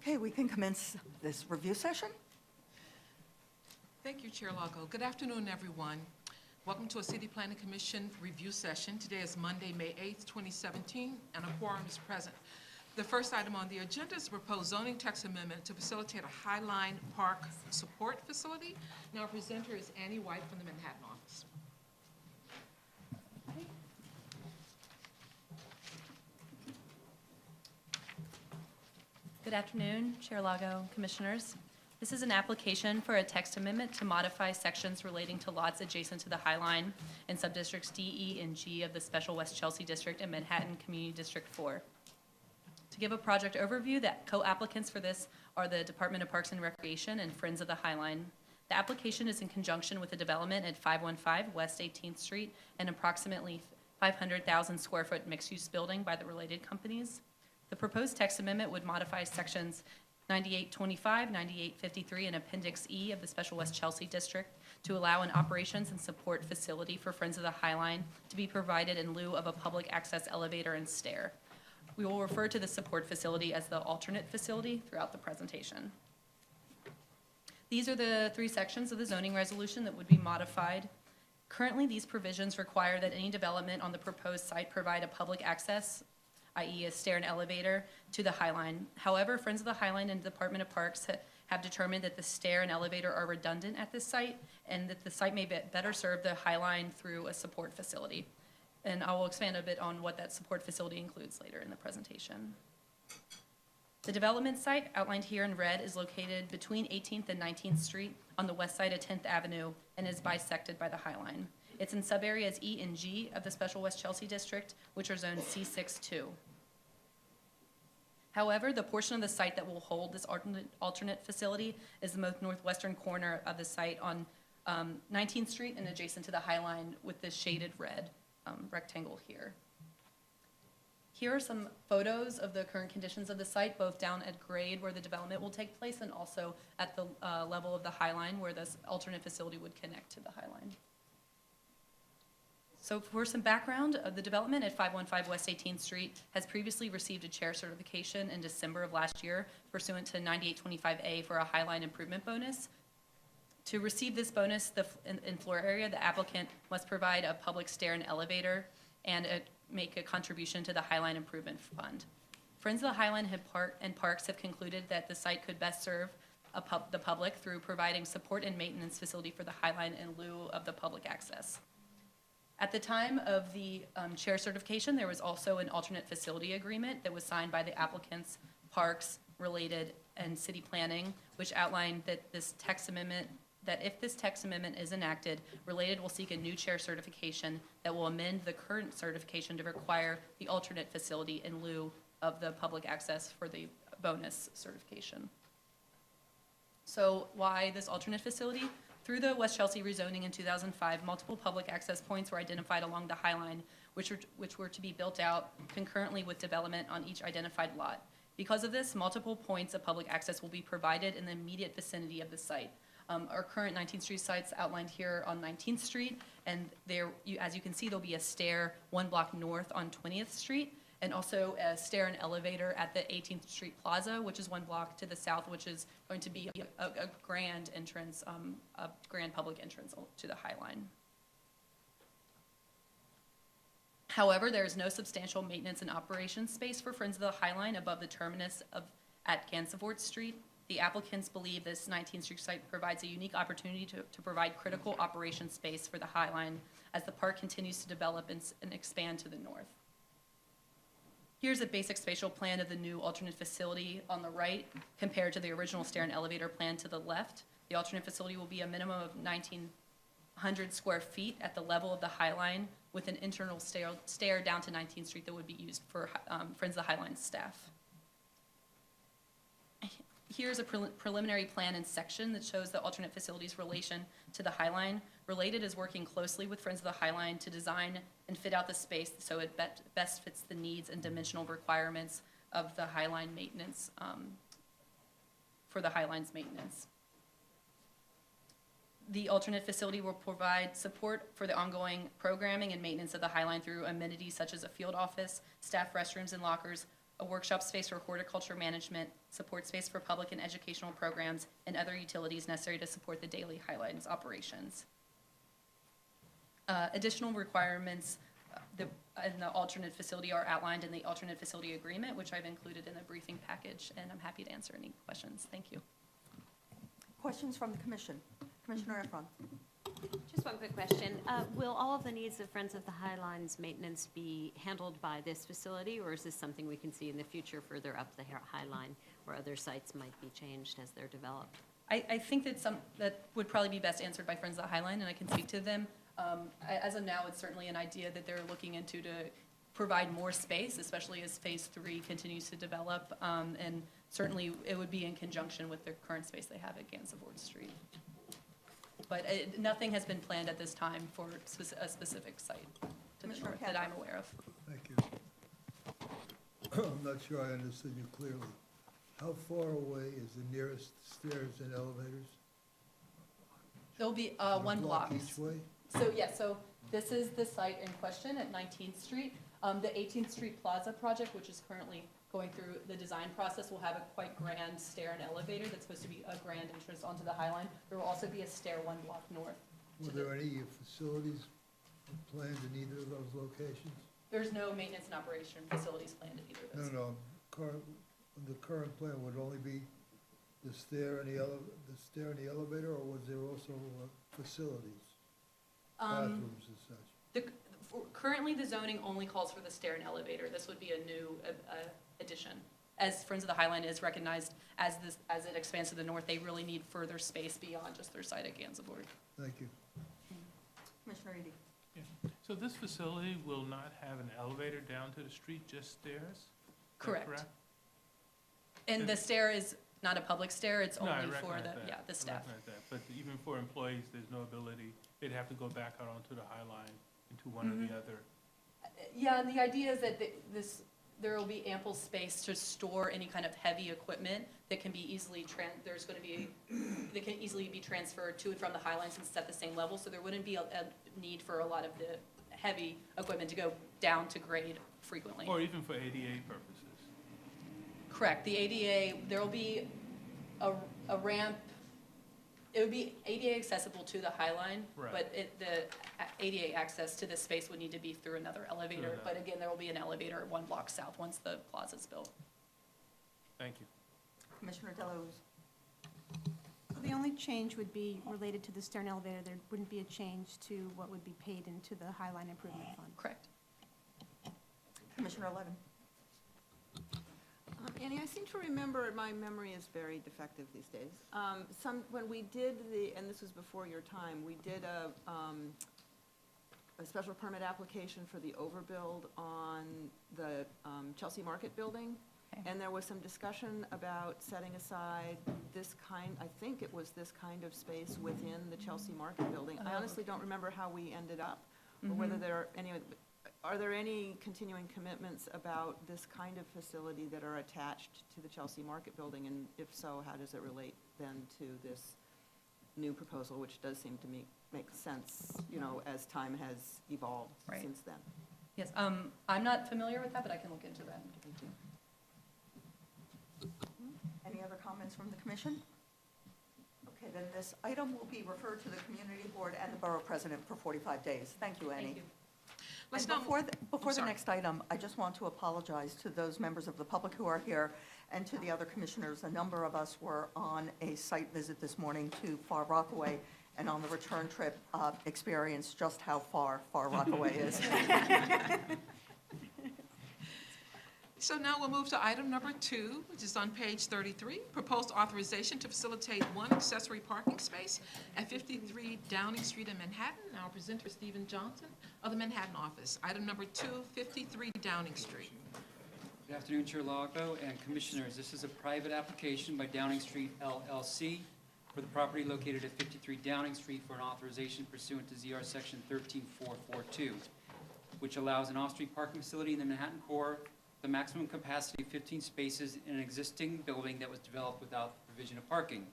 Okay, we can commence this review session. Thank you, Chair Lago. Good afternoon, everyone. Welcome to a City Planning Commission review session. Today is Monday, May 8th, 2017, and a quorum is present. The first item on the agenda is a proposed zoning text amendment to facilitate a Highline Park support facility. Now, our presenter is Annie White from the Manhattan office. Good afternoon, Chair Lago, Commissioners. This is an application for a text amendment to modify sections relating to lots adjacent to the Highline in subdistricts D, E, and G of the Special West Chelsea District and Manhattan Community District 4. To give a project overview, the co-applicants for this are the Department of Parks and Recreation and Friends of the Highline. The application is in conjunction with the development at 515 West 18th Street, an approximately 500,000 square foot mixed-use building by the related companies. The proposed text amendment would modify sections 9825, 9853, and Appendix E of the Special West Chelsea District to allow an operations and support facility for Friends of the Highline to be provided in lieu of a public access elevator and stair. We will refer to the support facility as the alternate facility throughout the presentation. These are the three sections of the zoning resolution that would be modified. Currently, these provisions require that any development on the proposed site provide a public access, i.e. a stair and elevator, to the Highline. However, Friends of the Highline and Department of Parks have determined that the stair and elevator are redundant at this site and that the site may better serve the Highline through a support facility. And I will expand a bit on what that support facility includes later in the presentation. The development site, outlined here in red, is located between 18th and 19th Street on the west side of 10th Avenue and is bisected by the Highline. It's in subareas E and G of the Special West Chelsea District, which are zoned C6-2. However, the portion of the site that will hold this alternate facility is the most northwestern corner of the site on 19th Street and adjacent to the Highline with this shaded red rectangle here. Here are some photos of the current conditions of the site, both down at grade where the development will take place and also at the level of the Highline where this alternate facility would connect to the Highline. So for some background, the development at 515 West 18th Street has previously received a chair certification in December of last year pursuant to 9825A for a Highline improvement bonus. To receive this bonus in floor area, the applicant must provide a public stair and elevator and make a contribution to the Highline Improvement Fund. Friends of the Highline and Parks have concluded that the site could best serve the public through providing support and maintenance facility for the Highline in lieu of the public access. At the time of the chair certification, there was also an alternate facility agreement that was signed by the applicants, Parks, Related, and City Planning, which outlined that if this text amendment is enacted, Related will seek a new chair certification that will amend the current certification to require the alternate facility in lieu of the public access for the bonus certification. So why this alternate facility? Through the West Chelsea rezoning in 2005, multiple public access points were identified along the Highline, which were to be built out concurrently with development on each identified lot. Because of this, multiple points of public access will be provided in the immediate vicinity of the site. Our current 19th Street site's outlined here on 19th Street, and there, as you can see, there'll be a stair 1 block north on 20th Street, and also a stair and elevator at the 18th Street Plaza, which is 1 block to the south, which is going to be a grand entrance, a grand public entrance to the Highline. However, there is no substantial maintenance and operations space for Friends of the Highline above the terminus at Gansevoort Street. The applicants believe this 19th Street site provides a unique opportunity to provide critical operation space for the Highline as the park continues to develop and expand to the north. Here's a basic spatial plan of the new alternate facility on the right compared to the original stair and elevator plan to the left. The alternate facility will be a minimum of 1,900 square feet at the level of the Highline with an internal stair down to 19th Street that would be used for Friends of the Highline staff. Here's a preliminary plan and section that shows the alternate facility's relation to the Highline. Related is working closely with Friends of the Highline to design and fit out the space so it best fits the needs and dimensional requirements of the Highline maintenance, for the Highline's maintenance. The alternate facility will provide support for the ongoing programming and maintenance of the Highline through amenities such as a field office, staff restrooms and lockers, a workshop space for horticulture management, support space for public and educational programs, and other utilities necessary to support the daily Highline's operations. Additional requirements in the alternate facility are outlined in the alternate facility agreement, which I've included in the briefing package, and I'm happy to answer any questions. Thank you. Questions from the commission? Commissioner Efron. Just one quick question. Will all of the needs of Friends of the Highlines maintenance be handled by this facility, or is this something we can see in the future further up the Highline where other sites might be changed as they're developed? I think that would probably be best answered by Friends of the Highline, and I can speak to them. As of now, it's certainly an idea that they're looking into to provide more space, especially as Phase 3 continues to develop, and certainly it would be in conjunction with the current space they have at Gansevoort Street. But nothing has been planned at this time for a specific site to the north that I'm aware of. Thank you. I'm not sure I understood you clearly. How far away is the nearest stairs and elevators? There'll be A one block. each way? So this is the site in question at 19th Street. The 18th Street Plaza project, which is currently going through the design process, will have a quite grand stair and elevator that's supposed to be a grand entrance onto the Highline. There will also be a stair one block north. Were there any facilities planned in either of those locations? There's no maintenance and operation facilities planned at either of those. No, the current plan would only be the stair and the elevator, or was there also facilities, bathrooms and such? Currently, the zoning only calls for the stair and elevator. This would be a new addition. As Friends of the Highline is recognized, as it expands to the north, they really need further space beyond just their site at Gansevoort. Thank you. Commissioner Reade. Yeah. So this facility will not have an elevator down to the street, just stairs? Is that Correct. And the stair is not a public stair, it's No, I only for recognize that. the I staff. recognize that. But even for employees, there's no ability, they'd have to go back out onto the Highline into one or the other. Yeah, and the idea is that there will be ample space to store any kind of heavy equipment that can be easily, that can easily be transferred to and from the Highline since it's at the same level, so there wouldn't be a need for a lot of the heavy equipment to go down to grade frequently. Or even for ADA purposes. Correct, the ADA, there will be a ramp, it would be ADA accessible to the Highline, Right. but the ADA access to this space would need to be through another elevator. another. But again, there will be an elevator one block south once the plaza's built. Thank you. Commissioner Delos. The only change would be related to the stair and elevator. There wouldn't be a change to what would be paid into the Highline Improvement Fund. Correct. Commissioner Levin. Annie, I seem to remember, my memory is very defective these days. When we did and this was before your time, we did a special permit application for the overbuild on the Chelsea Market building. Okay. And there was some discussion about setting aside I think it was this kind of space within the Chelsea Market building. I honestly don't remember how we ended up, or whether are there any continuing commitments about this kind of facility that are attached to the Chelsea Market building? And if so, how does it relate then to this new proposal, which does seem to make sense, as time has evolved Right. since then? Yes, I'm not familiar with that, but I can look into that and give it to you. Any other comments from the commission? Okay, then this item will be referred to the community board and the borough president for 45 days. Thank you, Annie. Thank you. Let's And now, before the sorry. next item, I just want to apologize to those members of the public who are here and to the other commissioners. A number of us were on a site visit this morning to Far Rockaway, and on the return trip, experienced just how Far Rockaway is. So now we'll move to item number 2, which is on page 33, proposed authorization to facilitate one accessory parking space at 53 Downing Street in Manhattan. Our presenter is Stephen Johnson of the Manhattan office. Item number 2, 53 Downing Street. Good afternoon, Chair Lago and Commissioners. This is a private application by Downing Street LLC for the property located at 53 Downing Street for an authorization pursuant to ZR Section 13442, which allows an off-street parking facility in the Manhattan core, the maximum capacity of 15 spaces in an existing building that was developed without the provision of parking.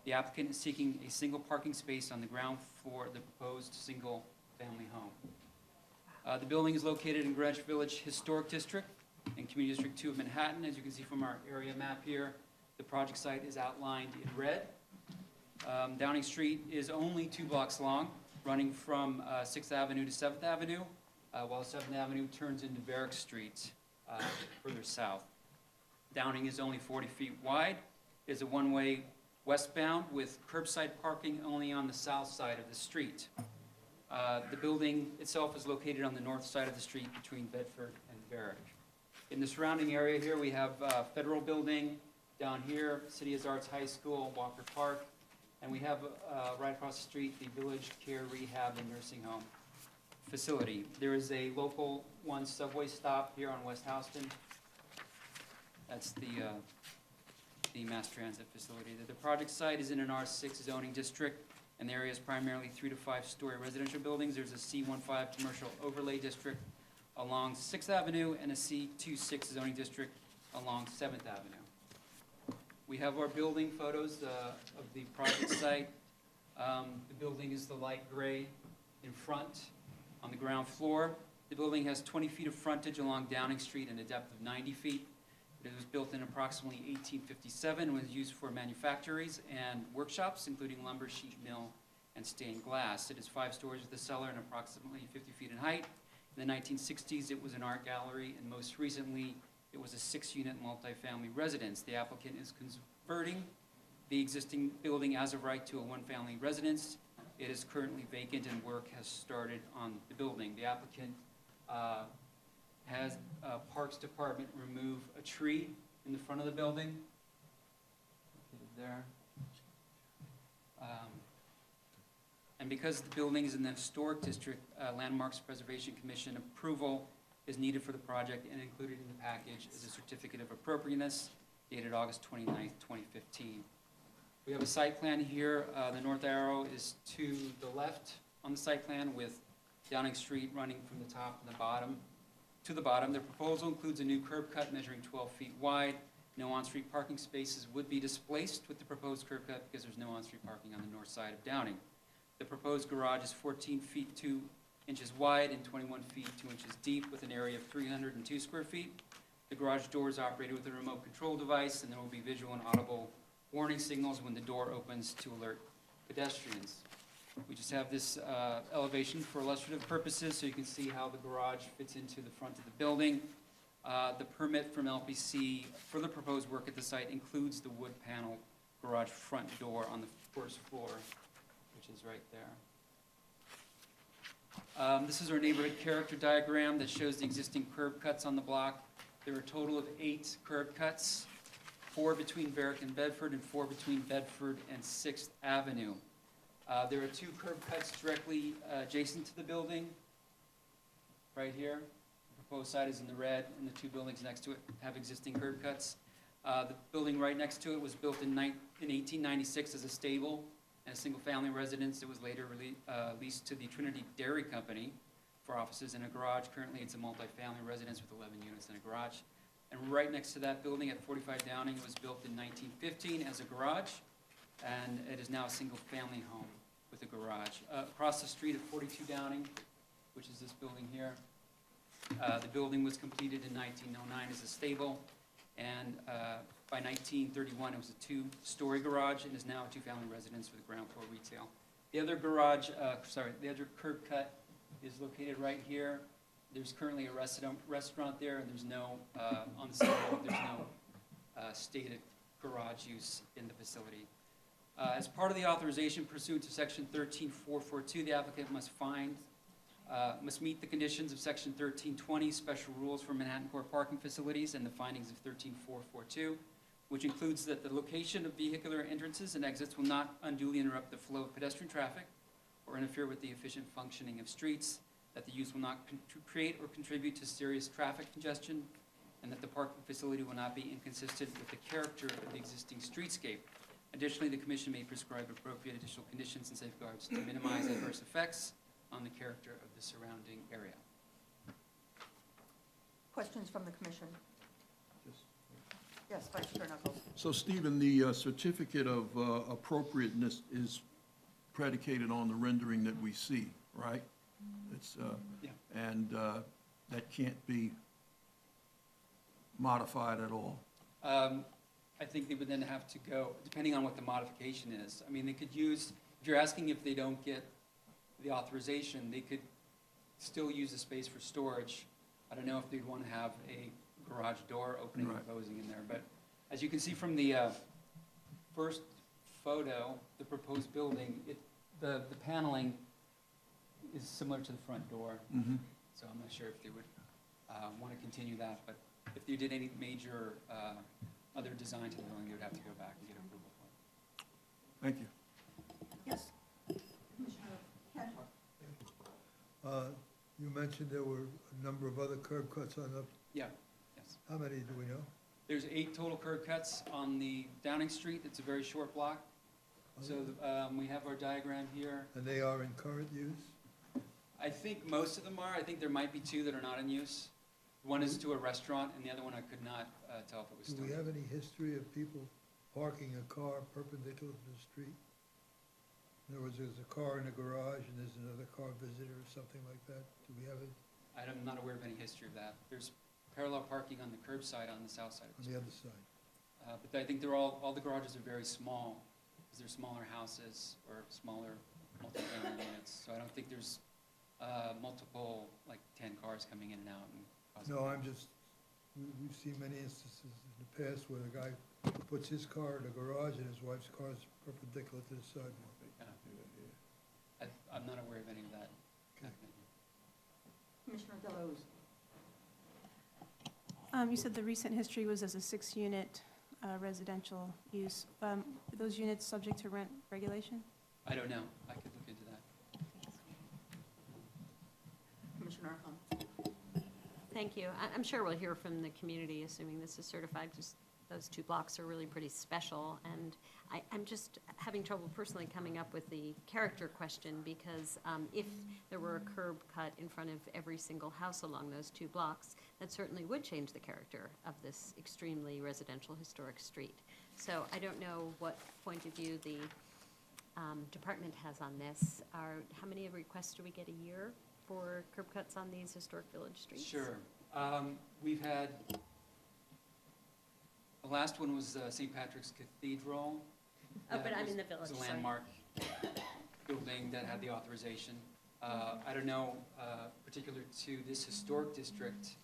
The applicant is seeking a single parking space on the ground floor of the proposed single-family home. The building is located in Greenwich Village Historic District. in Community District 2 of Manhattan. As you can see from our area map here, the project site is outlined in red. Downing Street is only 2 blocks long, running from 6th Avenue to 7th Avenue, while 7th Avenue turns into Varick Street further south. Downing is only 40 feet wide. It is a one-way westbound with curbside parking only on the south side of the street. The building itself is located on the north side of the street between Bedford and Varick. In the surrounding area here, we have Federal Building, down here, City of Arts High School, Walker Park, and we have right across the street, the Village Care Rehab and Nursing Home facility. There is a local 1 subway stop here on West Houston. That's the mass transit facility. The project site is in an R6 zoning district, and the area is primarily 3 to 5 story residential buildings. There's a C15 commercial overlay district along 6th Avenue and a C26 zoning district along 7th Avenue. We have our building photos of the project site. The building is the light gray in front on the ground floor. The building has 20 feet of frontage along Downing Street and a depth of 90 feet. It was built in approximately 1857 and was used for manufactories and workshops, including lumber, sheet mill, and stained glass. It is 5 stories with a cellar and approximately 50 feet in height. In the 1960s, it was an art gallery, and most recently, it was a 6-unit multifamily residence. The applicant is converting the existing building as of right to a 1-family residence. It is currently vacant and work has started on the building. The applicant has Parks Department remove a tree in the front of the building. Located there. And because the building is in the historic district, Landmarks Preservation Commission approval is needed for the project, and included in the package is a certificate of appropriateness dated August 29th, 2015. We have a site plan here. The north arrow is to the left on the site plan with Downing Street running from the top and the bottom to the bottom. The proposal includes a new curb cut measuring 12 feet wide. No on-street parking spaces would be displaced with the proposed curb cut because there's no on-street parking on the north side of Downing. The proposed garage is 14 feet 2 inches wide and 21 feet 2 inches deep with an area of 302 square feet. The garage door is operated with a remote control device, and there will be visual and audible warning signals when the door opens to alert pedestrians. We just have this elevation for illustrative purposes so you can see how the garage fits into the front of the building. The permit from LPC for the proposed work at the site includes the wood panel garage front door on the first floor, which is right there. This is our neighborhood character diagram that shows the existing curb cuts on the block. There are a total of 8 curb cuts, 4 between Varick and Bedford and 4 between Bedford and 6th Avenue. There are 2 curb cuts directly adjacent to the building, right here. The proposed site is in the red, and the 2 buildings next to it have existing curb cuts. The building right next to it was built in 1896 as a stable and a single-family residence. It was later leased to the Trinity Dairy Company for offices and a garage. Currently, it's a multifamily residence with 11 units and a garage. And right next to that building at 45 Downing, it was built in 1915 as a garage, and it is now a single-family home with a garage. Across the street at 42 Downing, which is this building here, the building was completed in 1909 as a stable, and by 1931, it was a 2-story garage and is now a 2-family residence with ground floor retail. The other garage, the other curb cut is located right here. There's currently a restaurant there, and there's no, on the side road, there's no stated garage use in the facility. As part of the authorization pursuant to section 13442, the applicant must meet the conditions of section 1320, special rules for Manhattan Core parking facilities, and the findings of 13442, which includes that the location of vehicular entrances and exits will not unduly interrupt the flow of pedestrian traffic or interfere with the efficient functioning of streets, that the use will not create or contribute to serious traffic congestion, and that the parking facility will not be inconsistent with the character of the existing streetscape. Additionally, the commission may prescribe appropriate additional conditions and safeguards to minimize adverse effects on the character of the surrounding area. Questions from the commission? Yes, Vice Chair Knuckles. So, Stephen, the certificate of appropriateness is predicated on the rendering that we see, right? It's Yeah. and that can't be modified at all? I think they would then have to go, depending on what the modification is. I mean, they could use, if you're asking if they don't get the authorization, they could still use the space for storage. I don't know if they'd want to have a garage door opening and Right. closing in there, but as you can see from the first photo, the proposed building, the paneling is similar to the front door, Mm-hmm. so I'm not sure if they would want to continue that, but if they did any major other design to the building, they would have to go back and get approval for it. Thank you. Yes. Commissioner Cantor? You mentioned there were a number of other curb cuts on the, Yeah, yes. how many do we know? There's 8 total curb cuts on the Downing Street. It's a very short block. So we have our diagram here. And they are in current use? I think most of them are. I think there might be 2 that are not in use. One is to a restaurant, and the other one I could not tell if it was Do still. we have any history of people parking a car perpendicular to the street? In other words, there's a car in a garage and there's another car visitor or something like that? Do we have it I'm not aware of any history of that. There's parallel parking on the curbside on the south side of on the the street. other side? But I think they're all the garages are very small, because they're smaller houses or smaller multi-family units. So I don't think there's multiple, like 10 cars coming in and out and causing. No, I'm just, we've seen many instances in the past where the guy puts his car in a garage and his wife's car is perpendicular to the sidewalk. I'm not aware of any of that. Okay. Commissioner Delos? You said the recent history was as a 6-unit residential use. Those units subject to rent regulation? I don't know. I could look into that. Commissioner Hunt? Thank you. I'm sure we'll hear from the community, assuming this is certified, because those 2 blocks are really pretty special. And I'm just having trouble personally coming up with the character question, because if there were a curb cut in front of every single house along those 2 blocks, that certainly would change the character of this extremely residential historic street. So I don't know what point of view the department has on this. How many requests do we get a year for curb cuts on these historic village streets? Sure. We've had, the last one was St. Patrick's Cathedral. Oh, but That I'm was- in the village, was a sorry. landmark building that had the authorization. I don't know, particular to this historic district,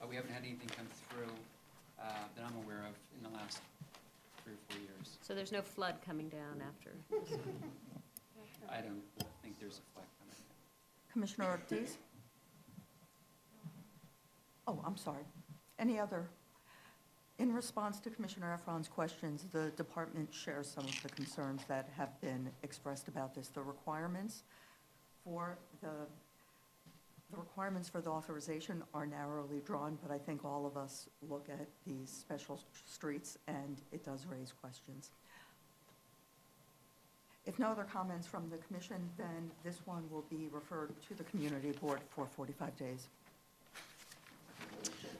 we haven't had anything come through that I'm aware of in the last 3 or 4 years. So there's no flood coming down after? I don't think there's a flag coming. Commissioner Ortiz? Oh, I'm sorry. Any other? In response to Commissioner Efron's questions, the department shares some of the concerns that have been expressed about this. The requirements for the authorization are narrowly drawn, but I think all of us look at these special streets, and it does raise questions. If no other comments from the commission, then this one will be referred to the community board for 45 days.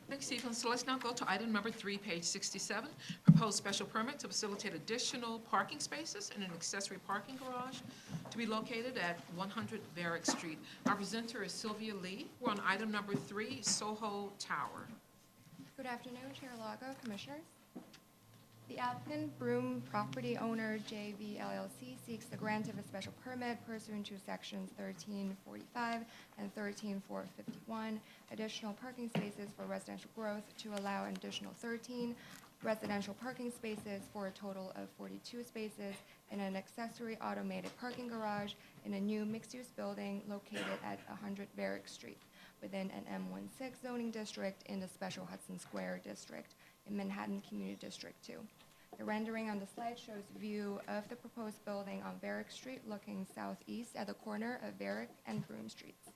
Thanks, Stephen. So let's now go to item number 3, page 67, proposed special permit to facilitate additional parking spaces in an accessory parking garage to be located at 100 Varick Street. Our presenter is Sylvia Lee. We're on item number 3, Soho Tower. Good afternoon, Chair Lago, Commissioners. The applicant, Broom Property Owner JV LLC, seeks the grant of a special permit pursuant to sections 1345 and 13451, additional parking spaces for residential growth to allow an additional 13 residential parking spaces for a total of 42 spaces in an accessory automated parking garage in a new mixed-use building located at 100 Varick Street within an M16 zoning district in the Special Hudson Square District in Manhattan Community District 2. The rendering on the slide shows view of the proposed building on Varick Street looking southeast at the corner of Varick and Broom Streets.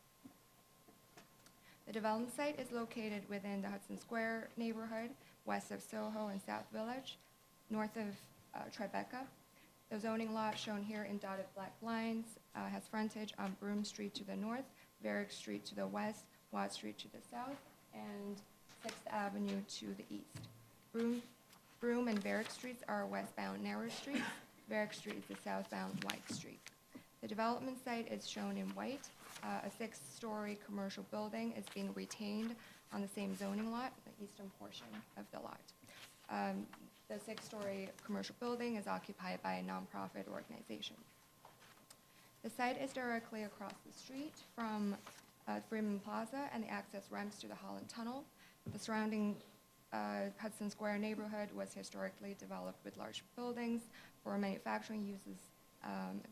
The development site is located within the Hudson Square neighborhood, west of Soho and South Village, north of Tribeca. The zoning lot shown here in dotted black lines has frontage on Broom Street to the north, Varick Street to the west, Watt Street to the south, and 6th Avenue to the east. Broom and Varick Streets are westbound narrow streets. Varick Street is the southbound wide street. The development site is shown in white, a six-story commercial building is being retained on the same zoning lot, the eastern portion of the lot. The six-story commercial building is occupied by a nonprofit organization. The site is directly across the street from Freeman Plaza and the access ramps to the Holland Tunnel. The surrounding Hudson Square neighborhood was historically developed with large buildings for manufacturing uses,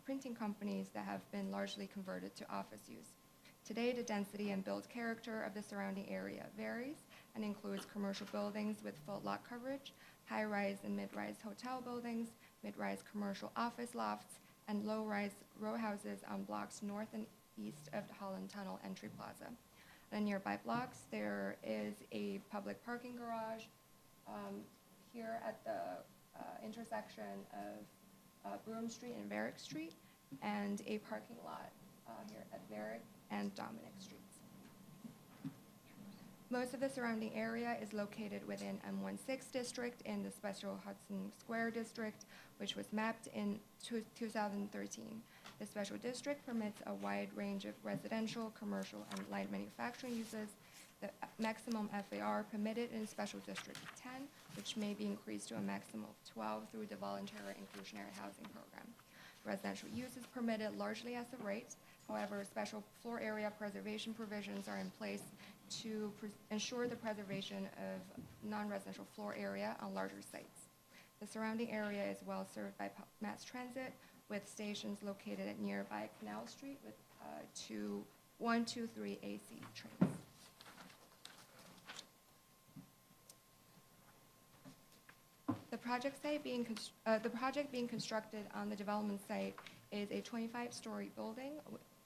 printing companies that have been largely converted to office use. Today, the density and build character of the surrounding area varies and includes commercial buildings with full lot coverage, high-rise and mid-rise hotel buildings, mid-rise commercial office lofts, and low-rise row houses on blocks north and east of the Holland Tunnel entry plaza. On nearby blocks, there is a public parking garage here at the intersection of Broome Street and Varick Street, and a parking lot here at Varick and Dominic Streets. Most of the surrounding area is located within M16 district in the Special Hudson Square district, which was mapped in 2013. The special district permits a wide range of residential, commercial, and light manufacturing uses. The maximum FAR permitted in Special District 10, which may be increased to a maximum of 12 through the voluntary inclusionary housing program. Residential use is permitted largely as of right. However, special floor area preservation provisions are in place to ensure the preservation of non-residential floor area on larger sites. The surrounding area is well served by mass transit, with stations located at nearby Canal Street with 123 AC trains. The project being constructed on the development site is a 25-story building,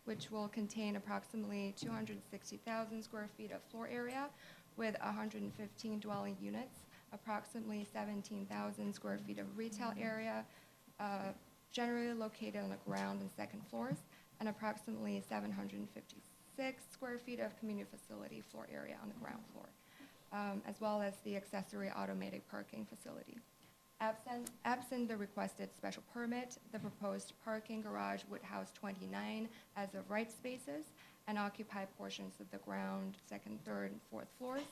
which will contain approximately 260,000 square feet of floor area with 115 dwelling units, approximately 17,000 square feet of retail area, generally located on the ground and second floors, and approximately 756 square feet of community facility floor area on the ground floor, as well as the accessory automated parking facility. Absent the requested special permit, the proposed parking garage would house 29 as of right spaces and occupy portions of the ground, second, third, and fourth floors.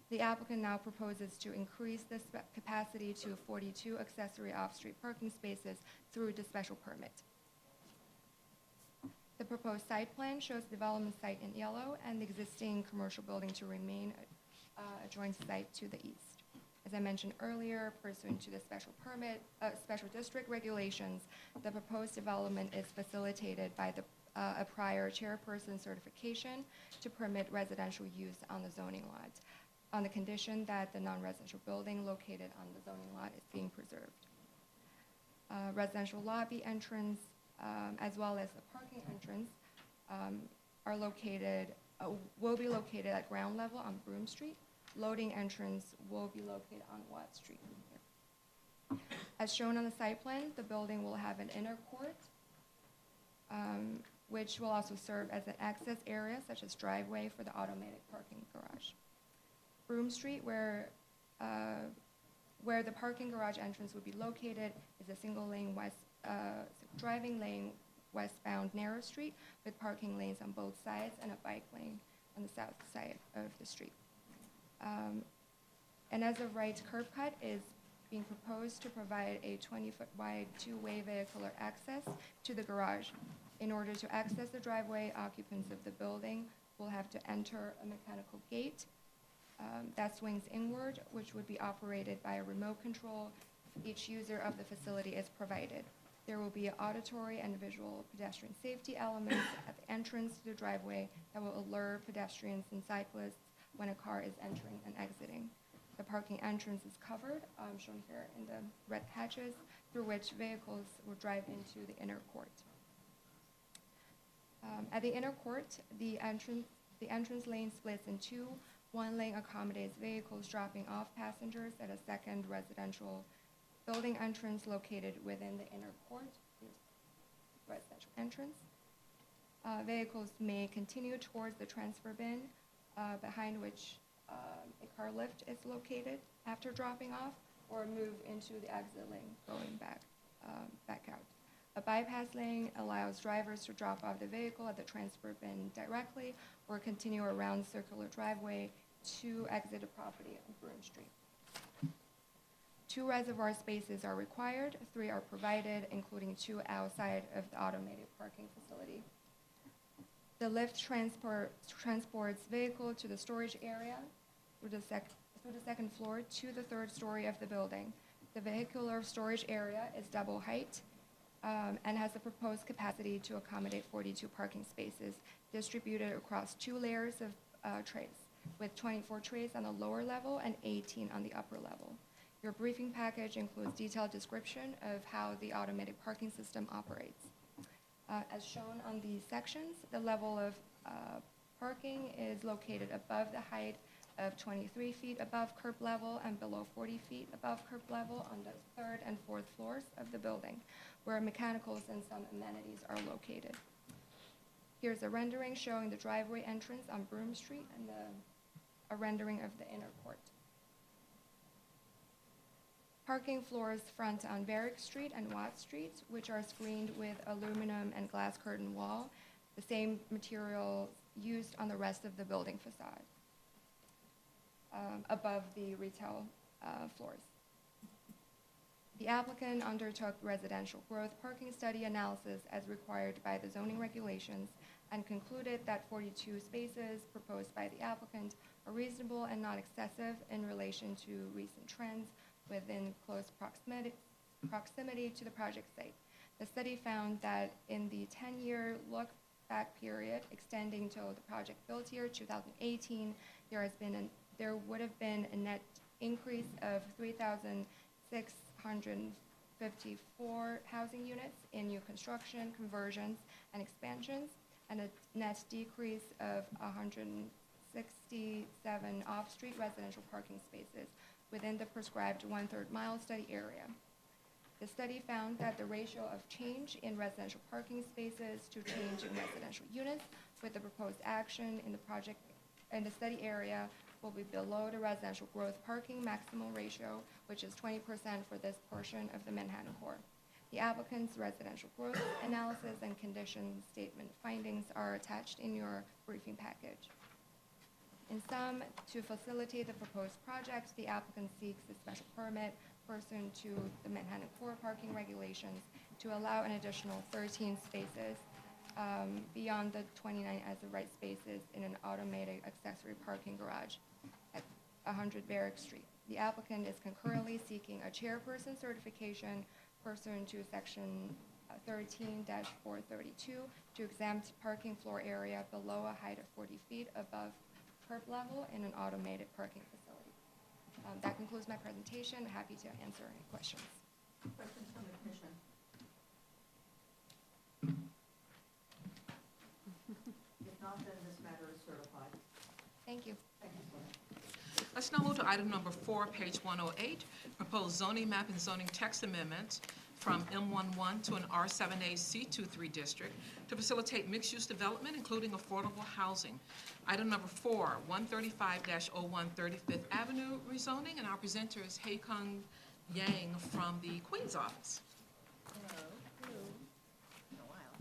The applicant now proposes to increase this capacity to 42 accessory off-street parking spaces through the special permit. The proposed site plan shows the development site in yellow and the existing commercial building to remain a joint site to the east. As I mentioned earlier, pursuant to the special district regulations, the proposed development is facilitated by a prior chairperson certification to permit residential use on the zoning lot, on the condition that the non-residential building located on the zoning lot is being preserved. Residential lobby entrance, as well as the parking entrance, will be located at ground level on Broome Street. Loading entrance will be located on Watt Street here. As shown on the site plan, the building will have an inner court, which will also serve as an access area, such as driveway for the automated parking garage. Broome Street, where the parking garage entrance would be located, is a single-lane driving lane westbound narrow street with parking lanes on both sides and a bike lane on the south side of the street. And as of right, curb cut is being proposed to provide a 20-foot wide two-way vehicular access to the garage. In order to access the driveway, occupants of the building will have to enter a mechanical gate that swings inward, which would be operated by a remote control. Each user of the facility is provided. There will be auditory and visual pedestrian safety elements at the entrance to the driveway that will alert pedestrians and cyclists when a car is entering and exiting. The parking entrance is covered, shown here in the red hatches, through which vehicles will drive into the inner court. At the inner court, the entrance lane splits in two. One lane accommodates vehicles dropping off passengers at a second residential building entrance located within the inner court. Here's the residential entrance. Vehicles may continue towards the transfer bin, behind which a car lift is located after dropping off, or move into the exit lane going back out. A bypass lane allows drivers to drop off the vehicle at the transfer bin directly or continue around circular driveway to exit the property on Broome Street. 2 reservoir spaces are required, 3 are provided, including 2 outside of the automated parking facility. The lift transports vehicle to the storage area through the second floor to the 3rd story of the building. The vehicular storage area is double height and has a proposed capacity to accommodate 42 parking spaces distributed across 2 layers of trays, with 24 trays on the lower level and 18 on the upper level. Your briefing package includes detailed description of how the automated parking system operates. As shown on these sections, the level of parking is located above the height of 23 feet above curb level and below 40 feet above curb level on the 3rd and 4th floors of the building, where mechanicals and some amenities are located. Here's a rendering showing the driveway entrance on Broome Street and a rendering of the inner court. Parking floors front on Varick Street and Watt Street, which are screened with aluminum and glass curtain wall, the same material used on the rest of the building facade, above the retail floors. The applicant undertook residential growth parking study analysis as required by the zoning regulations and concluded that 42 spaces proposed by the applicant are reasonable and not excessive in relation to recent trends within close proximity to the project site. The study found that in the 10-year look-back period extending to the project built year 2018, there would have been a net increase of 3,654 housing units in new construction, conversions, and expansions, and a net decrease of 167 off-street residential parking spaces within the prescribed 1/3 mile study area. The study found that the ratio of change in residential parking spaces to change in residential units with the proposed action in the project in the study area will be below the residential growth parking maximal ratio, which is 20% for this portion of the Manhattan core. The applicant's residential growth analysis and condition statement findings are attached in your briefing package. In sum, to facilitate the proposed project, the applicant seeks a special permit pursuant to the Manhattan core parking regulations to allow an additional 13 spaces beyond the 29 as of right spaces in an automated accessory parking garage at 100 Varick Street. The applicant is concurrently seeking a chairperson certification pursuant to section 13-432 to exempt parking floor area below a height of 40 feet above curb level in an automated parking facility. That concludes my presentation. Happy to answer any questions. Questions from the commission? If not, then this matter is certified. Thank you. Thank you, Glenn. Let's now move to item number 4, page 108, proposed zoning map and zoning text amendment from M11 to an R7A C23 district to facilitate mixed-use development, including affordable housing. Item number 4, 135-01 35th Avenue rezoning, and our presenter is Hae-Kung Yang from the Queens office. Hello. Been a while.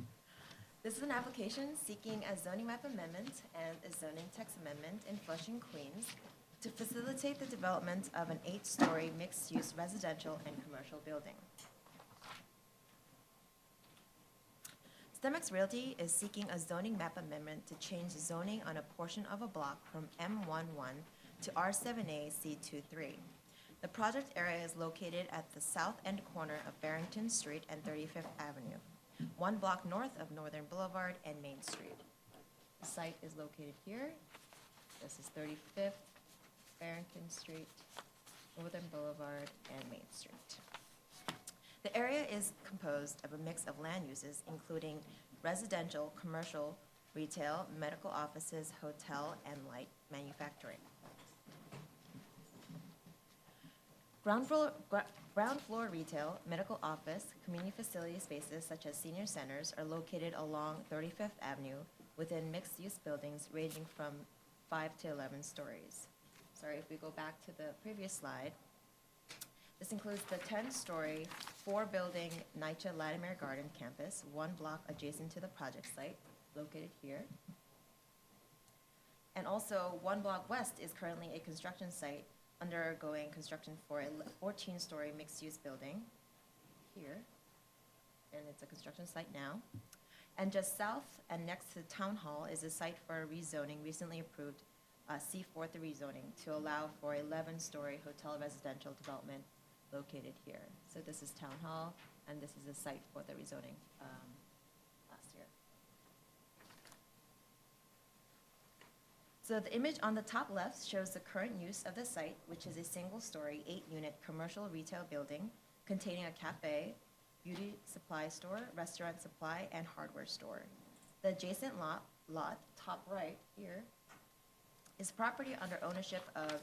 This is an application seeking a zoning map amendment and a zoning text amendment in Flushing, Queens, to facilitate the development of an 8-story mixed-use residential and commercial building. Stemex Realty is seeking a zoning map amendment to change zoning on a portion of a block from M11 to R7A C23. The project area is located at the south end corner of Barrington Street and 35th Avenue, 1 block north of Northern Boulevard and Main Street. The site is located here. This is 35th, Barrington Street, Northern Boulevard, and Main Street. The area is composed of a mix of land uses, including residential, commercial, retail, medical offices, hotel, and light manufacturing. Ground floor retail, medical office, community facility spaces such as senior centers are located along 35th Avenue within mixed-use buildings ranging from 5 to 11 stories. Sorry, if we go back to the previous slide, this includes the 10-story 4-building NYCHA Latimer Garden campus, 1 block adjacent to the project site, located here. And also, 1 block west is currently a construction site undergoing construction for a 14-story mixed-use building here. And it's a construction site now. And just south and next to the town hall is a site for rezoning, recently approved C4 rezoning to allow for 11-story hotel residential development located here. So this is town hall, and this is a site for the rezoning last year. So the image on the top left shows the current use of the site, which is a single-story, 8-unit commercial retail building containing a cafe, beauty supply store, restaurant supply, and hardware store. The adjacent lot, top right here, is property under ownership of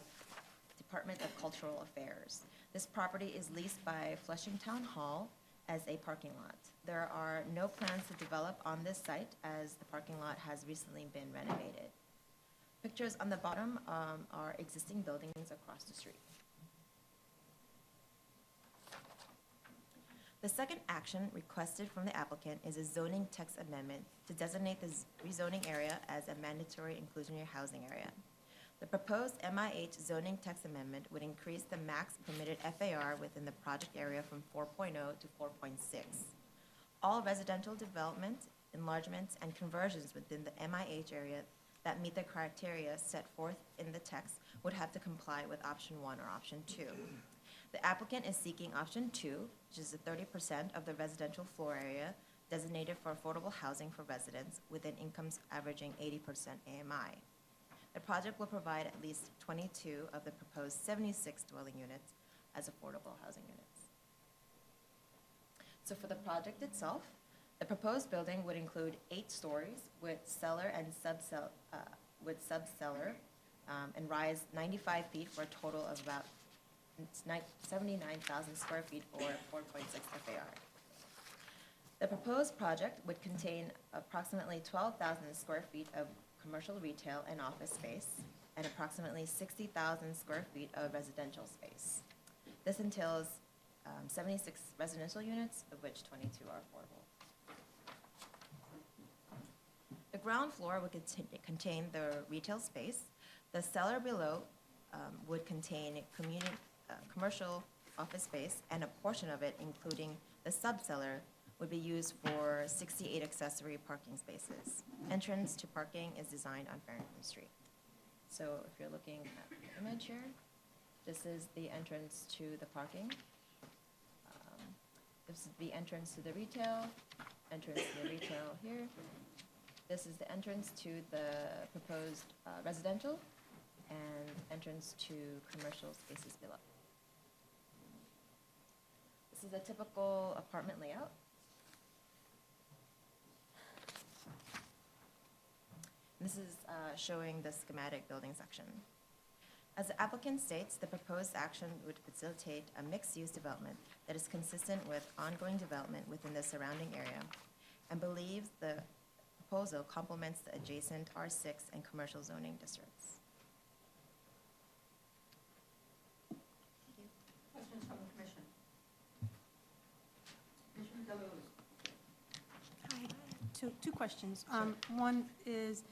Department of Cultural Affairs. This property is leased by Flushing Town Hall as a parking lot. There are no plans to develop on this site as the parking lot has recently been renovated. Pictures on the bottom are existing buildings across the street. The second action requested from the applicant is a zoning text amendment to designate the rezoning area as a mandatory inclusionary housing area. The proposed MIH zoning text amendment would increase the max permitted FAR within the project area from 4.0 to 4.6. All residential development, enlargements, and conversions within the MIH area that meet the criteria set forth in the text would have to comply with option 1 or option 2. The applicant is seeking option 2, which is the 30% of the residential floor area designated for affordable housing for residents within incomes averaging 80% AMI. The project will provide at least 22 of the proposed 76 dwelling units as affordable housing units. So for the project itself, the proposed building would include 8 stories with cellar and subcellar, and rise 95 feet for a total of about 79,000 square feet or 4.6 FAR. The proposed project would contain approximately 12,000 square feet of commercial retail and office space and approximately 60,000 square feet of residential space. This entails 76 residential units, of which 22 are affordable. The ground floor would contain the retail space. The cellar below would contain commercial office space, and a portion of it, including the subcellar, would be used for 68 accessory parking spaces. Entrance to parking is designed on Farrington Street. So if you're looking at the image here, this is the entrance to the parking. This is the entrance to the retail here. This is the entrance to the proposed residential and entrance to commercial spaces below. This is a typical apartment layout. This is showing the schematic building section. As the applicant states, the proposed action would facilitate a mixed-use development that is consistent with ongoing development within the surrounding area and believes the proposal complements the adjacent R6 and commercial zoning districts. Questions from the commission? Commissioner Deleuze. Hi. Two questions. One is,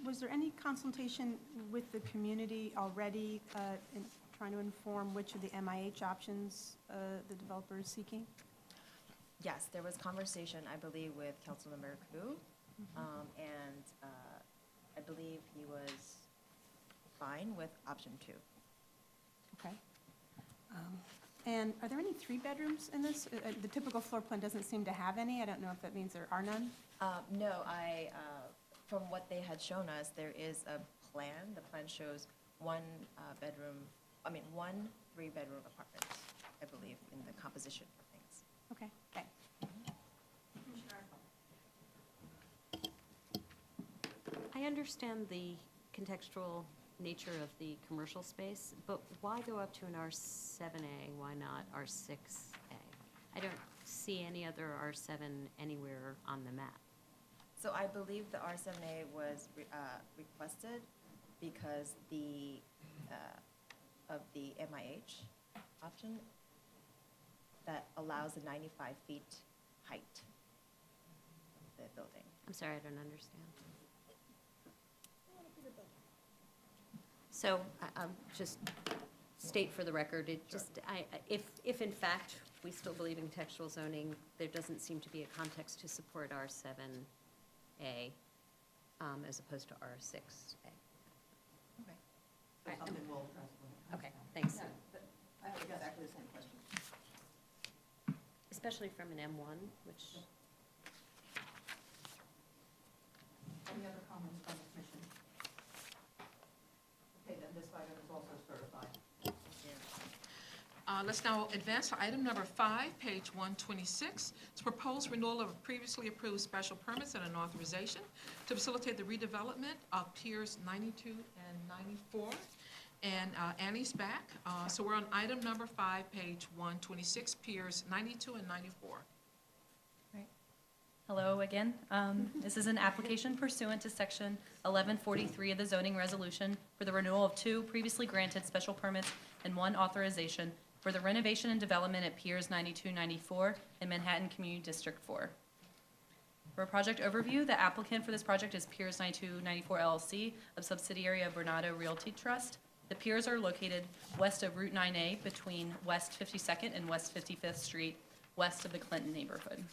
was there any consultation with the community already in trying to inform which of the MIH options the developer is seeking? Yes, there was conversation, I believe, with Councilmember Koo, and I believe he was fine with option 2. Okay. And are there any 3-bedrooms in this? The typical floor plan doesn't seem to have any. I don't know if that means there are none. No, from what they had shown us, there is a plan. The plan shows 1 3-bedroom apartment, I believe, in the composition of things. Okay, thanks. I understand the contextual nature of the commercial space, but why go up to an R7A? Why not R6A? I don't see any other R7 anywhere on the map. So I believe the R7A was requested because of the MIH option. that allows a 95 feet height of the building. I'm sorry, I don't understand. So, just state for the record, it just, if in fact we still believe in textual zoning, there doesn't seem to be a context to support R7A as opposed to R6A. So something we'll address when it comes Okay, down. thanks. Yeah, but I have exactly the same question. Especially from an M1, which, Any other comments from the commission? Okay, then this item is also certified. Let's now advance to item number 5, page 126. It's proposed renewal of previously approved special permits and an authorization to facilitate the redevelopment of Piers 92 and 94. And Annie's back. So we're on item number 5, page 126, Piers 92 and 94. Hello again. This is an application pursuant to Section 1143 of the zoning resolution for the renewal of 2 previously granted special permits and 1 authorization for the renovation and development at Piers 9294 in Manhattan Community District 4. For a project overview, the applicant for this project is Piers 9294 LLC, a subsidiary of Reade Realty Trust. The piers are located west of Route 9A between West 52nd and West 55th Street, west of the Clinton neighborhood.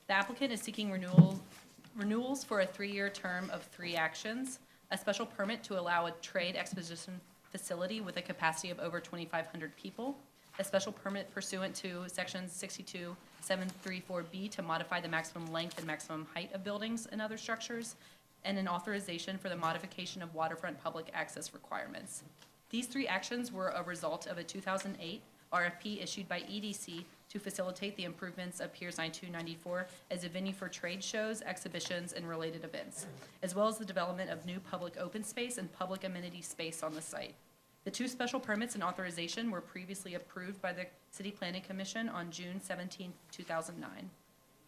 The applicant is seeking renewals for a 3-year term of 3 actions, a special permit to allow a trade exposition facility with a capacity of over 2,500 people, a special permit pursuant to Section 62734B to modify the maximum length and maximum height of buildings and other structures, and an authorization for the modification of waterfront public access requirements. These 3 actions were a result of a 2008 RFP issued by EDC to facilitate the improvements of Piers 9294 as a venue for trade shows, exhibitions, and related events, as well as the development of new public open space and public amenity space on the site. The 2 special permits and authorization were previously approved by the City Planning Commission on June 17, 2009.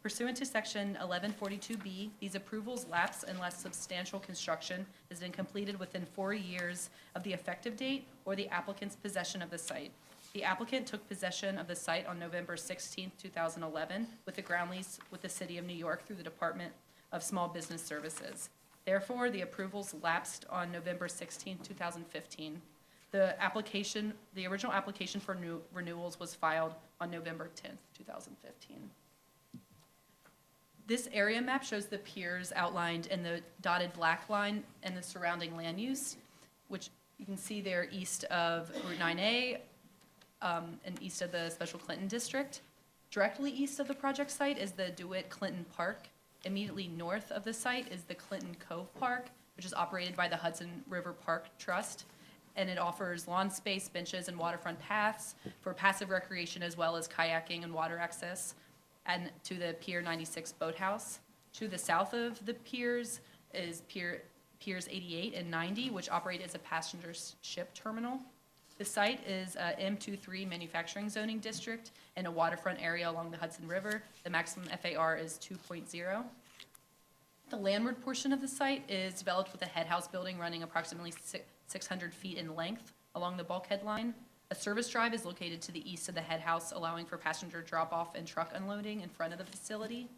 Pursuant to Section 1142B, these approvals lapse unless substantial construction has been completed within 4 years of the effective date or the applicant's possession of the site. The applicant took possession of the site on November 16, 2011, with the ground lease with the City of New York through the Department of Small Business Services. Therefore, the approvals lapsed on November 16, 2015. The original application for renewals was filed on November 10, 2015. This area map shows the piers outlined in the dotted black line and the surrounding land use, which you can see there east of Route 9A and east of the Special Clinton District. Directly east of the project site is the DeWitt Clinton Park. Immediately north of the site is the Clinton Cove Park, which is operated by the Hudson River Park Trust, and it offers lawn space, benches, and waterfront paths for passive recreation as well as kayaking and water access, and to the Pier 96 boathouse. To the south of the piers is Piers 88 and 90, which operate as a passenger ship terminal. The site is a M23 manufacturing zoning district and a waterfront area along the Hudson River. The maximum FAR is 2.0. The landward portion of the site is developed with a head house building running approximately 600 feet in length along the bulkhead line. A service drive is located to the east of the head house, allowing for passenger drop-off and truck unloading in front of the facility.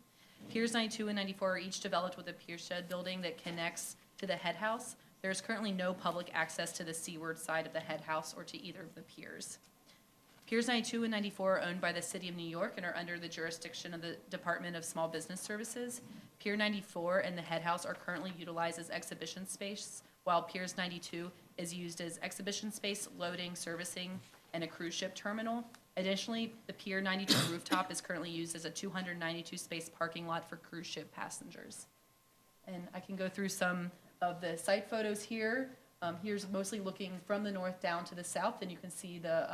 Piers 92 and 94 are each developed with a pier shed building that connects to the head house. There is currently no public access to the seaward side of the head house or to either of the piers. Piers 92 and 94 are owned by the City of New York and are under the jurisdiction of the Department of Small Business Services. Pier 94 and the head house are currently utilized as exhibition space, while Piers 92 is used as exhibition space, loading, servicing, and a cruise ship terminal. Additionally, the Pier 92 rooftop is currently used as a 292-space parking lot for cruise ship passengers. And I can go through some of the site photos here. Here's mostly looking from the north down to the south, and you can see the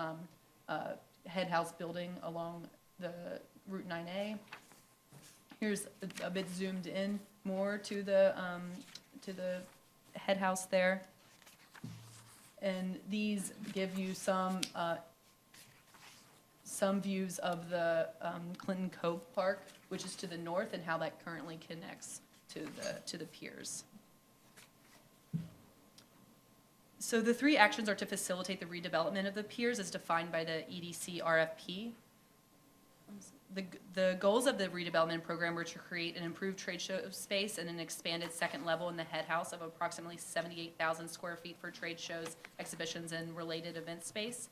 head house building along the Route 9A. Here's a bit zoomed in more to the head house there. And these give you some views of the Clinton Cove Park, which is to the north, and how that currently connects to the piers. So the 3 actions are to facilitate the redevelopment of the piers as defined by the EDC RFP. The goals of the redevelopment program were to create an improved trade show space and an expanded second level in the head house of approximately 78,000 square feet for trade shows, exhibitions, and related event space.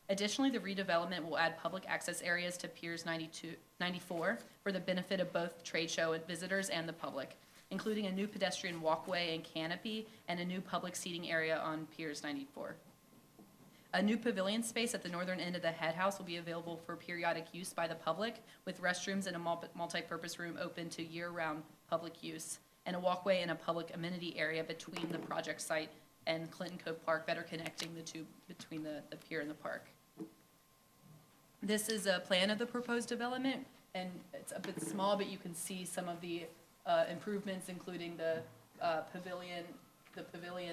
Additionally, the redevelopment will add public access areas to Piers 94 for the benefit of both trade show visitors and the public, including a new pedestrian walkway and canopy and a new public seating area on Piers 94. A new pavilion space at the northern end of the head house will be available for periodic use by the public, with restrooms and a multi-purpose room open to year-round public use, and a walkway and a public amenity area between the project site and Clinton Cove Park, better connecting the two between the pier and the park. This is a plan of the proposed development, and it's a bit small, but you can see some of the improvements, including the pavilion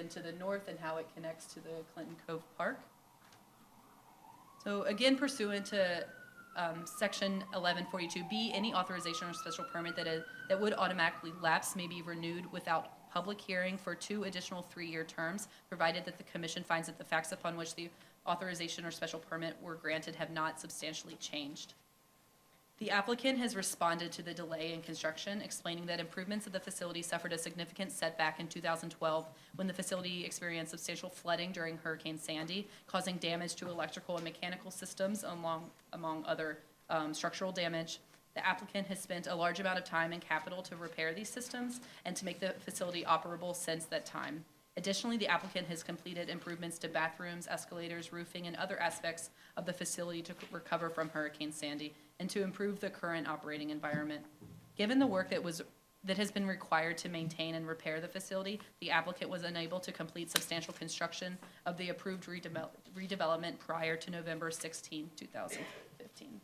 to the north and how it connects to the Clinton Cove Park. So again, pursuant to Section 1142B, any authorization or special permit that would automatically lapse may be renewed without public hearing for 2 additional 3-year terms, provided that the commission finds that the facts upon which the authorization or special permit were granted have not substantially changed. The applicant has responded to the delay in construction, explaining that improvements of the facility suffered a significant setback in 2012 when the facility experienced substantial flooding during Hurricane Sandy, causing damage to electrical and mechanical systems among other structural damage. The applicant has spent a large amount of time and capital to repair these systems and to make the facility operable since that time. Additionally, the applicant has completed improvements to bathrooms, escalators, roofing, and other aspects of the facility to recover from Hurricane Sandy and to improve the current operating environment. Given the work that has been required to maintain and repair the facility, the applicant was unable to complete substantial construction of the approved redevelopment prior to November 16, 2015.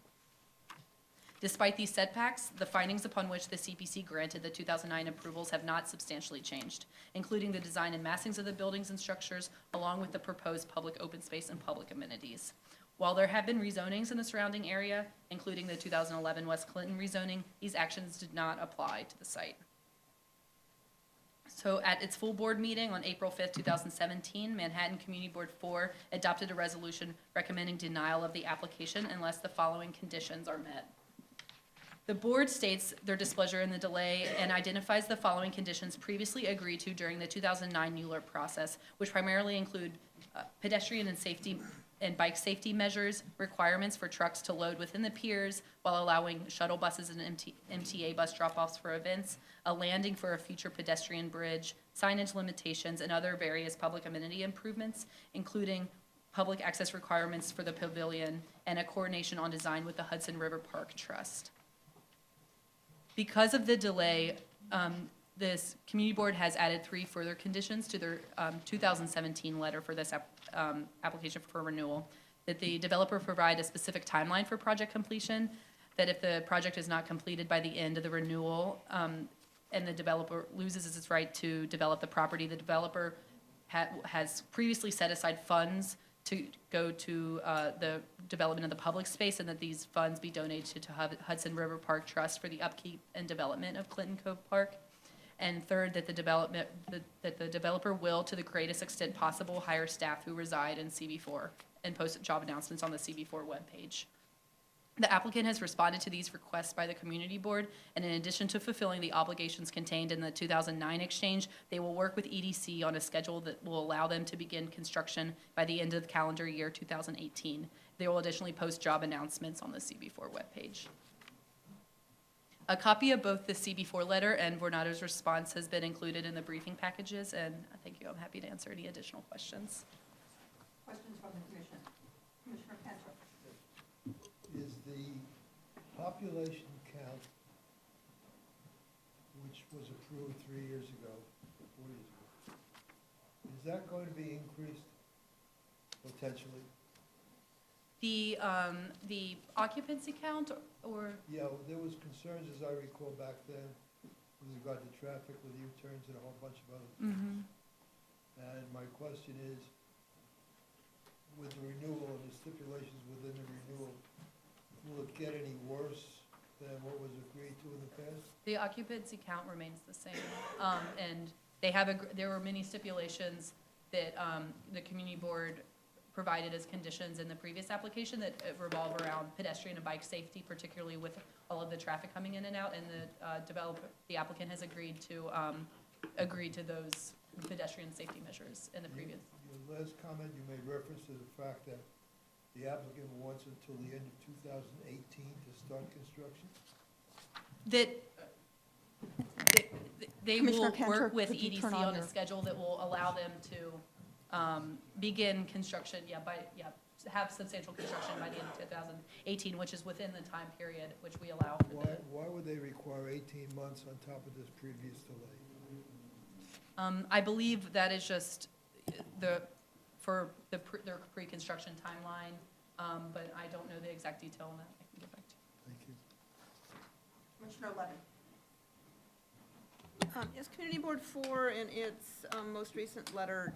Despite these setbacks, the findings upon which the CPC granted the 2009 approvals have not substantially changed, including the design and massings of the buildings and structures, along with the proposed public open space and public amenities. While there have been rezonings in the surrounding area, including the 2011 West Clinton rezoning, these actions did not apply to the site. So at its full board meeting on April 5th, 2017, Manhattan Community Board 4 adopted a resolution recommending denial of the application unless the following conditions are met. The board states their displeasure in the delay and identifies the following conditions previously agreed to during the 2009 ULURP process, which primarily include pedestrian and safety and bike safety measures, requirements for trucks to load within the piers while allowing shuttle buses and MTA bus drop-offs for events, a landing for a future pedestrian bridge, signage limitations, and other various public amenity improvements, including public access requirements for the pavilion and a coordination on design with the Hudson River Park Trust. Because of the delay, this community board has added 3 further conditions to their 2017 letter for this application for renewal. That the developer provide a specific timeline for project completion, that if the project is not completed by the end of the renewal and the developer loses its right to develop the property, the developer has previously set aside funds to go to the development of the public space, and that these funds be donated to Hudson River Park Trust for the upkeep and development of Clinton Cove Park. And third, that the developer will, to the greatest extent possible, hire staff who reside in CB4 and post job announcements on the CB4 webpage. The applicant has responded to these requests by the community board, and in addition to fulfilling the obligations contained in the 2009 exchange, they will work with EDC on a schedule that will allow them to begin construction by the end of the calendar year 2018. They will additionally post job announcements on the CB4 webpage. A copy of both the CB4 letter and Vornado's response has been included in the briefing packages, and thank you. I'm happy to answer any additional questions. Questions from the commission? Commissioner Pentra. Is the population count, which was approved 3 years ago, 4 years ago, is that going to be increased potentially? The occupancy count or? Yeah, there was concerns, as I recall back then, with regard to traffic, with U-turns and a whole bunch of other things. And my question is, with the renewal and the stipulations within the renewal, will it get any worse than what was agreed to in the past? The occupancy count remains the same. And they have, there were many stipulations that the community board provided as conditions in the previous application that revolve around pedestrian and bike safety, particularly with all of the traffic coming in and out, and the applicant has agreed to those pedestrian safety measures in the previous. Your last comment, you made reference to the fact that the applicant wants until the end of 2018 to start construction? That they Commissioner will Cantor, work with could you EDC turn on on a your- schedule that will allow them to begin construction, have substantial construction by the end of 2018, which is within the time period which we allow for the. Why would they require 18 months on top of this previous delay? I believe that is just their pre-construction timeline, but I don't know the exact detail on that. I can get back to you. Thank you. Commissioner Levin. Yes, Community Board 4, in its most recent letter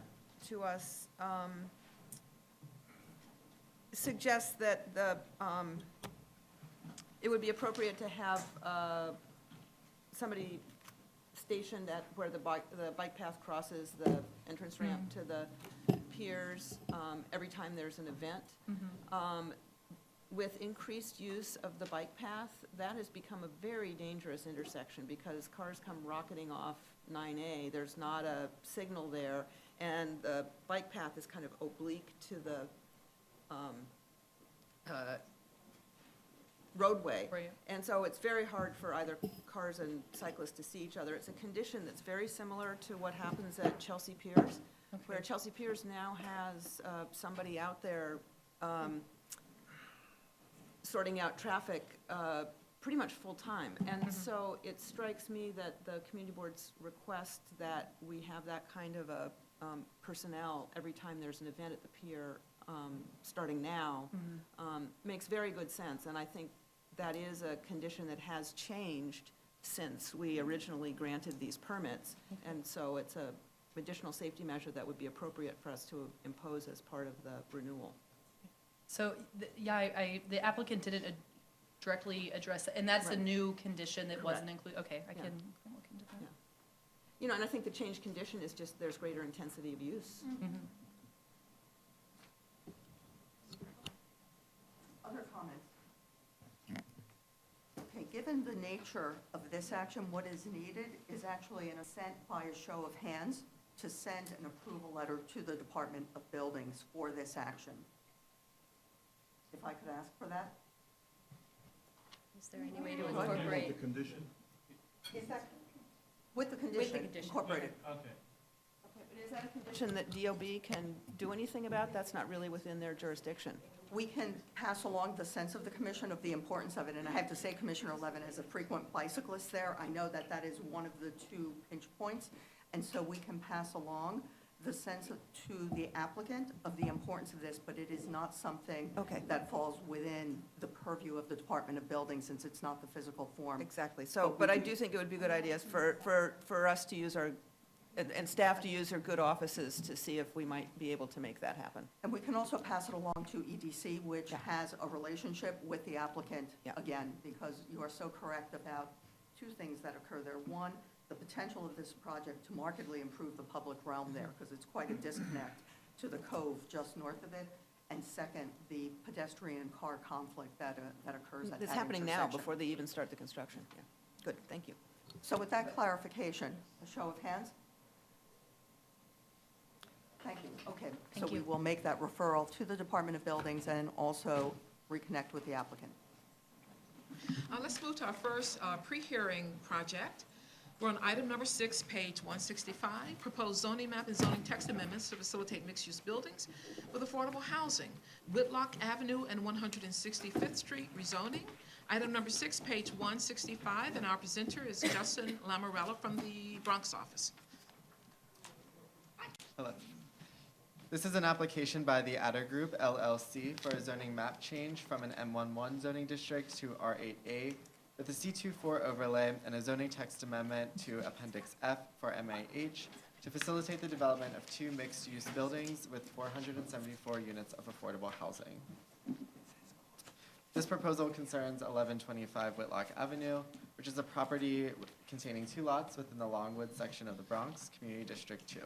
to us, suggests that it would be appropriate to have somebody stationed at where the bike path crosses the entrance ramp to the piers every time there's an event. With increased use of the bike path, that has become a very dangerous intersection because cars come rocketing off 9A. There's not a signal there, and the bike path is kind of oblique to the roadway. Right. And so it's very hard for either cars and cyclists to see each other. It's a condition that's very similar to what happens at Chelsea Piers, where Chelsea Piers now has somebody out there sorting out traffic pretty much full-time. And so it strikes me that the community board's request that we have that kind of a personnel every time there's an event at the pier, starting now, makes very good sense. And I think that is a condition that has changed since we originally granted these permits. And so it's a additional safety measure that would be appropriate for us to impose as part of the renewal. So, the applicant didn't directly address it, and that's a Right. new condition that wasn't Correct. included. Okay, I Yeah. can look into that. Yeah. You know, and I think the change condition is just there's greater intensity of use. Other comments? Okay, given the nature of this action, what is needed is actually an assent by a show of hands to send an approval letter to the Department of Buildings for this action. If I could ask for that? Is there any way to What? incorporate? The condition? Is that, with the condition condition. incorporated? Okay. Okay, but is that a condition that DOB can do anything about? That's not really within their jurisdiction. We can pass along the sense of the commission of the importance of it, and I have to say, Commissioner Levin, as a frequent bicyclist there, I know that that is one of the 2 pinch points, and so we can pass along the sense to the applicant of the importance of this, but it is not something Okay. that falls within the purview of the Department of Buildings, since it's not the physical form. Exactly. So, but I do think it would be a good idea for us to use our, and staff to use their good offices to see if we might be able to make that happen. And we can also pass it along to EDC, which has a relationship with the applicant, Yeah. again, because you are so correct about 2 things that occur there. One, the potential of this project to markedly improve the public realm there, because it's quite a disconnect to the cove just north of it. And second, the pedestrian car conflict that occurs at that It's happening now intersection. before they even start the construction. Yeah. Good, thank you. So with that clarification, a show of hands? Thank you. Okay, so Thank we you. will make that referral to the Department of Buildings and also reconnect with the applicant. Let's move to our first pre-hearing project. We're on item number 6, page 165, proposed zoning map and zoning text amendments to facilitate mixed-use buildings with affordable housing, Whitlock Avenue and 165th Street rezoning. Item number 6, page 165, and our presenter is Justin Lamorello from the Bronx office. Hello. This is an application by the Adder Group LLC for a zoning map change from an M11 zoning district to R8A with a C24 overlay and a zoning text amendment to Appendix F for MIH to facilitate the development of 2 mixed-use buildings with 474 units of affordable housing. This proposal concerns 1125 Whitlock Avenue, which is a property containing 2 lots within the Longwood section of the Bronx, Community District 2.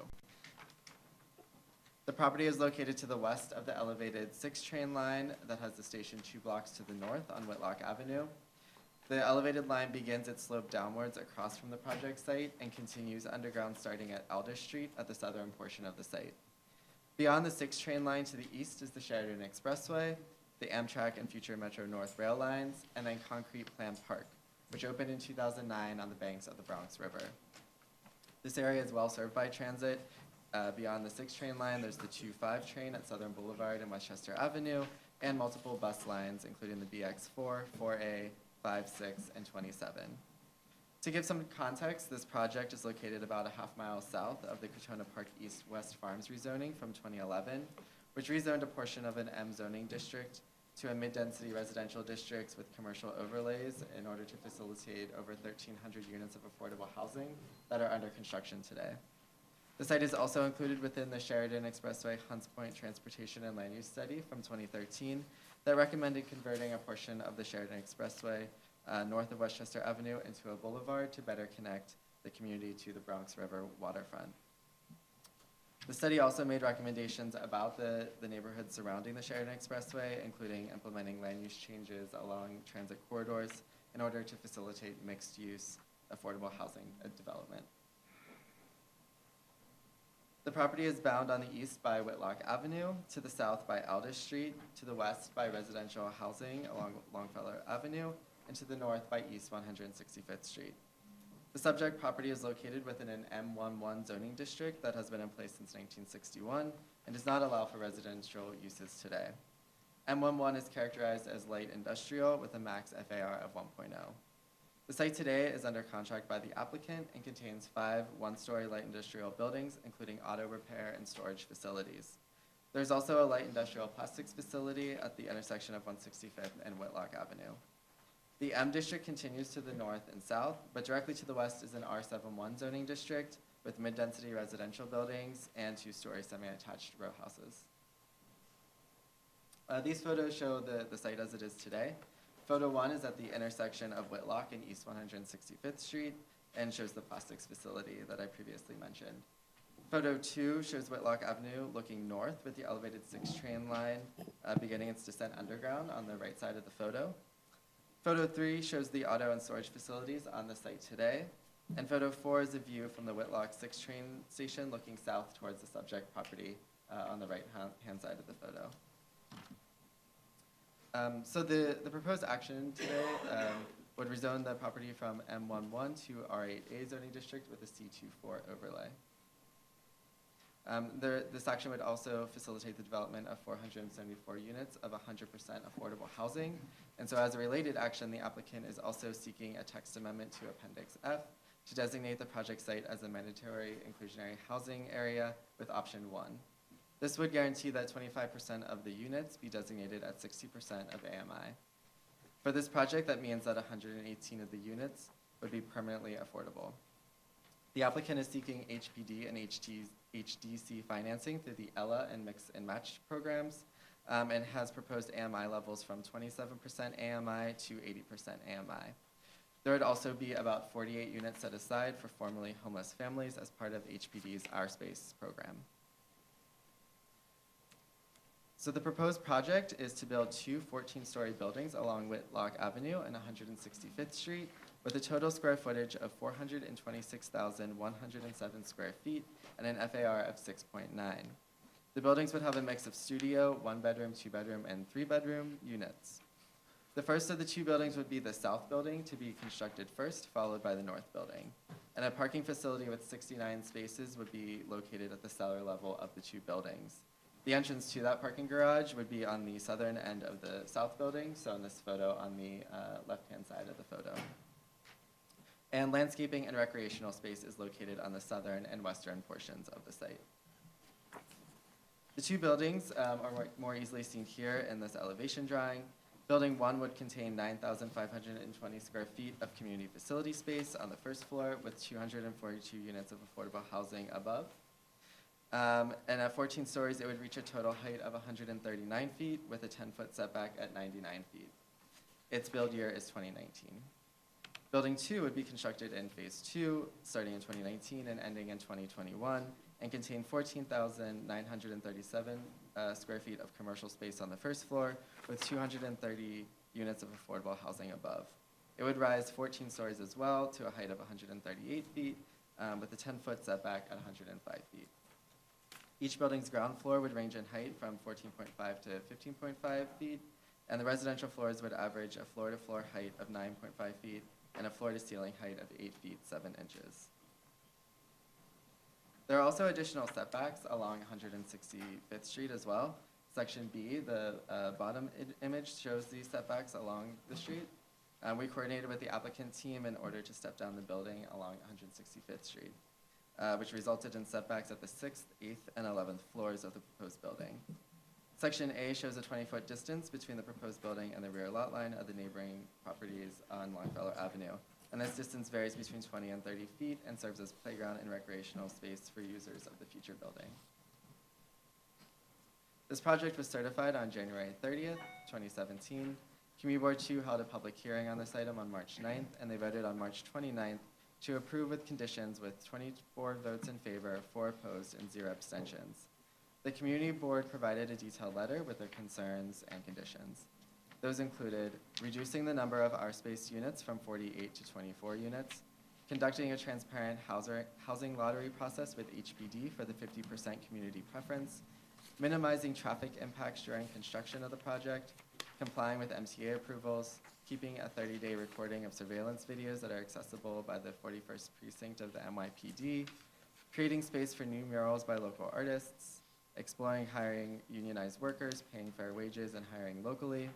The property is located to the west of the elevated 6 train line that has the station 2 blocks to the north on Whitlock Avenue. The elevated line begins its slope downwards across from the project site and continues underground starting at Reade Street at the southern portion of the site. Beyond the 6 train line to the east is the Sheridan Expressway, the Amtrak and future Metro North rail lines, and then Concrete Plan Park, which opened in 2009 on the banks of the Bronx River. This area is well served by transit. Beyond the 6 train line, there's the 2-5 train at Southern Boulevard and Westchester Avenue, and multiple bus lines, including the BX4, 4A, 5, 6, and 27. To give some context, this project is located about a half-mile south of the Crotona Park East-West Farms rezoning from 2011, which rezoned a portion of an M zoning district to a mid-density residential district with commercial overlays in order to facilitate over 1,300 units of affordable housing that are under construction today. The site is also included within the Sheridan Expressway Hunts Point Transportation and Land Use Study from 2013 that recommended converting a portion of the Sheridan Expressway north of Westchester Avenue into a boulevard to better connect the community to the Bronx River waterfront. The study also made recommendations about the neighborhoods surrounding the Sheridan Expressway, including implementing land use changes along transit corridors in order to facilitate mixed-use, affordable housing development. The property is bound on the east by Whitlock Avenue, to the south by Reade Street, to the west by residential housing along Longfellow Avenue, and to the north by East 165th Street. The subject property is located within an M11 zoning district that has been in place since 1961 and does not allow for residential uses today. M11 is characterized as light industrial with a max FAR of 1.0. The site today is under contract by the applicant and contains 5 one-story light industrial buildings, including auto repair and storage facilities. There's also a light industrial plastics facility at the intersection of 165th and Whitlock Avenue. The M district continues to the north and south, but directly to the west is an R71 zoning district with mid-density residential buildings and 2-story semi-attached row houses. These photos show the site as it is today. Photo 1 is at the intersection of Whitlock and East 165th Street and shows the plastics facility that I previously mentioned. Photo 2 shows Whitlock Avenue looking north with the elevated 6 train line beginning its descent underground on the right side of the photo. Photo 3 shows the auto and storage facilities on the site today. And photo 4 is a view from the Whitlock 6 train station looking south towards the subject property on the right-hand side of the photo. So the proposed action today would rezone the property from M11 to R8A zoning district with a C24 overlay. This action would also facilitate the development of 474 units of 100% affordable housing. And so as a related action, the applicant is also seeking a text amendment to Appendix F to designate the project site as a mandatory inclusionary housing area with option 1. This would guarantee that 25% of the units be designated at 60% of AMI. For this project, that means that 118 of the units would be permanently affordable. The applicant is seeking HPD and HDC financing through the ELA and Mix and Match programs, and has proposed AMI levels from 27% AMI to 80% AMI. There would also be about 48 units set aside for formerly homeless families as part of HPD's Our Space program. So the proposed project is to build 2 14-story buildings along Whitlock Avenue and 165th Street with a total square footage of 426,107 square feet and an FAR of 6.9. The buildings would have a mix of studio, 1-bedroom, 2-bedroom, and 3-bedroom units. The first of the 2 buildings would be the south building to be constructed first, followed by the north building. And a parking facility with 69 spaces would be located at the cellar level of the 2 buildings. The entrance to that parking garage would be on the southern end of the south building, so in this photo on the left-hand side of the photo. And landscaping and recreational space is located on the southern and western portions of the site. The 2 buildings are more easily seen here in this elevation drawing. Building 1 would contain 9,520 square feet of community facility space on the first floor with 242 units of affordable housing above. And at 14 stories, it would reach a total height of 139 feet with a 10-foot setback at 99 feet. Its build year is 2019. Building 2 would be constructed in phase 2, starting in 2019 and ending in 2021, and contain 14,937 square feet of commercial space on the first floor with 230 units of affordable housing above. It would rise 14 stories as well to a height of 138 feet with a 10-foot setback at 105 feet. Each building's ground floor would range in height from 14.5 to 15.5 feet, and the residential floors would average a floor-to-floor height of 9.5 feet and a floor-to-ceiling height of 8 feet 7 inches. There are also additional setbacks along 165th Street as well. Section B, the bottom image, shows these setbacks along the street. We coordinated with the applicant team in order to step down the building along 165th Street, which resulted in setbacks at the 6th, 8th, and 11th floors of the proposed building. Section A shows a 20-foot distance between the proposed building and the rear lot line of the neighboring properties on Longfellow Avenue. And this distance varies between 20 and 30 feet and serves as playground and recreational space for users of the future building. This project was certified on January 30th, 2017. Community Board 2 held a public hearing on this item on March 9th, and they voted on March 29th to approve with conditions with 24 votes in favor, 4 opposed, and 0 abstentions. The Community Board provided a detailed letter with their concerns and conditions. Those included reducing the number of R-Space units from 48 to 24 units, conducting a transparent housing lottery process with HPD for the 50% community preference, minimizing traffic impacts during construction of the project, complying with MTA approvals, keeping a 30-day recording of surveillance videos that are accessible by the 41st Precinct of the NYPD, creating space for new murals by local artists, exploring hiring unionized workers, paying fair wages, and hiring locally,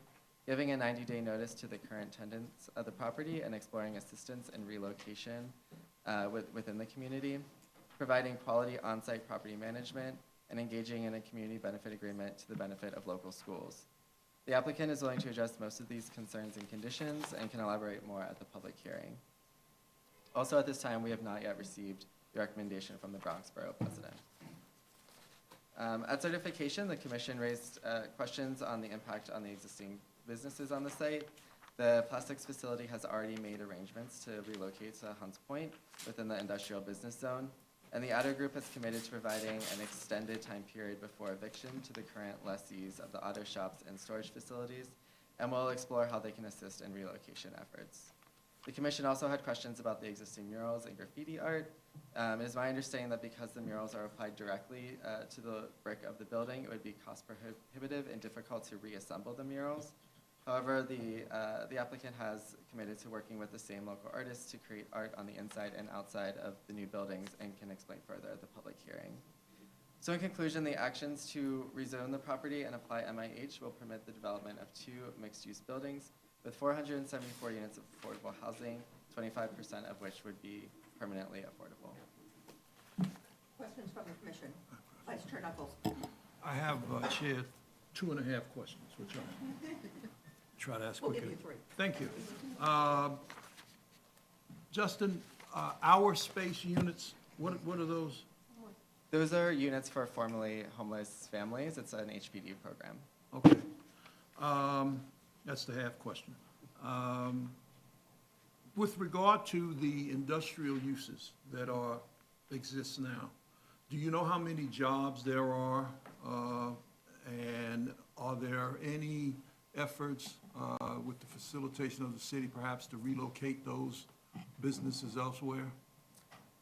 giving a 90-day notice to the current tenants of the property and exploring assistance and relocation within the community, providing quality on-site property management, and engaging in a community benefit agreement to the benefit of local schools. The applicant is willing to address most of these concerns and conditions and can elaborate more at the public hearing. Also at this time, we have not yet received the recommendation from the Bronx Borough President. At certification, the commission raised questions on the impact on the existing businesses on the site. The plastics facility has already made arrangements to relocate to Hunts Point within the industrial business zone, and the Adder Group has committed to providing an extended time period before eviction to the current lessees of the auto shops and storage facilities, and will explore how they can assist in relocation efforts. The commission also had questions about the existing murals and graffiti art. It is my understanding that because the murals are applied directly to the brick of the building, it would be cost prohibitive and difficult to reassemble the murals. However, the applicant has committed to working with the same local artists to create art on the inside and outside of the new buildings and can explain further at the public hearing. So in conclusion, the actions to rezone the property and apply MIH will permit the development of 2 mixed-use buildings with 474 units of affordable housing, 25% of which would be permanently affordable. Questions from the commission? Vice Chair Knuckles. I have, Chair, 2.5 questions, which I'll try to ask We'll quickly. give you 3. Thank you. Justin, our space units, what are those? Those are units for formerly homeless families. It's an HPD program. Okay. That's the half question. With regard to the industrial uses that exist now, do you know how many jobs there are? And are there any efforts with the facilitation of the city perhaps to relocate those businesses elsewhere?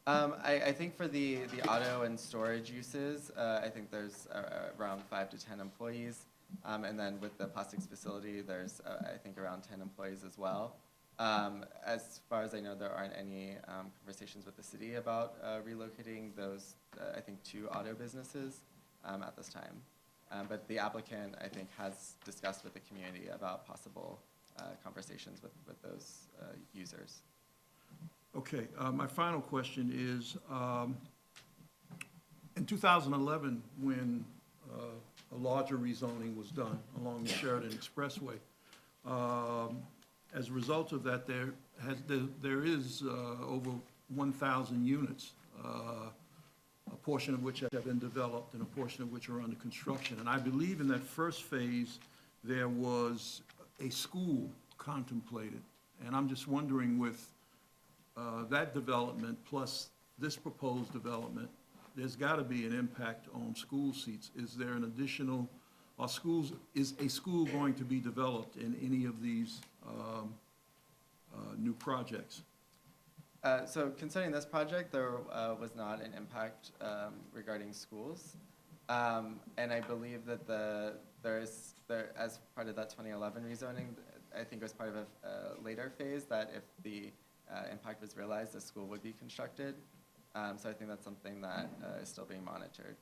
I think for the auto and storage uses, I think there's around 5 to 10 employees. And then with the plastics facility, there's, I think, around 10 employees as well. As far as I know, there aren't any conversations with the city about relocating those, I think, 2 auto businesses at this time. But the applicant, I think, has discussed with the community about possible conversations with those users. Okay, my final question is, in 2011, when a larger rezoning was done along the Sheridan Expressway, as a result of that, there is over 1,000 units, a portion of which have been developed and a portion of which are under construction. And I believe in that first phase, there was a school contemplated. And I'm just wondering with that development plus this proposed development, there's got to be an impact on school seats. Is there an additional, is a school going to be developed in any of these new projects? So concerning this project, there was not an impact regarding schools. And I believe that as part of that 2011 rezoning, I think it was part of a later phase that if the impact was realized, a school would be constructed. So I think that's something that is still being monitored.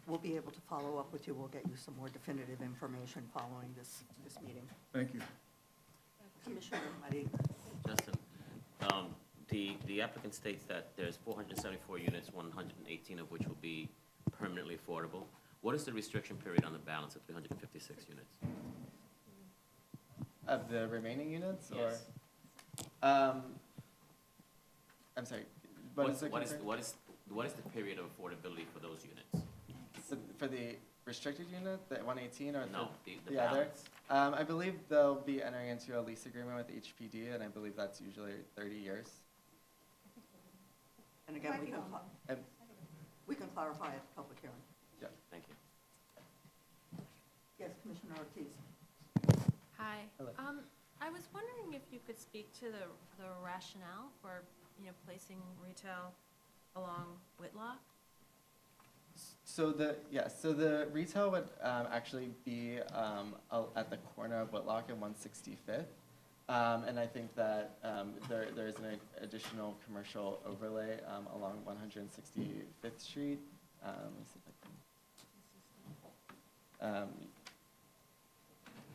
We'll be able to follow up with you. We'll get you some more definitive information following this meeting. Thank you. Commissioner Reade. Justin, the applicant states that there's 474 units, 118 of which will be permanently affordable. What is the restriction period on the balance of 356 units? Of the remaining units, or? Yes. I'm sorry, what is the What is the period of affordability for those units? for the restricted unit, the 118, or No, for the other? balance. I believe they'll be entering into a lease agreement with HPD, and I believe that's usually 30 years. And again, And- we can clarify at the public hearing. Yeah. Thank you. Yes, Commissioner Ortiz. Hi. Hello. I was wondering if you could speak to the rationale for, placing retail along Whitlock? So the retail would actually be at the corner of Whitlock and 165th. And I think that there is an additional commercial overlay along 165th Street. Let me see if I can.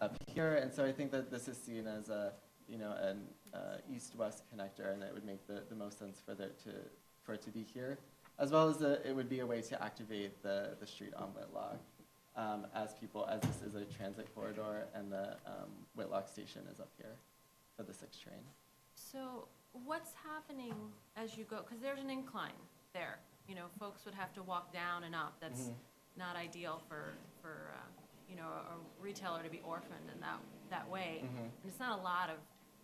Up here, and so I think that this is seen as an east-west connector, and it would make the most sense for it to be here, as well as it would be a way to activate the street on Whitlock, as this is a transit corridor, and the Whitlock station is up here for the 6 train. So what's happening as you go, because there's an incline there, folks would have to walk down and up. That's not ideal for a retailer to be orphaned in that way. And it's not a lot of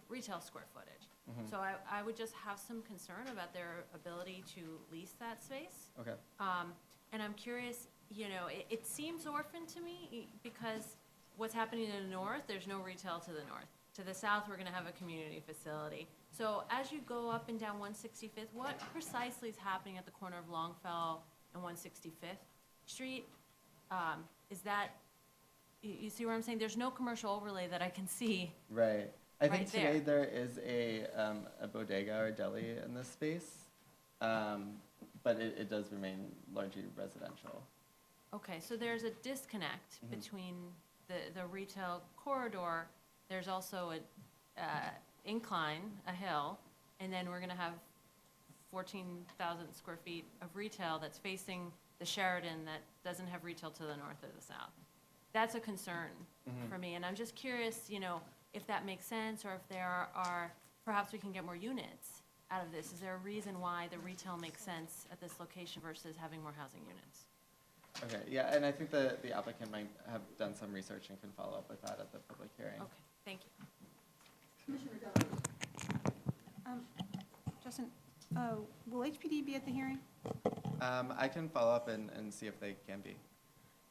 retail square footage. So I would just have some concern about their ability to lease that space. Okay. And I'm curious, it seems orphaned to me because what's happening in the north, there's no retail to the north. To the south, we're gonna have a community facility. So as you go up and down 165th, what precisely is happening at the corner of Longfellow and 165th Street? Is that, you see where I'm saying? There's no commercial overlay that I can see. Right. I think Right today there is a bodega or deli in this space, but it does remain largely residential. Okay, so there's a disconnect between the retail corridor. There's also a incline, a hill, and then we're gonna have 14,000 square feet of retail that's facing the Sheridan that doesn't have retail to the north or the south. That's a concern for me, and I'm just curious, if that makes sense, or if there are, perhaps we can get more units out of this. Is there a reason why the retail makes sense at this location versus having more housing units? Okay, yeah, and I think the applicant might have done some research and can follow up with that at the public hearing. Okay, thank you. Commissioner Delahunt. Justin, will HPD be at the hearing? I can follow up and see if they can be.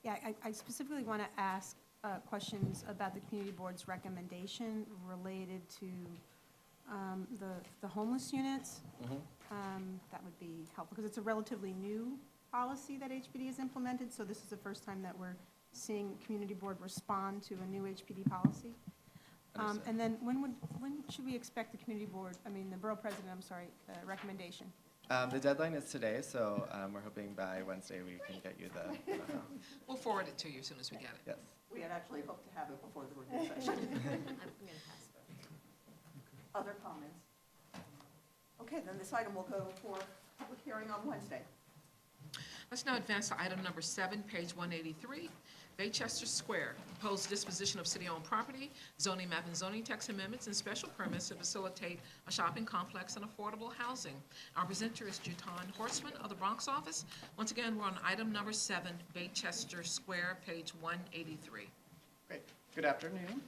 Yeah, I specifically want to ask questions about the community board's recommendation related to the homeless units. That would be helpful, because it's a relatively new policy that HPD has implemented, so this is the first time that we're seeing community board respond to a new HPD policy. Understood. And then when should we expect the borough president, recommendation? The deadline is today, so we're hoping by Wednesday we can get you the We'll forward it to you as soon as we get it. yes. We had actually hoped to have it before the review session. I'm gonna pass. Other comments? Okay, then this item will go for public hearing on Wednesday. Let's now advance to item number 7, page 183, Baychester Square, proposed disposition of city-owned property, zoning map and zoning text amendments, and special permits to facilitate a shopping complex and affordable housing. Our presenter is Juton Horstman of the Bronx office. Once again, we're on item number 7, Baychester Square, page 183. Great. Good afternoon.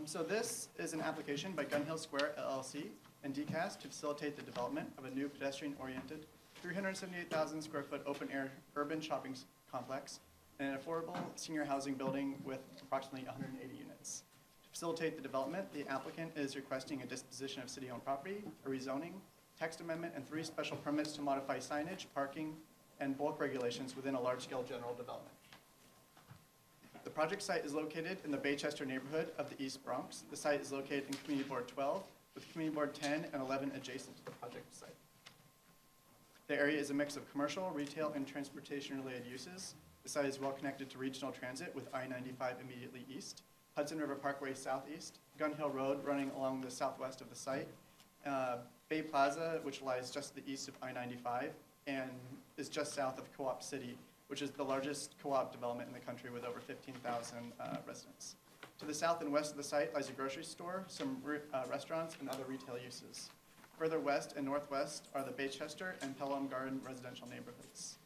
So this is an application by Gun Hill Square LLC and DCAS to facilitate the development of a new pedestrian-oriented 378,000 square foot open-air urban shopping complex and an affordable senior housing building with approximately 180 units. To facilitate the development, the applicant is requesting a disposition of city-owned property, a rezoning, text amendment, and 3 special permits to modify signage, parking, and bulk regulations within a large-scale general development. The project site is located in the Baychester neighborhood of the East Bronx. The site is located in Community Board 12, with Community Board 10 and 11 adjacent to the project site. The area is a mix of commercial, retail, and transportation-related uses. The site is well connected to regional transit with I-95 immediately east, Hudson River Parkway southeast, Gun Hill Road running along the southwest of the site, Bay Plaza, which lies just to the east of I-95, and is just south of Co-op City, which is the largest co-op development in the country with over 15,000 residents. To the south and west of the site lies a grocery store, some restaurants, and other retail uses. Further west and northwest are the Baychester and Pelham Garden residential neighborhoods.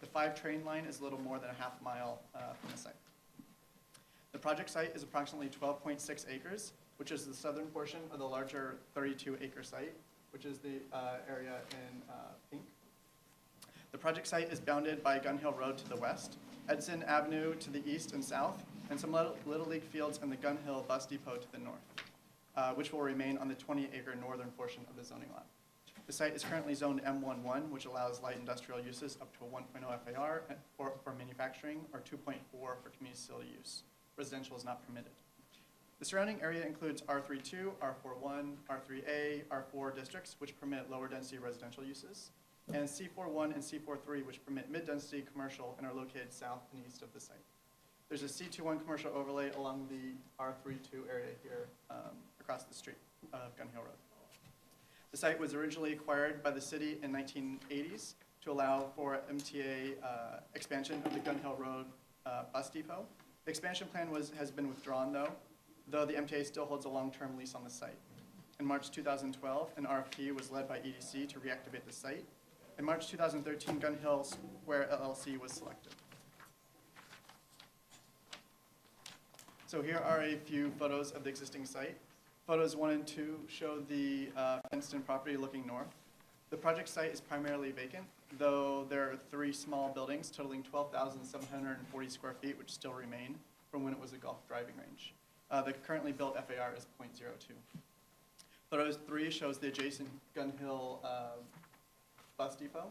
The 5 train line is a little more than a half mile from the site. The project site is approximately 12.6 acres, which is the southern portion of the larger 32-acre site, which is the area in pink. The project site is bounded by Gun Hill Road to the west, Edson Avenue to the east and south, and some Little League fields and the Gun Hill Bus Depot to the north, which will remain on the 20-acre northern portion of the zoning lot. The site is currently zoned M11, which allows light industrial uses up to a 1.0 FAR for manufacturing, or 2.4 for community facility use. Residential is not permitted. The surrounding area includes R32, R41, R3A, R4 districts, which permit lower density residential uses, and C41 and C43, which permit mid-density commercial and are located south and east of the site. There's a C21 commercial overlay along the R32 area here across the street of Gun Hill Road. The site was originally acquired by the city in 1980s to allow for MTA expansion of the Gun Hill Road bus depot. The expansion plan has been withdrawn though the MTA still holds a long-term lease on the site. In March 2012, an RFP was led by EDC to reactivate the site. In March 2013, Gun Hill Square LLC was selected. So here are a few photos of the existing site. Photos 1 and 2 show the fenced-in property looking north. The project site is primarily vacant, though there are 3 small buildings totaling 12,740 square feet, which still remain from when it was a golf driving range. The currently built FAR is 0.02. Photo 3 shows the adjacent Gun Hill bus depot,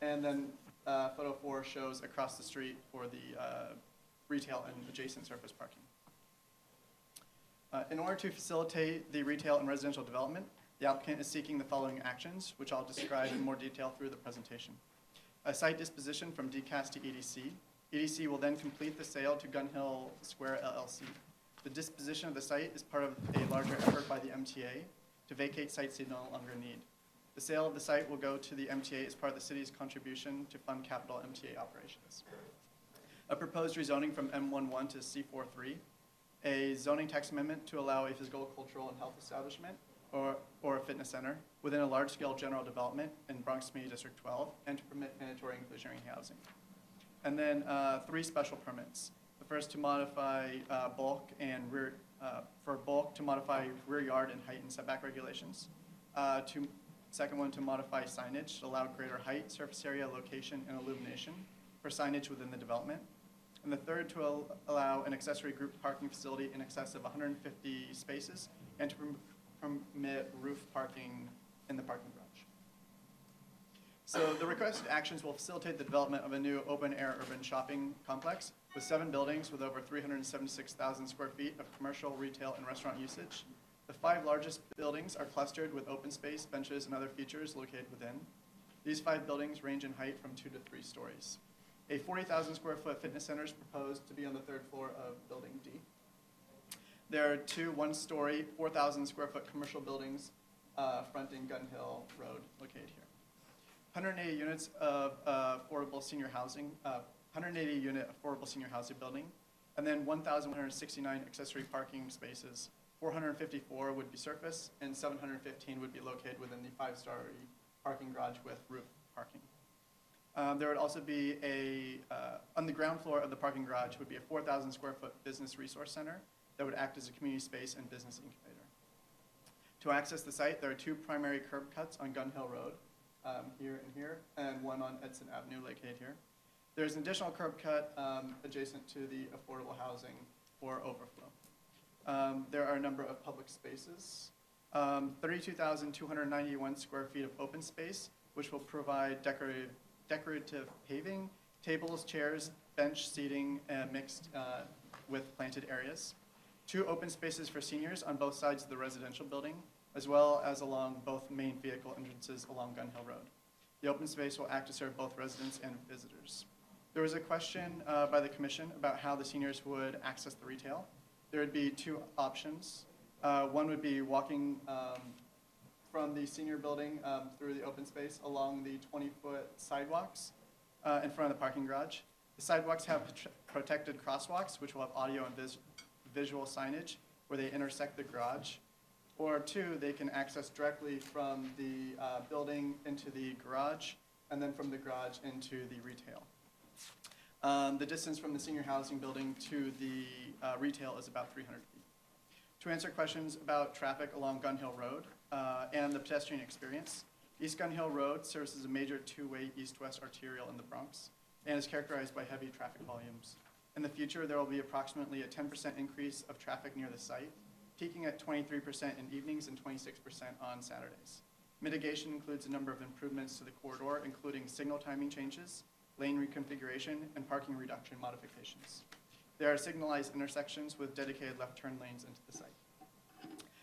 and then photo 4 shows across the street for the retail and adjacent surface parking. In order to facilitate the retail and residential development, the applicant is seeking the following actions, which I'll describe in more detail through the presentation. A site disposition from DCAS to EDC. EDC will then complete the sale to Gun Hill Square LLC. The disposition of the site is part of a larger effort by the MTA to vacate sites they no longer need. The sale of the site will go to the MTA as part of the city's contribution to fund capital MTA operations. A proposed rezoning from M11 to C43. A zoning text amendment to allow a physical, cultural, and health establishment or a fitness center within a large-scale general development in Bronx Community District 12, and to permit mandatory inclusionary housing. And then 3 special permits. The first to modify bulk and rear, for bulk to modify rear yard and height and setback regulations. Second one to modify signage to allow greater height, surface area, location, and illumination for signage within the development. And the third to allow an accessory group parking facility in excess of 150 spaces and to permit roof parking in the parking garage. So the requested actions will facilitate the development of a new open-air urban shopping complex with 7 buildings with over 376,000 square feet of commercial, retail, and restaurant usage. The 5 largest buildings are clustered with open space, benches, and other features located within. These 5 buildings range in height from 2 to 3 stories. A 40,000 square foot fitness center is proposed to be on the 3rd floor of Building D. There are 2 one-story, 4,000 square foot commercial buildings fronting Gun Hill Road located here. 180 units of affordable senior housing, 180 unit affordable senior housing building, and then 1,169 accessory parking spaces. 454 would be surface, and 715 would be located within the 5-story parking garage with roof parking. There would also be on the ground floor of the parking garage would be a 4,000 square foot business resource center that would act as a community space and business incubator. To access the site, there are 2 primary curb cuts on Gun Hill Road, here and here, and one on Edson Avenue located here. There's an additional curb cut adjacent to the affordable housing for overflow. There are a number of public spaces. 32,291 square feet of open space, which will provide decorative paving, tables, chairs, bench seating, and mixed with planted areas. 2 open spaces for seniors on both sides of the residential building, as well as along both main vehicle entrances along Gun Hill Road. The open space will act to serve both residents and visitors. There was a question by the commission about how the seniors would access the retail. There would be 2 options. One would be walking from the senior building through the open space along the 20-foot sidewalks in front of the parking garage. The sidewalks have protected crosswalks, which will have audio and visual signage where they intersect the garage. Or 2, they can access directly from the building into the garage, and then from the garage into the retail. The distance from the senior housing building to the retail is about 300 feet. To answer questions about traffic along Gun Hill Road and the pedestrian experience, East Gun Hill Road serves as a major 2-way east-west arterial in the Bronx and is characterized by heavy traffic volumes. In the future, there will be approximately a 10% increase of traffic near the site, peaking at 23% in evenings and 26% on Saturdays. Mitigation includes a number of improvements to the corridor, including signal timing changes, lane reconfiguration, and parking reduction modifications. There are signalized intersections with dedicated left turn lanes into the site.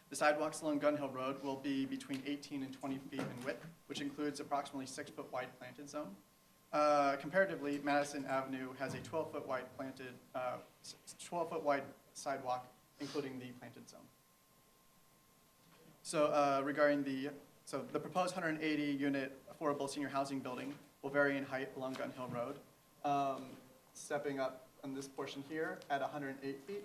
The sidewalks along Gun Hill Road will be between 18 and 20 feet in width, which includes approximately 6-foot wide planted zone. Comparatively, Madison Avenue has a 12-foot wide planted, 12-foot wide sidewalk, including the planted zone. So regarding the proposed 180-unit affordable senior housing building will vary in height along Gun Hill Road, stepping up on this portion here at 108 feet,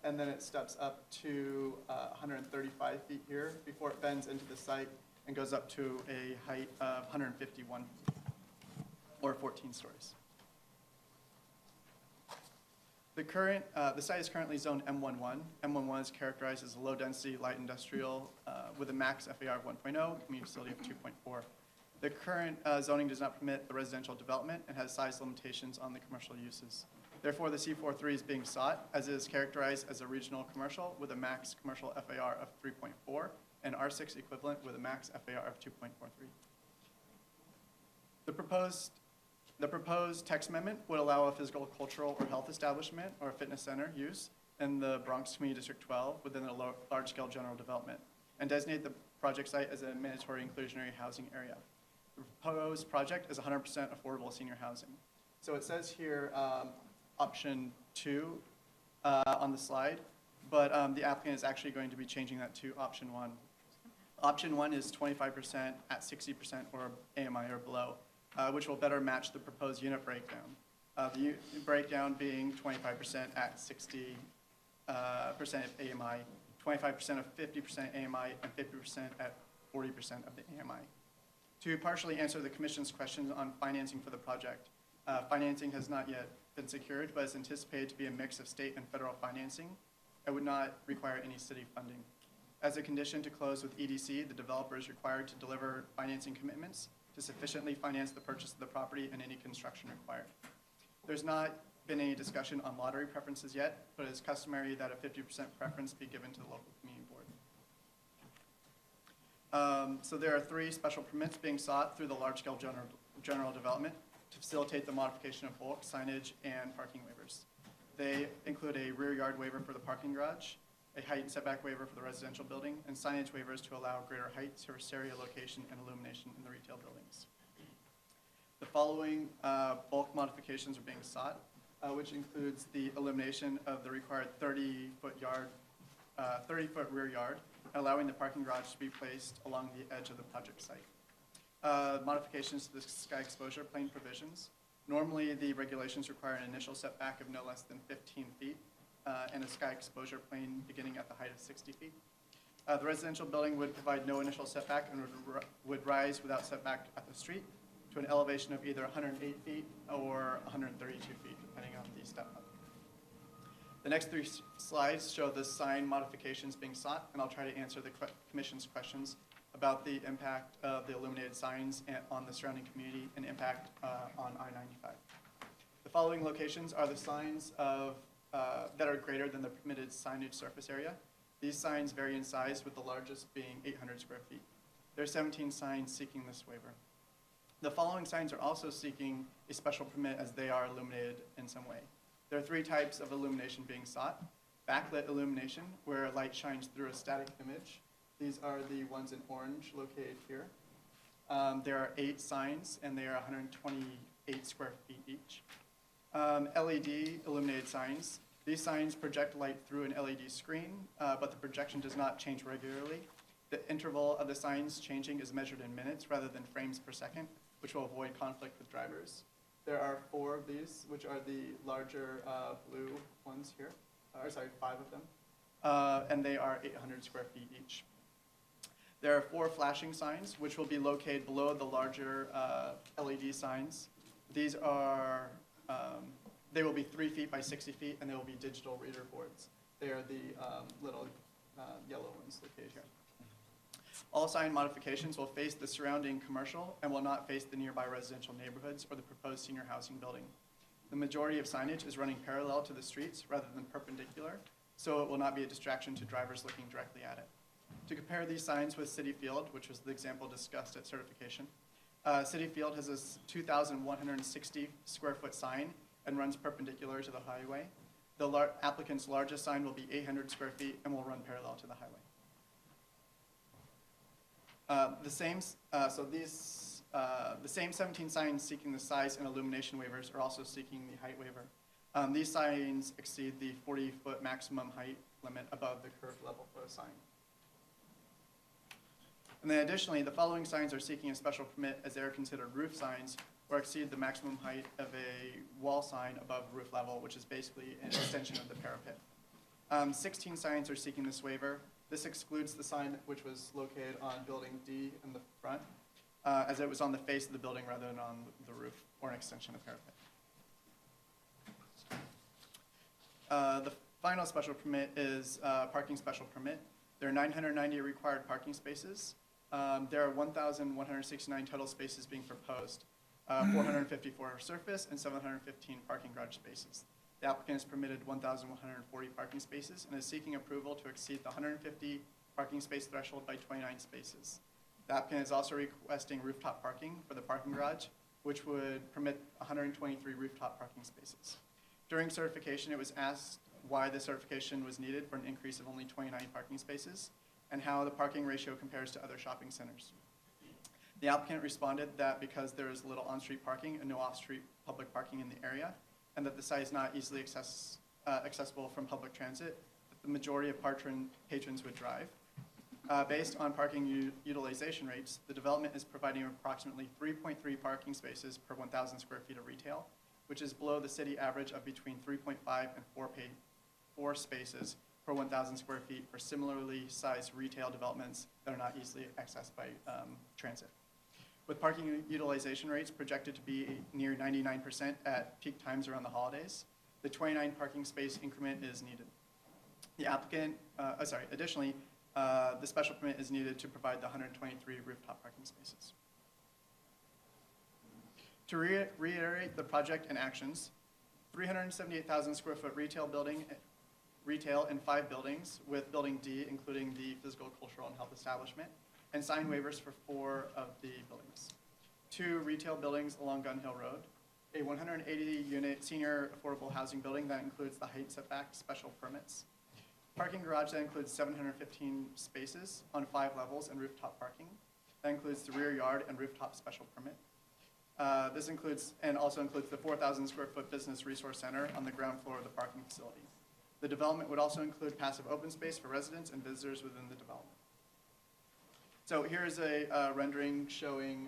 and then it steps up to 135 feet here before it bends into the site and goes up to a height of 151 feet, or 14 stories. The site is currently zoned M11. M11 is characterized as a low-density light industrial with a max FAR of 1.0, community facility of 2.4. The current zoning does not permit the residential development and has size limitations on the commercial uses. Therefore, the C43 is being sought, as it is characterized as a regional commercial with a max commercial FAR of 3.4 and R6 equivalent with a max FAR of 2.43. The proposed text amendment would allow a physical, cultural, or health establishment or a fitness center use in the Bronx Community District 12 within a large-scale general development and designate the project site as a mandatory inclusionary housing area. The proposed project is 100% affordable senior housing. So it says here option 2 on the slide, but the applicant is actually going to be changing that to option 1. Option 1 is 25% at 60% or AMI or below, which will better match the proposed unit breakdown. The breakdown being 25% at 60% of AMI, 25% of 50% AMI, and 50% at 40% of the AMI. To partially answer the Commission's questions on financing for the project, financing has not yet been secured, but is anticipated to be a mix of state and federal financing. It would not require any city funding. As a condition to close with EDC, the developer is required to deliver financing commitments to sufficiently finance the purchase of the property and any construction required. There's not been any discussion on lottery preferences yet, but it is customary that a 50% preference be given to the local community board. So there are 3 special permits being sought through the large-scale general development to facilitate the modification of bulk, signage, and parking waivers. They include a rear yard waiver for the parking garage, a height and setback waiver for the residential building, and signage waivers to allow greater height, service area, location, and illumination in the retail buildings. The following bulk modifications are being sought, which includes the elimination of the required 30-foot rear yard, allowing the parking garage to be placed along the edge of the project site. Modifications to the sky exposure plane provisions. Normally, the regulations require an initial setback of no less than 15 feet and a sky exposure plane beginning at the height of 60 feet. The residential building would provide no initial setback and would rise without setback at the street to an elevation of either 108 feet or 132 feet, depending on the step up. The next three slides show the sign modifications being sought, and I'll try to answer the Commission's questions about the impact of the illuminated signs on the surrounding community and impact on I-95. The following locations are the signs that are greater than the permitted signage surface area. These signs vary in size, with the largest being 800 square feet. There are 17 signs seeking this waiver. The following signs are also seeking a special permit as they are illuminated in some way. There are three types of illumination being sought. Backlit illumination, where light shines through a static image. These are the ones in orange located here. There are 8 signs, and they are 128 square feet each. LED illuminated signs. These signs project light through an LED screen, but the projection does not change regularly. The interval of the signs changing is measured in minutes rather than frames per second, which will avoid conflict with drivers. There are 4 of these, which are the larger blue ones here. 5 of them. And they are 800 square feet each. There are 4 flashing signs, which will be located below the larger LED signs. These are, they will be 3 feet by 60 feet, and they will be digital reader boards. They are the little yellow ones located here. All sign modifications will face the surrounding commercial and will not face the nearby residential neighborhoods or the proposed senior housing building. The majority of signage is running parallel to the streets rather than perpendicular, so it will not be a distraction to drivers looking directly at it. To compare these signs with City Field, which was the example discussed at certification, City Field has a 2,160 square foot sign and runs perpendicular to the highway. The applicant's largest sign will be 800 square feet and will run parallel to the highway. The same 17 signs seeking the size and illumination waivers are also seeking the height waiver. These signs exceed the 40-foot maximum height limit above the curb level for a sign. And then additionally, the following signs are seeking a special permit as they are considered roof signs or exceed the maximum height of a wall sign above roof level, which is basically an extension of the parapet. 16 signs are seeking this waiver. This excludes the sign which was located on building D in the front, as it was on the face of the building rather than on the roof or an extension of parapet. The final special permit is parking special permit. There are 990 required parking spaces. There are 1,169 total spaces being proposed, 454 surface and 715 parking garage spaces. The applicant is permitted 1,140 parking spaces and is seeking approval to exceed the 150 parking space threshold by 29 spaces. The applicant is also requesting rooftop parking for the parking garage, which would permit 123 rooftop parking spaces. During certification, it was asked why the certification was needed for an increase of only 29 parking spaces and how the parking ratio compares to other shopping centers. The applicant responded that because there is little on-street parking and no off-street public parking in the area, and that the site is not easily accessible from public transit, the majority of patrons would drive. Based on parking utilization rates, the development is providing approximately 3.3 parking spaces per 1,000 square feet of retail, which is below the city average of between 3.5 and 4 spaces per 1,000 square feet for similarly sized retail developments that are not easily accessed by transit. With parking utilization rates projected to be near 99% at peak times around the holidays, the 29 parking space increment is needed. The applicant, additionally, the special permit is needed to provide the 123 rooftop parking spaces. To reiterate the project and actions, 378,000 square foot retail in 5 buildings, with building D including the physical, cultural, and health establishment, and sign waivers for 4 of the buildings. 2 retail buildings along Gun Hill Road, a 180-unit senior affordable housing building that includes the height setback special permits, parking garage that includes 715 spaces on 5 levels and rooftop parking. That includes the rear yard and rooftop special permit. This includes, and also includes the 4,000 square foot business resource center on the ground floor of the parking facility. The development would also include passive open space for residents and visitors within the development. So here's a rendering showing,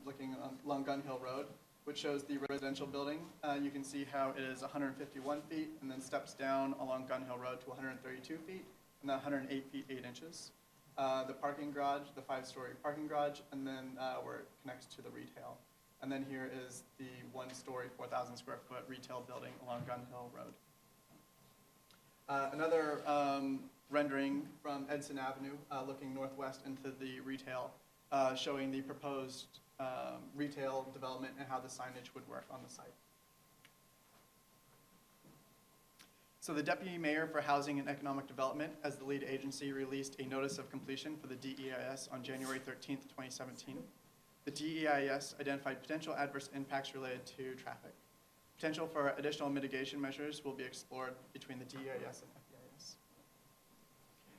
looking along Gun Hill Road, which shows the residential building. You can see how it is 151 feet and then steps down along Gun Hill Road to 132 feet and then 108 feet 8 inches. The parking garage, the 5-story parking garage, and then where it connects to the retail. And then here is the 1-story, 4,000 square foot retail building along Gun Hill Road. Another rendering from Edson Avenue, looking northwest into the retail, showing the proposed retail development and how the signage would work on the site. So the Deputy Mayor for Housing and Economic Development, as the lead agency, released a notice of completion for the DEIS on January 13th, 2017. The DEIS identified potential adverse impacts related to traffic. Potential for additional mitigation measures will be explored between the DEIS and FEIS.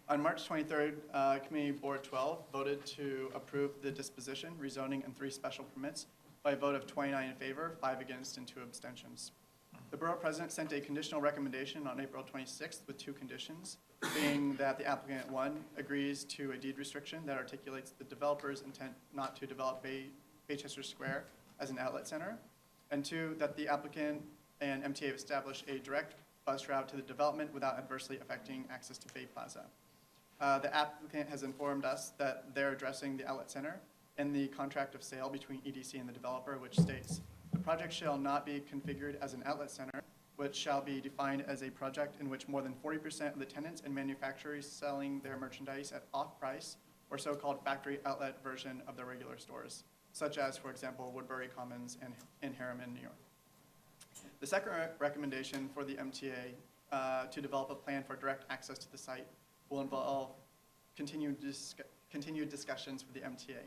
On March 23rd, Committee Board 12 voted to approve the disposition, rezoning, and 3 special permits by a vote of 29 in favor, 5 against, and 2 abstentions. The Borough President sent a conditional recommendation on April 26th with 2 conditions, being that the applicant, 1, agrees to a deed restriction that articulates the developer's intent not to develop Baychester Square as an outlet center, and 2, that the applicant and MTA establish a direct bus route to the development without adversely affecting access to Bay Plaza. The applicant has informed us that they're addressing the outlet center in the contract of sale between EDC and the developer, which states, "The project shall not be configured as an outlet center, which shall be defined as a project in which more than 40% of the tenants and manufacturers selling their merchandise at off-price or so-called factory outlet version of their regular stores, such as, for example, Woodbury Commons and in Harriman, New York." The second recommendation for the MTA to develop a plan for direct access to the site will involve continued discussions with the MTA.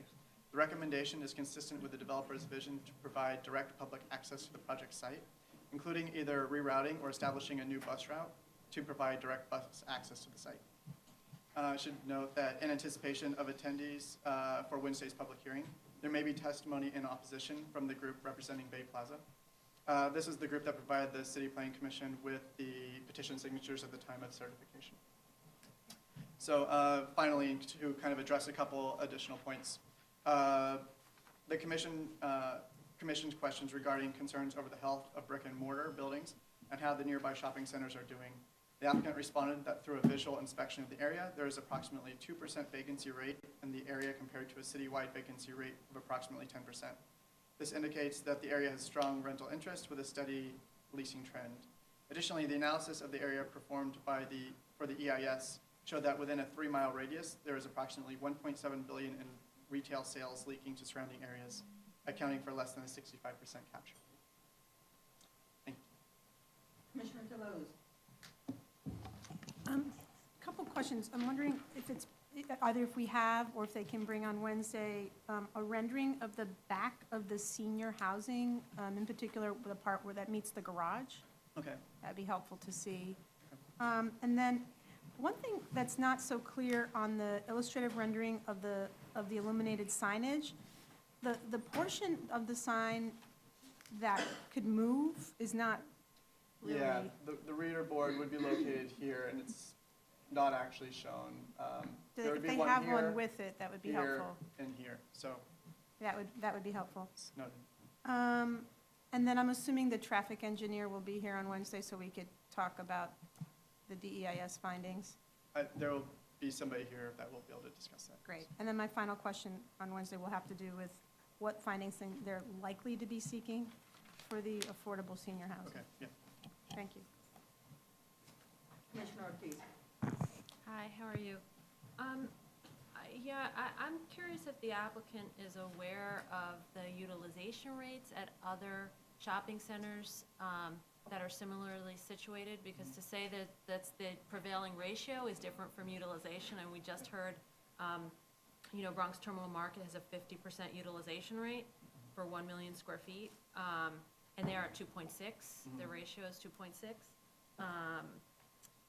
The recommendation is consistent with the developer's vision to provide direct public access to the project site, including either rerouting or establishing a new bus route to provide direct bus access to the site. I should note that in anticipation of attendees for Wednesday's public hearing, there may be testimony in opposition from the group representing Bay Plaza. This is the group that provided the City Planning Commission with the petition signatures at the time of certification. So finally, to kind of address a couple additional points. The commission's questions regarding concerns over the health of brick and mortar buildings and how the nearby shopping centers are doing. The applicant responded that through a visual inspection of the area, there is approximately 2% vacancy rate in the area compared to a citywide vacancy rate of approximately 10%. This indicates that the area has strong rental interest with a steady leasing trend. Additionally, the analysis of the area performed for the EIS showed that within a 3-mile radius, there is approximately $1.7 billion in retail sales leaking to surrounding areas, accounting for less than a 65% capture. Thank you. Commissioner Deloze. Couple questions. I'm wondering if it's, either if we have, or if they can bring on Wednesday, a rendering of the back of the senior housing, in particular the part where that meets the garage. Okay. That'd be helpful to see. And then, one thing that's not so clear on the illustrative rendering of the illuminated signage, the portion of the sign that could move is not really. Yeah, the reader board would be located here, and it's not actually shown. There would If be they one have here, one with it, that would be here, helpful. and here, so That would be helpful. it's noted. And then I'm assuming the traffic engineer will be here on Wednesday, so we could talk about the DEIS findings. There will be somebody here that will be able to discuss that. Great. And then my final question on Wednesday will have to do with what findings they're likely to be seeking for the affordable senior housing. Okay, yeah. Thank you. Commissioner Ortiz. Hi, how are you? I'm curious if the applicant is aware of the utilization rates at other shopping centers that are similarly situated, because to say that that's the prevailing ratio is different from utilization, and we just heard, Bronx Terminal Market has a 50% utilization rate for 1 million square feet, and they are at 2.6. The ratio is 2.6.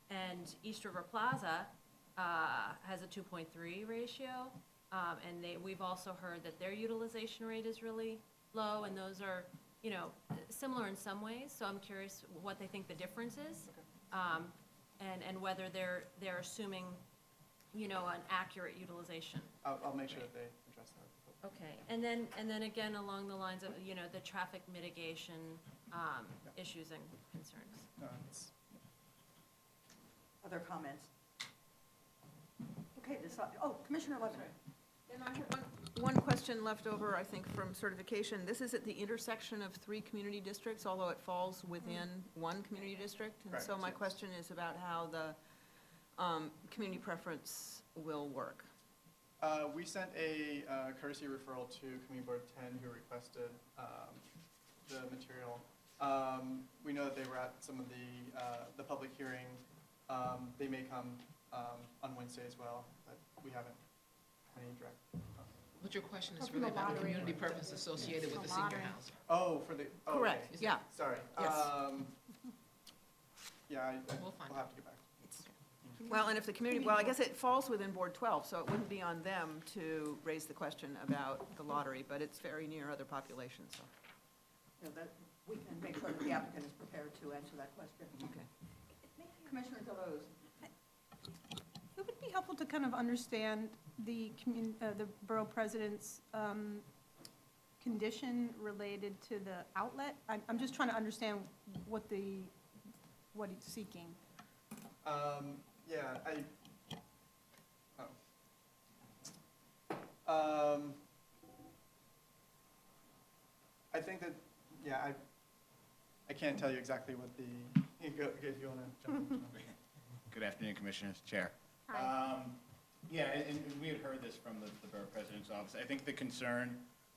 And East River Plaza has a 2.3 ratio, and we've also heard that their utilization rate is really low, and those are, similar in some ways. So I'm curious what they think the difference is, and whether they're assuming, an accurate utilization. I'll make sure that they address that. Okay, and then again, along the lines of, the traffic mitigation issues and concerns. Other comments? Okay, Commissioner Levin. And I have one question left over, I think, from certification. This is at the intersection of 3 community districts, although it falls within one community district. And so Correct, my yes. question is about how the community preference will work. We sent a courtesy referral to Community Board 10 who requested the material. We know that they were at some of the public hearing. They may come on Wednesday as well, but we haven't had any direct. But your question is From really the about the lottery. community purpose associated with the The senior lottery. housing. Oh, for the, oh, okay. Correct, yeah. Sorry. Yes. Yeah, We'll find we'll have to get back. Well, and if the community, well, I guess it falls within Board 12, so it wouldn't be on them to raise the question about the lottery, but it's very near other populations, so, You know, that we can make sure that the applicant is prepared to answer that question. okay. Commissioner Delos? It would be helpful to kind of understand the borough president's condition related to the outlet. I'm just trying to understand what he's seeking. Yeah, I think that, yeah, I can't tell you exactly what the, if you want to jump in. Good afternoon, Commissioners, Chair. Yeah, and we had heard this from the Borough President's office. I think the concern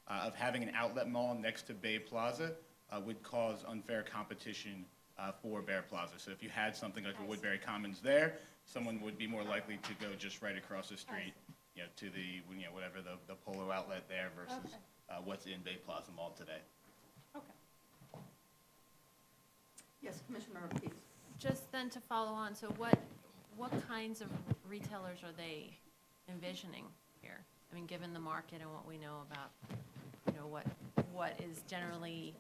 of having an outlet mall next to Bay Plaza would cause unfair competition for Bear Plaza. So if you had something like a Woodbury Commons there, someone would be more likely to go just right across the street, you know, to the, you know, whatever the Polo outlet there versus what's in Bay Plaza Mall today. Okay. Yes, Commissioner Pease. Just then to follow on, so what kinds of retailers are they envisioning here? I mean, given the market and what we know about, you know, what is generally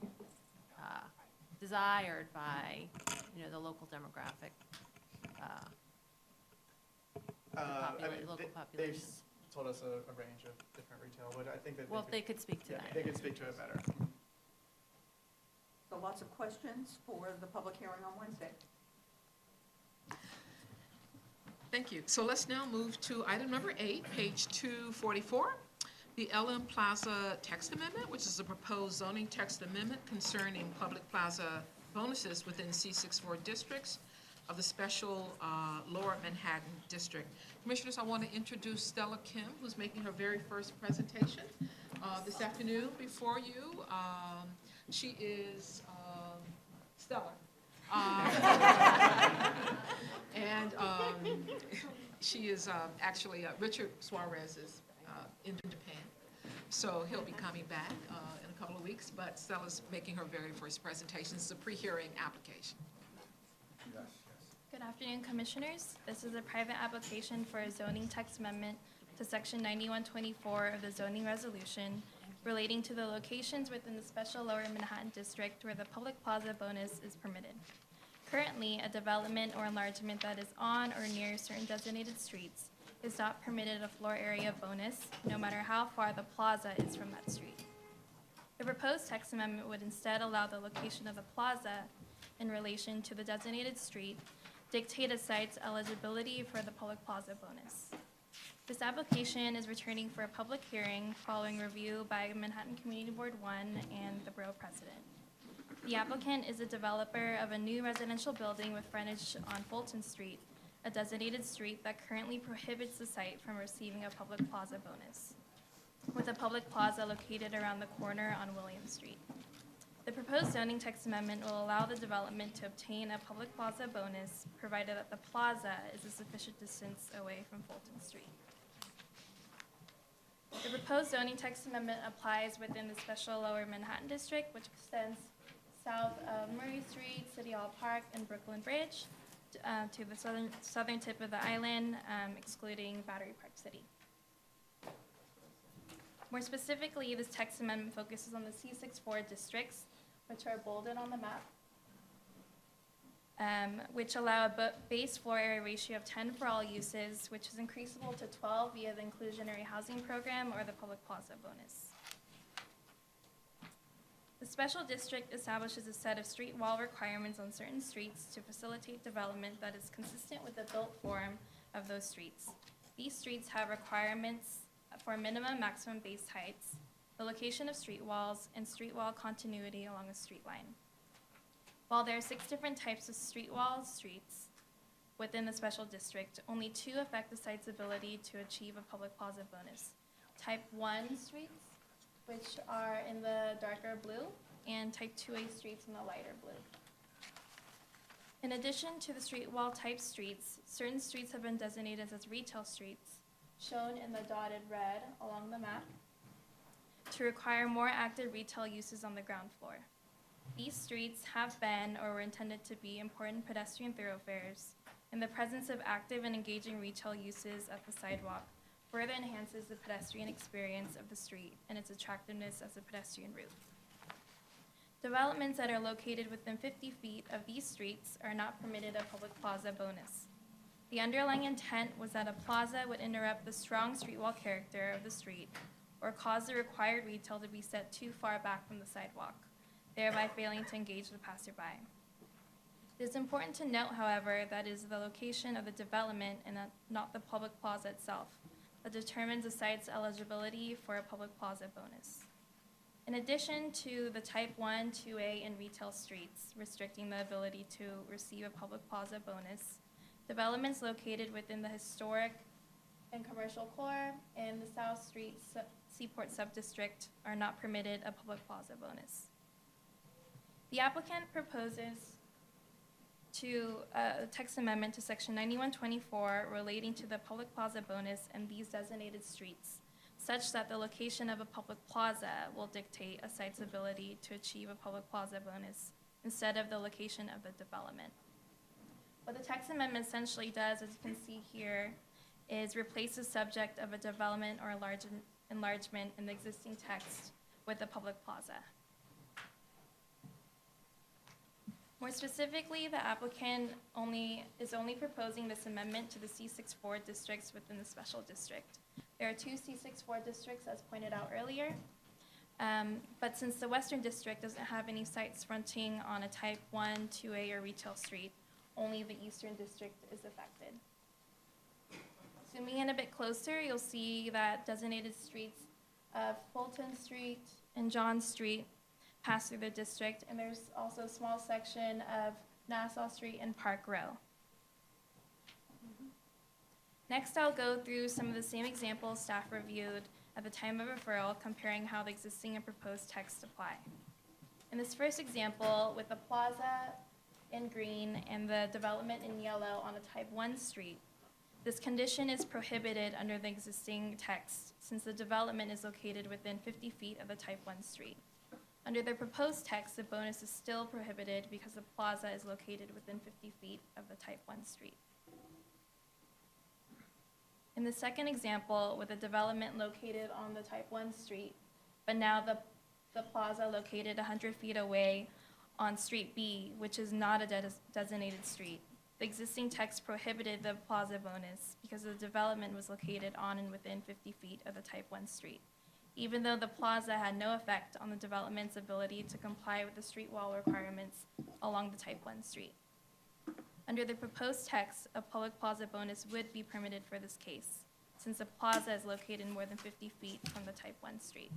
desired by, you know, the local demographic, local population. They've told us a range of different retail, but I think that Well, if they could speak to yeah, that. they could speak to it better. So lots of questions for the public hearing on Wednesday. Thank you. So let's now move to item number 8, page 244, the LM Plaza text amendment, which is a proposed zoning text amendment concerning public plaza bonuses within C64 districts of the special Lower Manhattan District. Commissioners, I want to introduce Stella Kim, who's making her very first presentation this afternoon before you. She is stellar. And she is actually, Richard Suarez is in Japan. So he'll be coming back in a couple of weeks, but Stella's making her very first presentation. This is a pre-hearing application. Good afternoon, Commissioners. This is a private application for a zoning text amendment to Section 9124 of the zoning resolution relating to the locations within the special Lower Manhattan District where the public plaza bonus is permitted. Currently, a development or enlargement that is on or near certain designated streets is not permitted a floor area bonus, no matter how far the plaza is from that street. The proposed text amendment would instead allow the location of the plaza in relation to the designated street dictate a site's eligibility for the public plaza bonus. This application is returning for a public hearing following review by Manhattan Community Board 1 and the Borough President. The applicant is a developer of a new residential building with frontage on Fulton Street, a designated street that currently prohibits the site from receiving a public plaza bonus, with a public plaza located around the corner on William Street. The proposed zoning text amendment will allow the development to obtain a public plaza bonus, provided that the plaza is a sufficient distance away from Fulton Street. The proposed zoning text amendment applies within the special Lower Manhattan District, which extends south of Murray Street, City Hall Park, and Brooklyn Bridge to the southern tip of the island, excluding Battery Park City. More specifically, this text amendment focuses on the C64 districts, which are bolded on the map, which allow a base floor area ratio of 10 for all uses, which is increasable to 12 via the Inclusionary Housing Program or the Public Plaza Bonus. The special district establishes a set of street wall requirements on certain streets to facilitate development that is consistent with the built form of those streets. These streets have requirements for minimum, maximum base heights, the location of street walls, and street wall continuity along a street line. While there are 6 different types of street walls, streets within the special district, only 2 affect the site's ability to achieve a public plaza bonus. Type 1 streets, which are in the darker blue, and type 2A streets in the lighter blue. In addition to the street wall type streets, certain streets have been designated as retail streets, shown in the dotted red along the map, to require more active retail uses on the ground floor. These streets have been or were intended to be important pedestrian thoroughfares, and the presence of active and engaging retail uses at the sidewalk further enhances the pedestrian experience of the street and its attractiveness as a pedestrian route. Developments that are located within 50 feet of these streets are not permitted a public plaza bonus. The underlying intent was that a plaza would interrupt the strong street wall character of the street or cause the required retail to be set too far back from the sidewalk, thereby failing to engage the passerby. It is important to note, however, that it is the location of the development and not the public plaza itself that determines the site's eligibility for a public plaza bonus. In addition to the type 1, 2A, and retail streets restricting the ability to receive a public plaza bonus, developments located within the historic and commercial core and the South Street Seaport Subdistrict are not permitted a public plaza bonus. The applicant proposes to a text amendment to section 9124 relating to the public plaza bonus and these designated streets, such that the location of a public plaza will dictate a site's ability to achieve a public plaza bonus instead of the location of the development. What the text amendment essentially does, as you can see here, is replace the subject of a development or enlargement in the existing text with a public plaza. More specifically, the applicant is only proposing this amendment to the C64 districts within the special district. There are 2 C64 districts, as pointed out earlier, but since the Western District doesn't have any sites fronting on a type 1, 2A, or retail street, only the Eastern District is affected. Zooming in a bit closer, you'll see that designated streets of Fulton Street and John Street pass through the district, and there's also a small section of Nassau Street and Park Row. Next, I'll go through some of the same examples staff reviewed at the time of referral, comparing how the existing and proposed text apply. In this first example, with the plaza in green and the development in yellow on a type 1 street, this condition is prohibited under the existing text since the development is located within 50 feet of the type 1 street. Under the proposed text, the bonus is still prohibited because the plaza is located within 50 feet of the type 1 street. In the second example, with a development located on the type 1 street, but now the plaza located 100 feet away on Street B, which is not a designated street, the existing text prohibited the plaza bonus because the development was located on and within 50 feet of the type 1 street, even though the plaza had no effect on the development's ability to comply with the street wall requirements along the type 1 street. Under the proposed text, a public plaza bonus would be permitted for this case, since the plaza is located more than 50 feet from the type 1 street.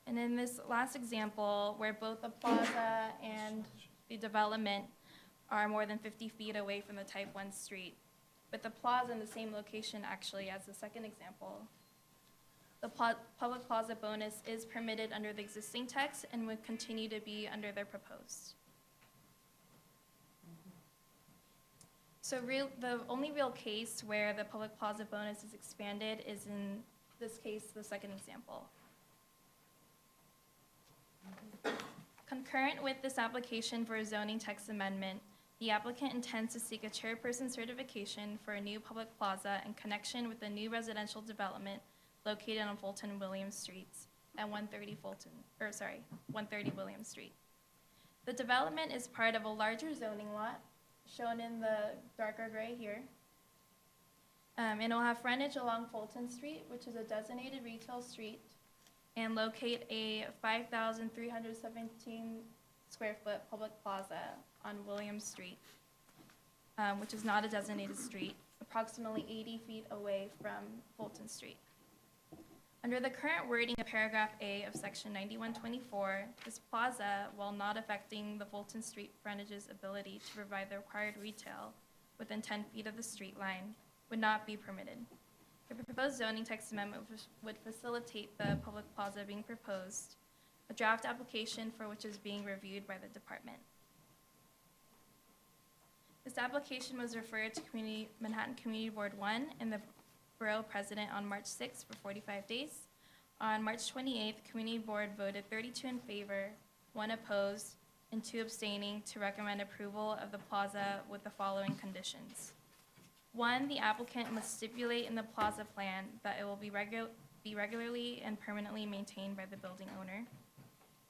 And in this last example, where both the plaza and the development are more than 50 feet away from the type 1 street, with the plaza in the same location actually as the second example, the public plaza bonus is permitted under the existing text and would continue to be under their proposed. So the only real case where the public plaza bonus is expanded is in this case, the second example. Concurrent with this application for a zoning text amendment, the applicant intends to seek a chairperson certification for a new public plaza in connection with the new residential development located on Fulton Williams Streets at 130 Williams Street. The development is part of a larger zoning lot, shown in the darker gray here. And it'll have frontage along Fulton Street, which is a designated retail street, and locate a 5,317 square foot public plaza on Williams Street, which is not a designated street, approximately 80 feet away from Fulton Street. Under the current wording of paragraph A of section 9124, this plaza, while not affecting the Fulton Street frontage's ability to provide the required retail within 10 feet of the street line, would not be permitted. The proposed zoning text amendment would facilitate the public plaza being proposed, a draft application for which is being reviewed by the department. This application was referred to Manhattan Community Board 1 and the Borough President on March 6th for 45 days. On March 28th, the Community Board voted 32 in favor, 1 opposed, and 2 abstaining to recommend approval of the plaza with the following conditions. 1, the applicant must stipulate in the plaza plan that it will be regularly and permanently maintained by the building owner.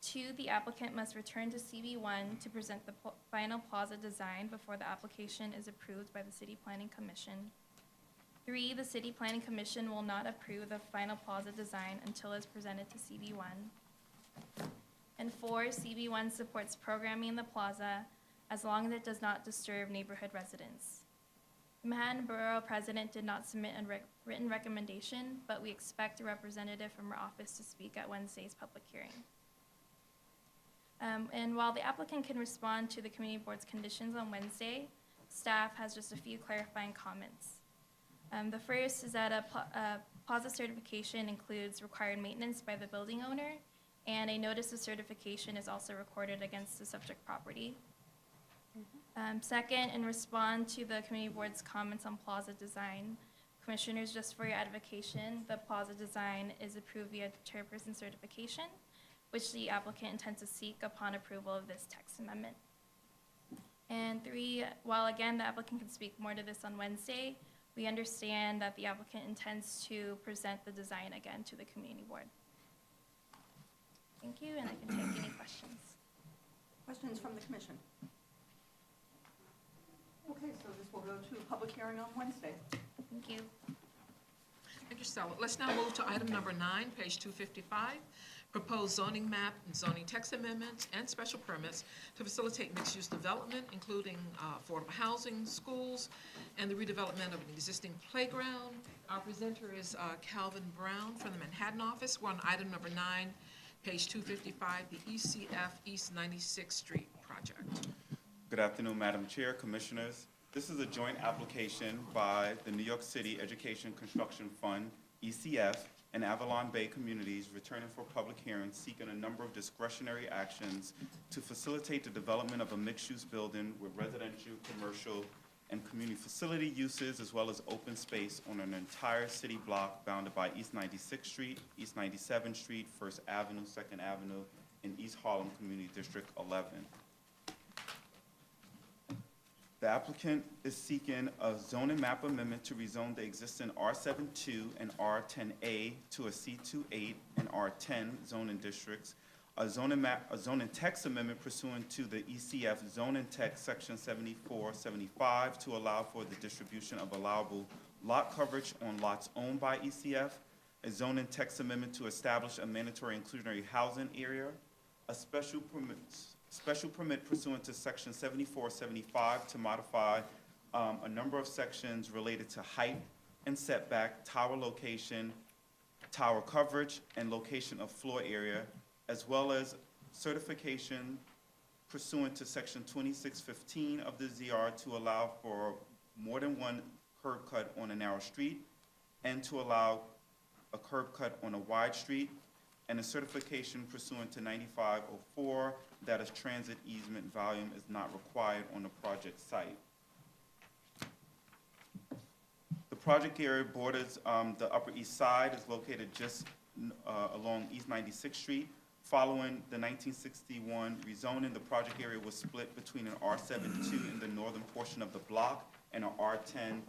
2, the applicant must return to CB1 to present the final plaza design before the application is approved by the City Planning Commission. 3, the City Planning Commission will not approve the final plaza design until it's presented to CB1. And 4, CB1 supports programming in the plaza as long as it does not disturb neighborhood residents. The Manhattan Borough President did not submit a written recommendation, but we expect a representative from her office to speak at Wednesday's public hearing. And while the applicant can respond to the Community Board's conditions on Wednesday, staff has just a few clarifying comments. The first is that a plaza certification includes required maintenance by the building owner, and a notice of certification is also recorded against the subject property. Second, in response to the Community Board's comments on plaza design, Commissioners, just for your edification, the plaza design is approved via chairperson certification, which the applicant intends to seek upon approval of this text amendment. And 3, while again the applicant can speak more to this on Wednesday, we understand that the applicant intends to present the design again to the Community Board. Thank you, and I can take any questions. Questions from the commission? Okay, so this will go to a public hearing on Wednesday. Thank you. Thank you, Stella. Let's now move to item number 9, page 255, proposed zoning map and zoning text amendments and special permits to facilitate mixed-use development, including affordable housing, schools, and the redevelopment of an existing playground. Our presenter is Calvin Brown from the Manhattan office. We're on item number 9, page 255, the ECF East 96th Street project. Good afternoon, Madam Chair, Commissioners. This is a joint application by the New York City Education Construction Fund, ECF, and Avalon Bay Communities returning for public hearing seeking a number of discretionary actions to facilitate the development of a mixed-use building with residential, commercial, and community facility uses, as well as open space on an entire city block bounded by East 96th Street, East 97th Street, First Avenue, Second Avenue, and East Harlem Community District 11. The applicant is seeking a zoning map amendment to rezone the existing R72 and R10A to a C28 and R10 zoning districts. A zoning text amendment pursuant to the ECF zoning text section 7475 to allow for the distribution of allowable lot coverage on lots owned by ECF. A zoning text amendment to establish a mandatory inclusionary housing area. A special permit pursuant to section 7475 to modify a number of sections related to height and setback, tower location, tower coverage, and location of floor area, as well as certification pursuant to section 2615 of the ZR to allow for more than one curb cut on a narrow street, and to allow a curb cut on a wide street, and a certification pursuant to 9504 that a transit easement volume is not required on the project site. The project area borders the Upper East Side, is located just along East 96th Street. Following the 1961 rezoning, the project area was split between an R72 in the northern portion of the block and an R10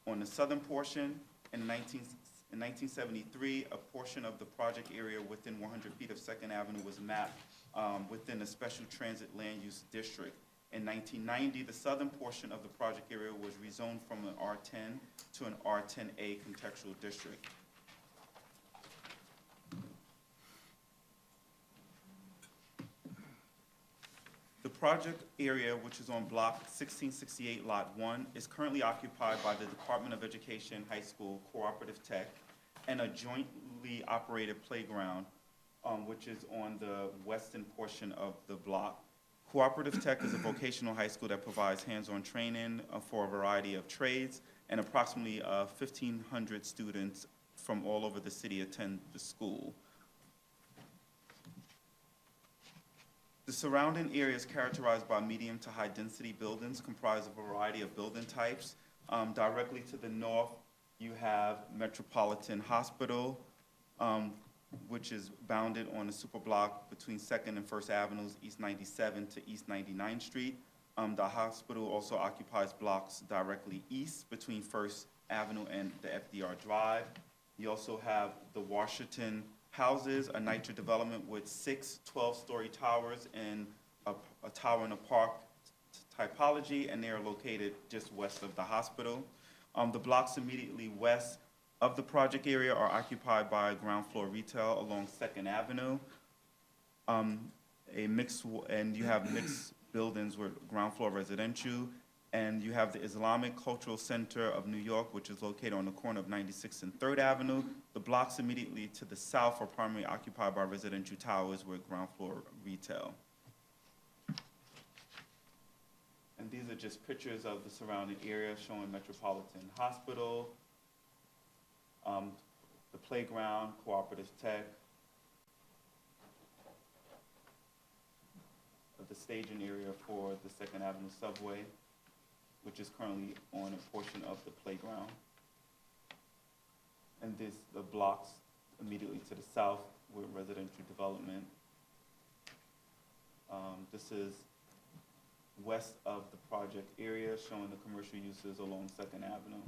on the southern portion. In 1973, a portion of the project area within 100 feet of Second Avenue was mapped within a special transit land use district. In 1990, the southern portion of the project area was rezoned from an R10 to an R10A contextual district. The project area, which is on block 1668, lot 1, is currently occupied by the Department of Education High School Cooperative Tech and a jointly operated playground, which is on the western portion of the block. Cooperative Tech is a vocational high school that provides hands-on training for a variety of trades, and approximately 1,500 students from all over the city attend the school. The surrounding area is characterized by medium to high density buildings comprised of a variety of building types. Directly to the north, you have Metropolitan Hospital, which is bounded on a super block between 2nd and 1st Avenues, East 97 to East 99th Street. The hospital also occupies blocks directly east between 1st Avenue and the FDR Drive. You also have the Washington houses, a NYCHA development with 6 12-story towers and a tower in a park typology, and they are located just west of the hospital. The blocks immediately west of the project area are occupied by ground floor retail along 2nd Avenue. And you have mixed buildings with ground floor residential, and you have the Islamic Cultural Center of New York, which is located on the corner of 96th and 3rd Avenue. The blocks immediately to the south are primarily occupied by residential towers with ground floor retail. And these are just pictures of the surrounding area showing Metropolitan Hospital, the playground, Cooperative Tech, the staging area for the 2nd Avenue subway, which is currently on a portion of the playground. And the blocks immediately to the south with residential development. This is west of the project area, showing the commercial uses along 2nd Avenue.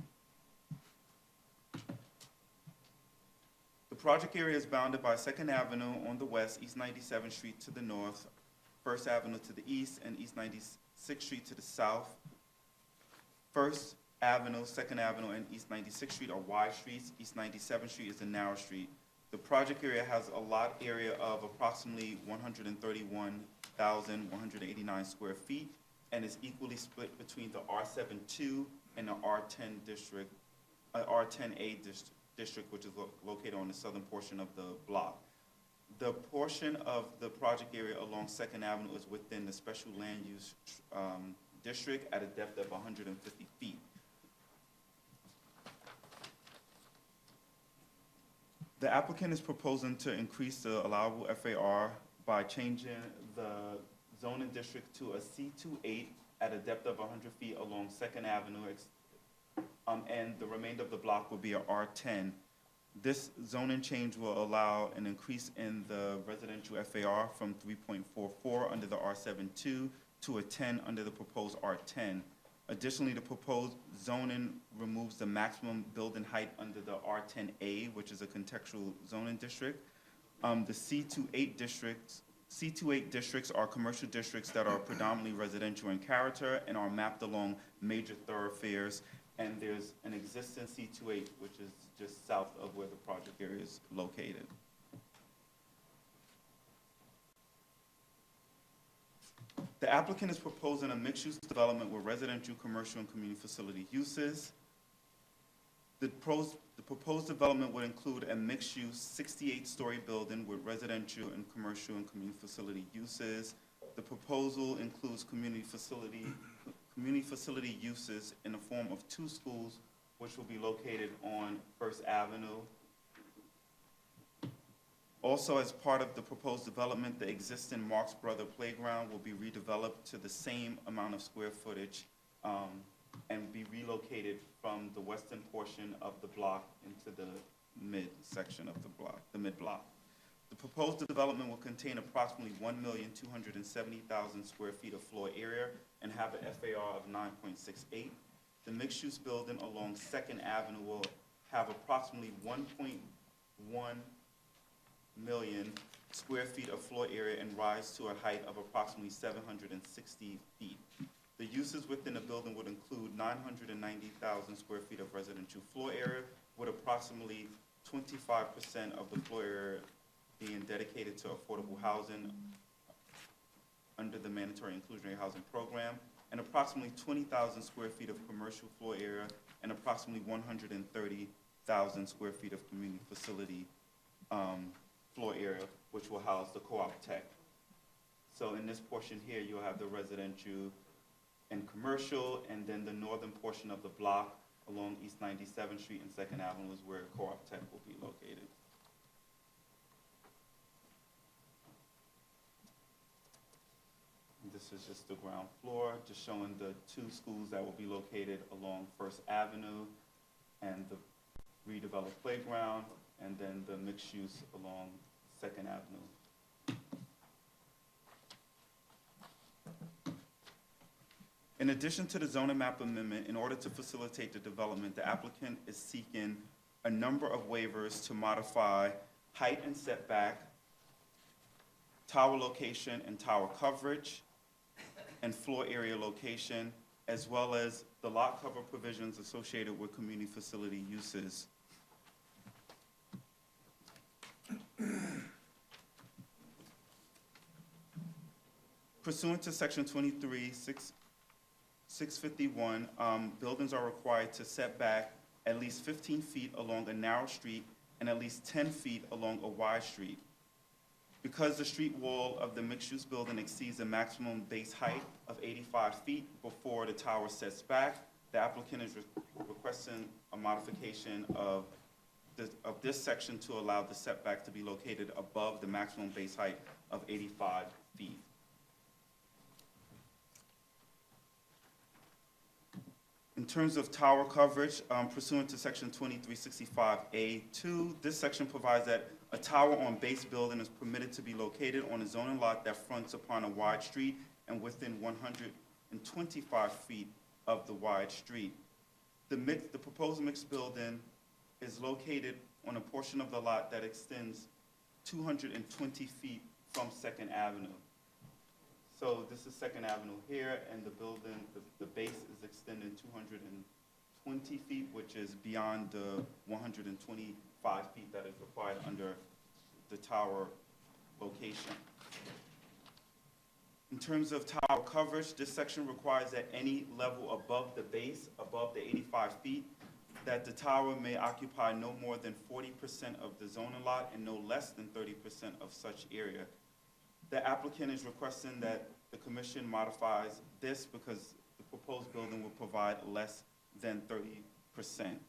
The project area is bounded by 2nd Avenue on the west, East 97th Street to the north, 1st Avenue to the east, and East 96th Street to the south. 1st Avenue, 2nd Avenue, and East 96th Street are wide streets. East 97th Street is a narrow street. The project area has a lot area of approximately 131,189 square feet and is equally split between the R7-2 and the R10 district, R10A district, which is located on the southern portion of the block. The portion of the project area along 2nd Avenue is within the special land use district at a depth of 150 feet. The applicant is proposing to increase the allowable FAR by changing the zoning district to a C28 at a depth of 100 feet along 2nd Avenue, and the remainder of the block will be a R10. This zoning change will allow an increase in the residential FAR from 3.44 under the R7-2 to a 10 under the proposed R10. Additionally, the proposed zoning removes the maximum building height under the R10A, which is a contextual zoning district. The C28 districts are commercial districts that are predominantly residential in character and are mapped along major thoroughfares. And there's an existing C28, which is just south of where the project area is located. The applicant is proposing a mixed-use development with residential, commercial, and community facility uses. The proposed development would include a mixed-use 68-story building with residential and commercial and community facility uses. The proposal includes community facility uses in the form of 2 schools, which will be located on 1st Avenue. Also, as part of the proposed development, the existing Marx Brother Playground will be redeveloped to the same amount of square footage and be relocated from the western portion of the block into the mid-section of the block, the mid-block. The proposed development will contain approximately 1,270,000 square feet of floor area and have an FAR of 9.68. The mixed-use building along 2nd Avenue will have approximately 1.1 million square feet of floor area and rise to a height of approximately 760 feet. The uses within the building would include 990,000 square feet of residential floor area, with approximately 25% of the floor area being dedicated to affordable housing, under the mandatory inclusionary housing program, and approximately 20,000 square feet of commercial floor area, and approximately 130,000 square feet of community facility floor area, which will house the co-op tech. So in this portion here, you'll have the residential and commercial, and then the northern portion of the block along East 97th Street and 2nd Avenue is where co-op tech will be located. And this is just the ground floor, just showing the two schools that will be located along First Avenue and the redeveloped playground, and then the mixed use along 2nd Avenue. In addition to the zoning map amendment, in order to facilitate the development, the applicant is seeking a number of waivers to modify height and setback, tower location and tower coverage, and floor area location, as well as the lot cover provisions associated with community facility uses. Pursuant to section 651, buildings are required to set back at least 15 feet along a narrow street and at least 10 feet along a wide street. Because the street wall of the mixed-use building exceeds the maximum base height of 85 feet before the tower sets back, the applicant is requesting a modification of this section to allow the setback to be located above the maximum base height of 85 feet. In terms of tower coverage, pursuant to section 2365A2, this section provides that a tower on base building is permitted to be located on a zoning lot that fronts upon a wide street and within 125 feet of the wide street. The proposed mixed building is located on a portion of the lot that extends 220 feet from 2nd Avenue. So this is 2nd Avenue here, and the building, the base is extending 220 feet, which is beyond the 125 feet that is required under the tower location. In terms of tower coverage, this section requires that any level above the base, above the 85 feet, that the tower may occupy no more than 40% of the zoning lot and no less than 30% of such area. The applicant is requesting that the commission modifies this because the proposed building will provide less than 30%.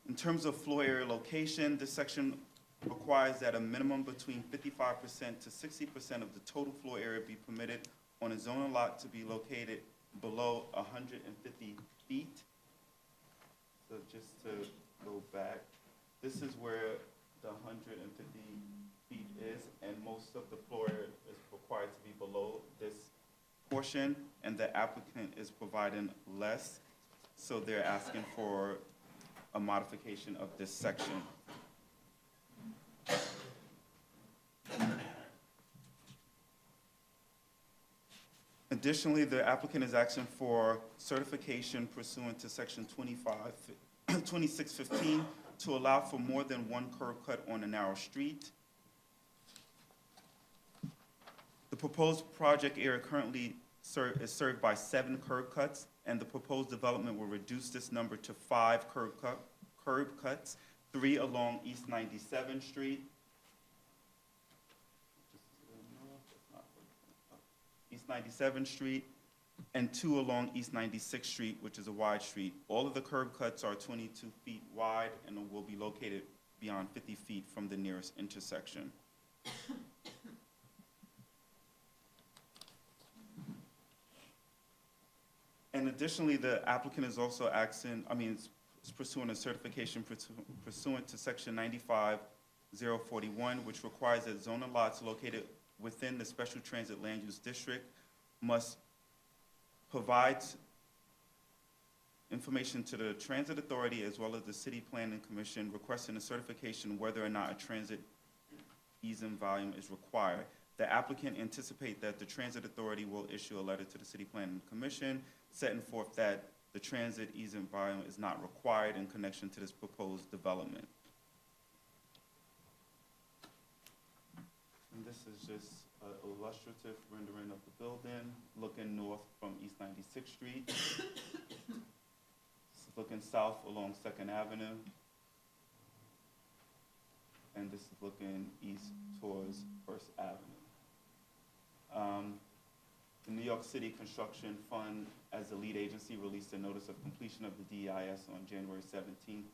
In terms of floor area location, this section requires that a minimum between 55% to 60% of the total floor area be permitted on a zoning lot to be located below 150 feet. So just to go back, this is where the 150 feet is, and most of the floor area is required to be below this portion, and the applicant is providing less, so they're asking for a modification of this section. Additionally, the applicant is asking for certification pursuant to section 2615 to allow for more than one curb cut on a narrow street. The proposed project area currently is served by 7 curb cuts, and the proposed development will reduce this number to 5 curb cuts, 3 along East 97th Street, East 97th Street, and 2 along East 96th Street, which is a wide street. All of the curb cuts are 22 feet wide and will be located beyond 50 feet from the nearest intersection. And additionally, the applicant is also asking, is pursuing a certification pursuant to section 95041, which requires that zoning lots located within the special transit land use district must provide information to the transit authority as well as the city planning commission requesting a certification whether or not a transit easement volume is required. The applicant anticipates that the transit authority will issue a letter to the city planning commission setting forth that the transit easement volume is not required in connection to this proposed development. is just an illustrative rendering of the building, looking north from East 96th Street. It's looking south along Second Avenue. And this is looking east towards First Avenue. The New York City Construction Fund, as the lead agency, released a notice of completion of the DEIS on January 17,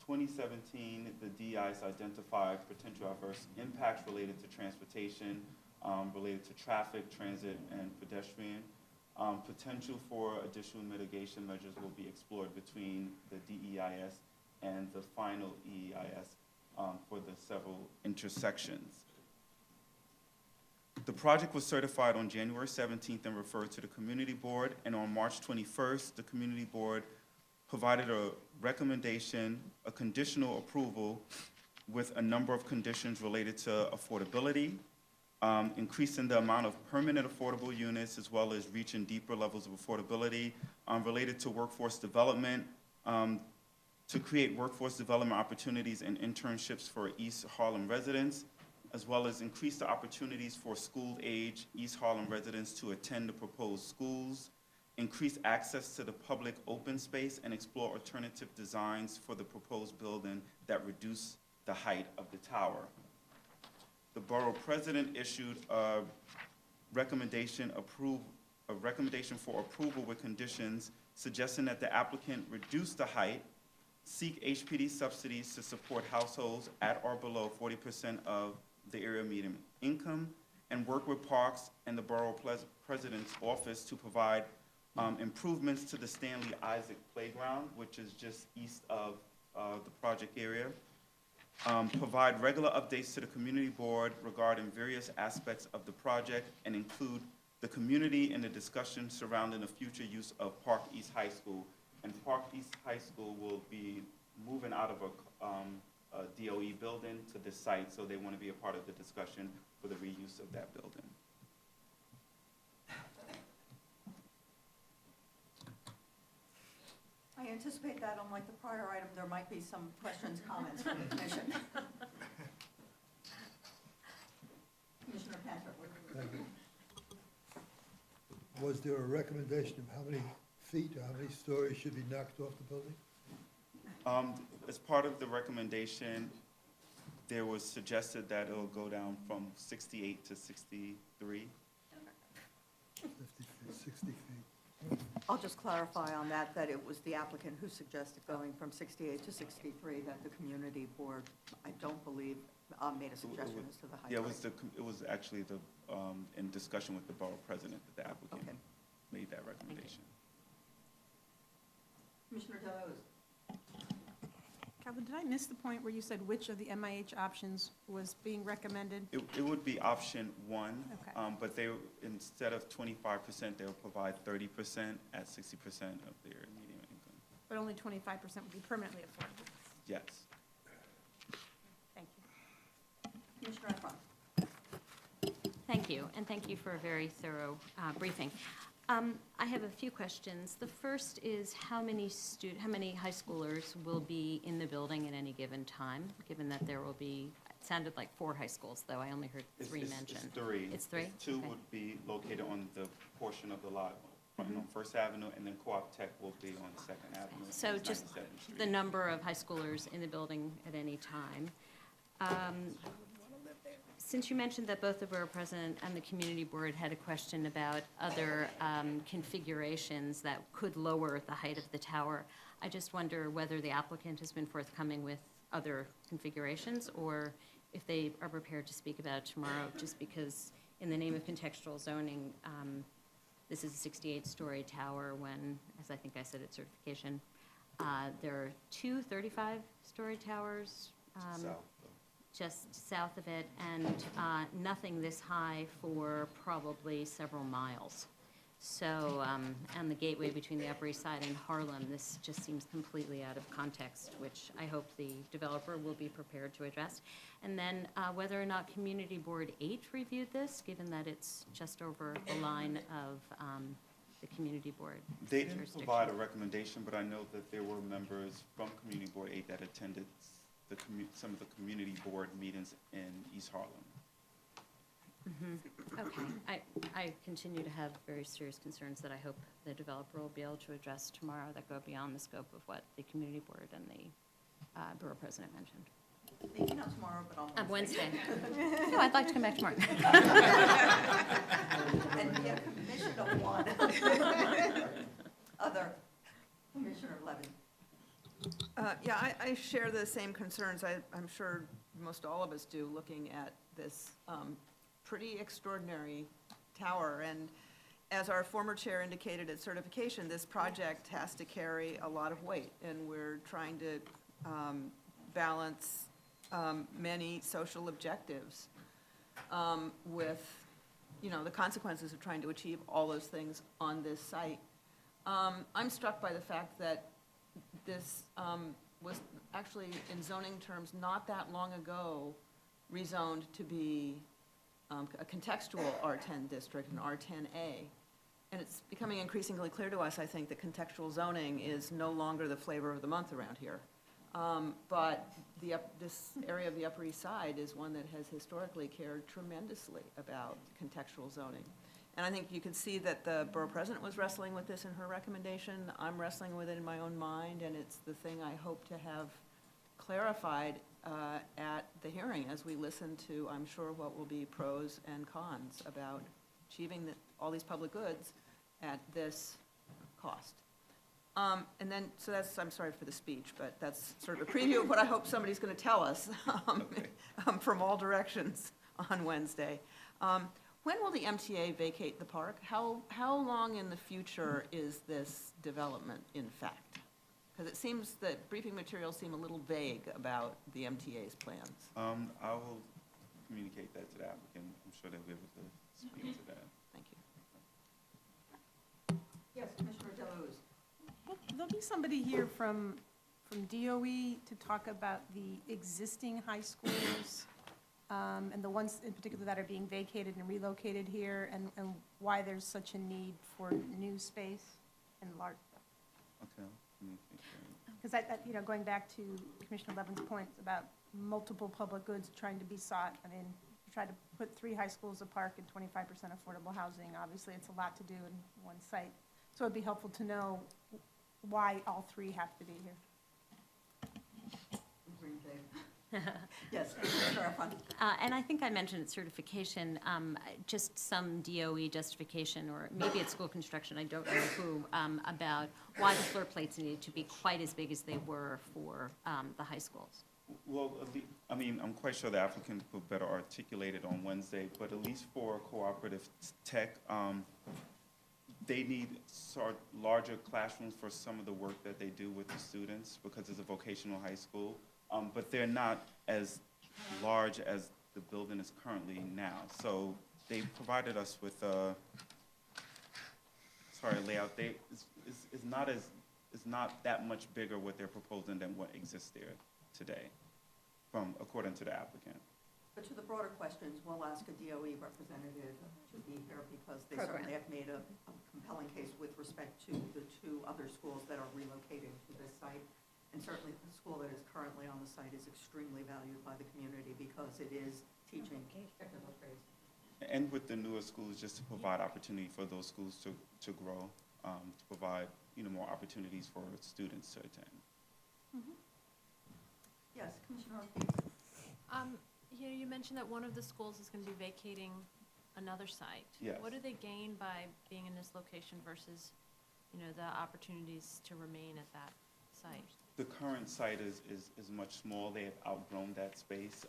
2017. The DEIS identified potential adverse impacts related to transportation, related to traffic, transit, and pedestrian. Potential for additional mitigation measures will be explored between the DEIS and the final EEIS for the several intersections. The project was certified on January 17th and referred to the Community Board, and on March 21st, the Community Board provided a recommendation, a conditional approval with a number of conditions related to affordability, increasing the amount of permanent affordable units, as well as reaching deeper levels of affordability, related to workforce development, to create workforce development opportunities and internships for East Harlem residents, as well as increase the opportunities for school-age East Harlem residents to attend the proposed schools, increase access to the public open space, and explore alternative designs for the proposed building that reduce the height of the tower. The borough president issued a recommendation for approval with conditions suggesting that the applicant reduce the height, seek HPD subsidies to support households at or below 40% of the area median income, and work with Parks and the Borough President's Office to provide improvements to the Stanley Isaac Playground, which is just east of the project area. Provide regular updates to the Community Board regarding various aspects of the project, and include the community in the discussion surrounding the future use of Park East High School. And Park East High School will be moving out of a DOE building to this site, so they want to be a part of the discussion for the reuse of that building. I anticipate that, unlike the prior item, there might be some questions, comments from the commission. Commissioner Panther. Thank you. Was there a recommendation of how many feet or how many stories should be knocked off the building? As part of the recommendation, there was suggested that it'll go down from 68 to 63. 50 feet, 60 feet. I'll just clarify on that it was the applicant who suggested going from 68 to 63, that the community board, I don't believe, made a suggestion as to the height. Yeah, it was actually in discussion with the borough president that the applicant Okay. made that recommendation. Commissioner Delos. Calvin, did I miss the point where you said which of the MIH options was being recommended? It would be option one, Okay. but instead of 25%, they'll provide 30% at 60% of their median income. But only 25% would be permanently affordable. Yes. Thank you. Commissioner Efron. Thank you, and thank you for a very thorough briefing. I have a few questions. The first is how many high schoolers will be in the building at any given time, given that there will be, it sounded like 4 high schools, though I only heard 3 mentioned. It's 3. It's 3? Two Okay. would be located on the portion of the lot, on First Avenue, and then Co-op Tech will be on Second Avenue. So and just 97th Street. the number of high schoolers in the building at any time. Since you mentioned that both the Borough President and the Community Board had a question about other configurations that could lower the height of the tower, I just wonder whether the applicant has been forthcoming with other configurations, or if they are prepared to speak about it tomorrow, just because in the name of contextual zoning, this is a 68-story tower when, as I think I said at certification, there are 2 35-story towers just south of it, and nothing this high for probably several miles. So, and the gateway between the Upper East Side and Harlem, this just seems completely out of context, which I hope the developer will be prepared to address. And then whether or not Community Board 8 reviewed this, given that it's just over the line of the Community Board They didn't jurisdiction. provide a recommendation, but I know that there were members from Community Board 8 that attended some of the Community Board meetings in East Harlem. Okay. I continue to have very serious concerns that I hope the developer will be able to address tomorrow that go beyond the scope of what the community board and the borough president mentioned. Maybe not tomorrow, but on Wednesday. Wednesday. No, I'd like to come back tomorrow. And be a commission of one. Other, Commissioner Levin. Yeah, I share the same concerns. I'm sure most all of us do, looking at this pretty extraordinary tower. And as our former chair indicated at certification, this project has to carry a lot of weight, and we're trying to balance many social objectives with, the consequences of trying to achieve all those things on this site. I'm struck by the fact that this was actually, in zoning terms, not that long ago, rezoned to be a contextual R10 district, an R10A. And it's becoming increasingly clear to us, I think, that contextual zoning is no longer the flavor of the month around here. But this area of the Upper East Side is one that has historically cared tremendously about contextual zoning. And I think you can see that the borough president was wrestling with this in her recommendation. I'm wrestling with it in my own mind, and it's the thing I hope to have clarified at the hearing as we listen to, I'm sure, what will be pros and cons about achieving all these public goods at this cost. And then, so that's, I'm sorry for the speech, but that's sort of a preview of what I hope somebody's going to tell us from all directions on Wednesday. When will the MTA vacate the park? How long in the future is this development, in fact? Because it seems that briefing materials seem a little vague about the MTA's plans. I will communicate that to the applicant. I'm sure they'll be able to speak to that. Thank you. Yes, Commissioner Deleuze. There'll be somebody here from DOE to talk about the existing high schools, and the ones in particular that are being vacated and relocated here, and why there's such a need for new space and large. Okay, I'll communicate that. Because going back to Commissioner Levin's point about multiple public goods trying to be sought, I mean, you try to put 3 high schools, a park, and 25% affordable housing. Obviously, it's a lot to do in one site. So it'd be helpful to know why all 3 have to be here. Yes, Commissioner Arfon. And I think I mentioned at certification, just some DOE justification, or maybe it's school construction, I don't know who, about why the floor plates needed to be quite as big as they were for the high schools. Well, I'm quite sure the applicant will better articulate it on Wednesday, but at least for cooperative tech, they need larger classrooms for some of the work that they do with the students because it's a vocational high school. But they're not as large as the building is currently now. So they provided us with a layout. It's not that much bigger what they're proposing than what exists there today, according to the applicant. But to the broader questions, we'll ask a DOE representative to be here because they certainly have made a compelling case with respect to the 2 other schools that are relocating to this site. And certainly the school that is currently on the site is extremely valued by the community because it is teaching technical trades. And with the newer schools, just to provide opportunity for those schools to grow, to provide more opportunities for students to attend. Mm-hmm. Yes, Commissioner Ortiz. You mentioned that one of the schools is going to be vacating another site. Yes. What do they gain by being in this location versus, the opportunities to remain at that site? The current site is much small. They have outgrown that space.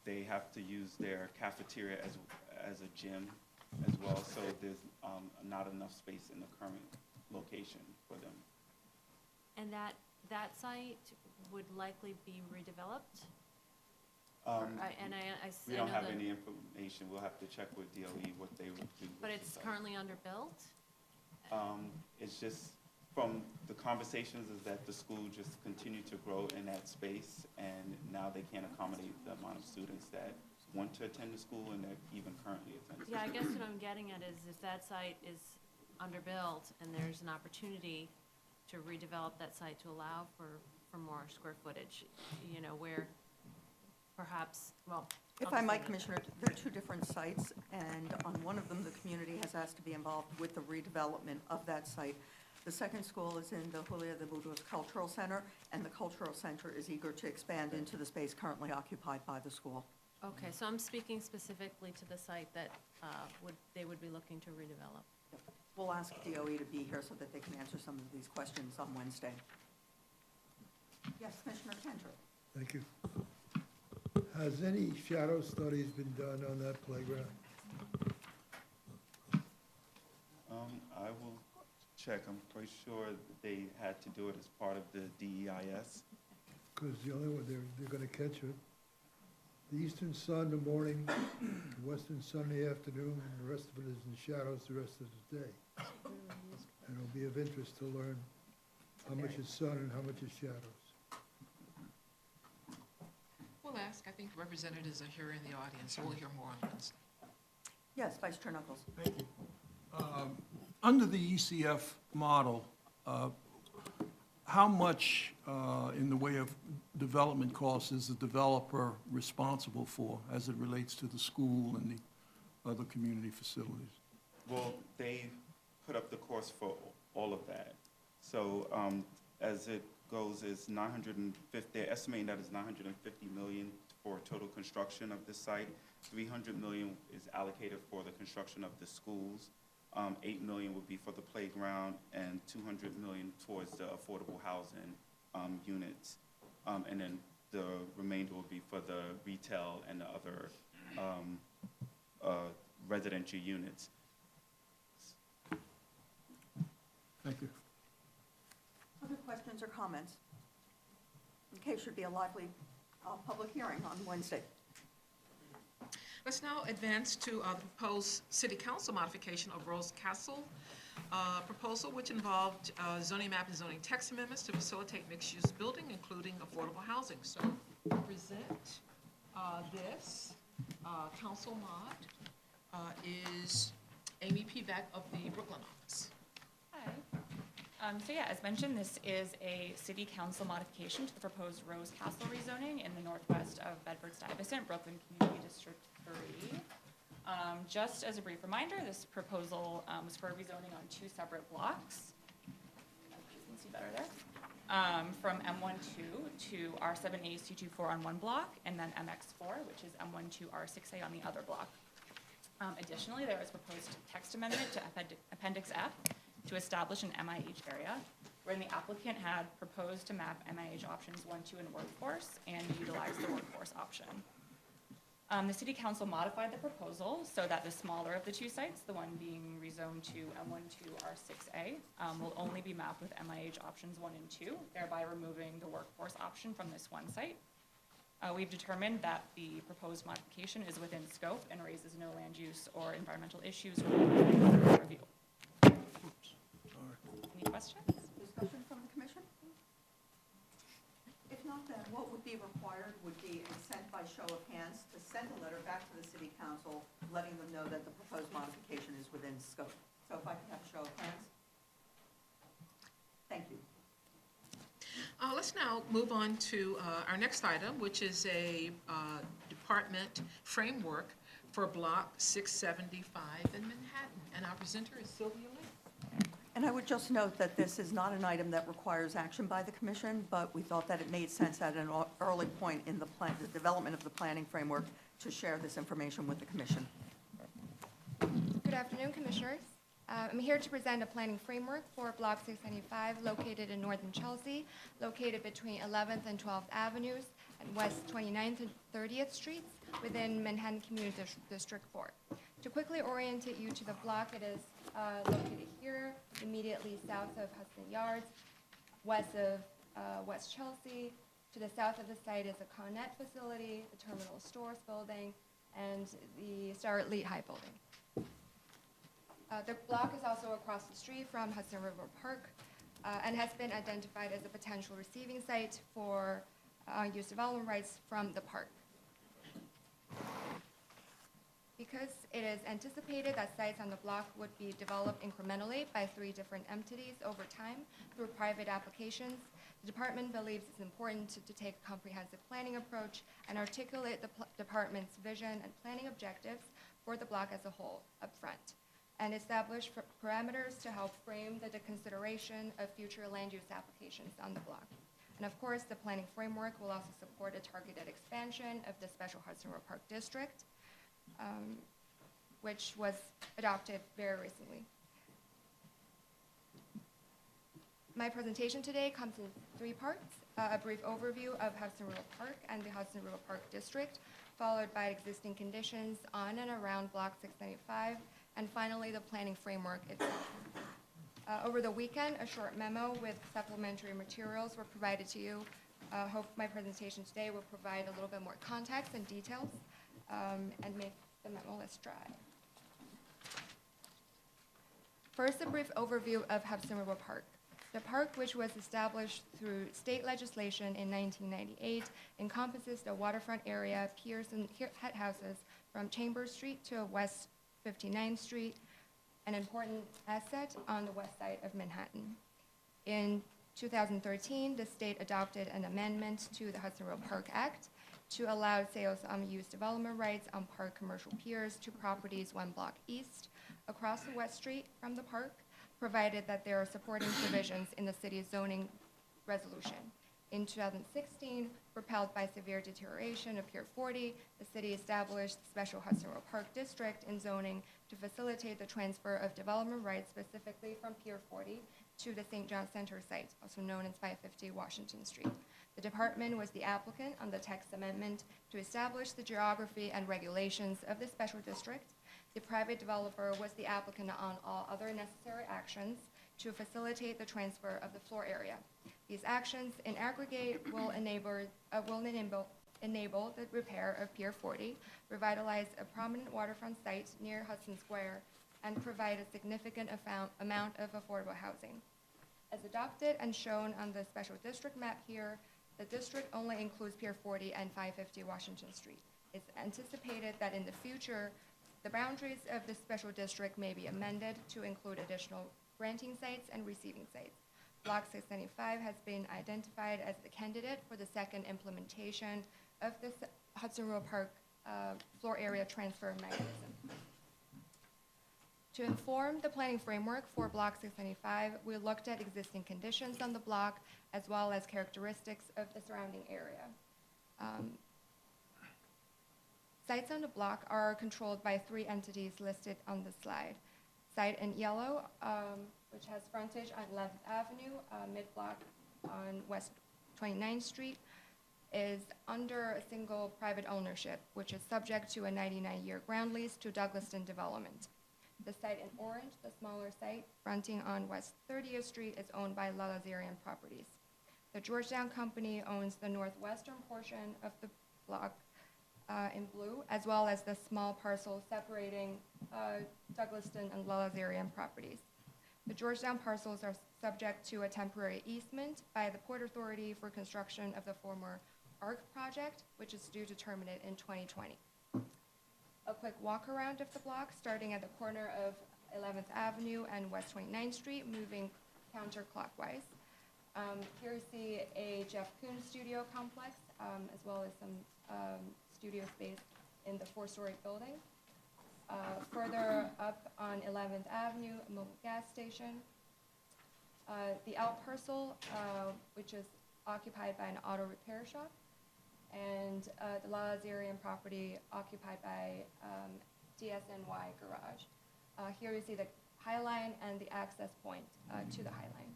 They have to use their cafeteria as a gym as well, so there's not enough space in the current location for them. And that site would likely be redeveloped? We don't have any information. We'll have to check with DOE what they would do. But it's currently underbuilt? It's just, from the conversations, is that the school just continued to grow in that space, and now they can't accommodate the amount of students that want to attend the school and that even currently attend. Yeah, I guess what I'm getting at is if that site is underbuilt and there's an opportunity to redevelop that site to allow for more square footage, where perhaps, If I might, Commissioner, there are two different sites, and on one of them, the community has asked to be involved with the redevelopment of that site. The second school is in the Julia de Burgos Cultural Center, and the Cultural Center is eager to expand into the space currently occupied by the school. Okay, so I'm speaking specifically to the site that they would be looking to redevelop. We'll ask DOE to be here so that they can answer some of these questions on Wednesday. Yes, Commissioner Kendrick. Thank you. Has any shadow studies been done on that playground? I will check. I'm pretty sure that they had to do it as part of the DEIS. Because the only one, they're gonna catch it. The eastern sun in the morning, the western sun in the afternoon, and the rest of it is in shadows the rest of the day. And it'll be of interest to learn how much is sun and how much is shadows. We'll ask, I think representatives are here in the audience, so we'll hear more on Wednesday. Yes, Vice Chair Knuckles. Thank you. Under the ECF model, how much in the way of development costs is the developer responsible for as it relates to the school and the other community facilities? Well, they put up the cost for all of that. So as it goes, is 950, they're estimating that is 950 million for total construction of this site. 300 million is allocated for the construction of the schools. 8 million would be for the playground, and 200 million towards the affordable housing units. And then the remainder will be for the retail and the other residential units. Thank you. Other questions or comments? In case should be a lively public hearing on Wednesday. Let's now advance to the proposed city council modification of Rose Castle proposal, which involved zoning map and zoning text amendments to facilitate mixed-use building, including affordable housing. So present this council mod is Amy P. Beck of the Brooklyn office. Hi. So yeah, as mentioned, this is a city council modification to the proposed Rose Castle rezoning in the northwest of Bedford-Stuyvesant, Brooklyn Community District 3. Just as a brief reminder, this proposal was for rezoning on two separate blocks. You can see better there. From M12 to R7A C24 on one block, and then MX4, which is M12 R6A on the other block. Additionally, there was proposed text amendment to Appendix F to establish an MIH area, wherein the applicant had proposed to map MIH options 1, 2, and workforce, and utilize the workforce option. The city council modified the proposal so that the smaller of the two sites, the one being rezoned to M12 R6A, will only be mapped with MIH options 1 and 2, thereby removing the workforce option from this one site. We've determined that the proposed modification is within scope and raises no land use or environmental issues related to review. Any questions? Discussion from the commission? If not, then what would be required would be a sent by show of hands to send a letter back to the city council, letting them know that the proposed modification is within scope. So if I could have a show of hands? Thank you. Let's now move on to our next item, which is a department framework for Block 675 in Manhattan. And our presenter is Sylvia Lee. And I would just note that this is not an item that requires action by the commission, but we thought that it made sense at an early point in the development of the planning framework to share this information with the commission. Good afternoon, Commissioners. I'm here to present a planning framework for Block 675 located in northern Chelsea, located between 11th and 12th Avenues and West 29th and 30th Streets within Manhattan Community District 4. To quickly orientate you to the block, it is located here, immediately south of Hudson Yards, west of West Chelsea. To the south of the site is a Connet facility, the Terminal Stores building, and the Starrett Lead High building. The block is also across the street from Hudson River Park and has been identified as a potential receiving site for use development rights from the park. Because because it is anticipated that sites on the block would be developed incrementally by 3 different entities over time through private applications, the department believes it's important to take a comprehensive planning approach and articulate the department's vision and planning objectives for the block as a whole up front, and establish parameters to help frame the consideration of future land use applications on the block. And of course, the planning framework will also support a targeted expansion of the Special Hudson River Park District, which was adopted very recently. My presentation today comes in 3 parts: a brief overview of Hudson River Park and the Hudson River Park District, followed by existing conditions on and around Block 695, and finally, the planning framework itself. Over the weekend, a short memo with supplementary materials were provided to you. Hope my presentation today will provide a little bit more context and details and make the memo less dry. First, a brief overview of Hudson River Park. The park, which was established through state legislation in 1998, encompasses the waterfront area, piers, and head houses from Chambers Street to West 59th Street, an important asset on the west side of Manhattan. In 2013, the state adopted an amendment to the Hudson River Park Act to allow sales on use development rights on park commercial piers to properties 1 block east across the West Street from the park, provided that there are supporting provisions in the city's zoning resolution. In 2016, propelled by severe deterioration of Pier 40, the city established the Special Hudson River Park District in zoning to facilitate the transfer of development rights specifically from Pier 40 to the St. John Center site, also known as 550 Washington Street. The department was the applicant on the text amendment to establish the geography and regulations of the special district. The private developer was the applicant on all other necessary actions to facilitate the transfer of the floor area. These actions in aggregate will enable the repair of Pier 40, revitalize a prominent waterfront site near Hudson Square, and provide a significant amount of affordable housing. As adopted and shown on the special district map here, the district only includes Pier 40 and 550 Washington Street. It's anticipated that in the future, the boundaries of the special district may be amended to include additional granting sites and receiving sites. Block 695 has been identified as the candidate for the second implementation of this Hudson River Park floor area transfer mechanism. To inform the planning framework for Block 695, we looked at existing conditions on the block as well as characteristics of the surrounding area. Sites on the block are controlled by 3 entities listed on the slide. Site in yellow, which has frontage on 11th Avenue, mid-block on West 29th Street, is under a single private ownership, which is subject to a 99-year ground lease to Douglaston Development. The site in orange, the smaller site, fronting on West 30th Street, is owned by Lalazerian Properties. The Georgetown Company owns the northwestern portion of the block in blue, as well as the small parcel separating Douglaston and Lalazerian Properties. The Georgetown parcels are subject to a temporary easement by the Port Authority for construction of the former ARC project, which is due to terminate in 2020. A quick walk around of the block, starting at the corner of 11th Avenue and West 29th Street, moving counterclockwise. Here you see a Jeff Koons studio complex, as well as some studio space in the 4-story building. Further up on 11th Avenue, a mobile gas station. The out parcel, which is occupied by an auto repair shop, and the Lalazerian property occupied by DSNY Garage. Here you see the Highline and the access point to the Highline.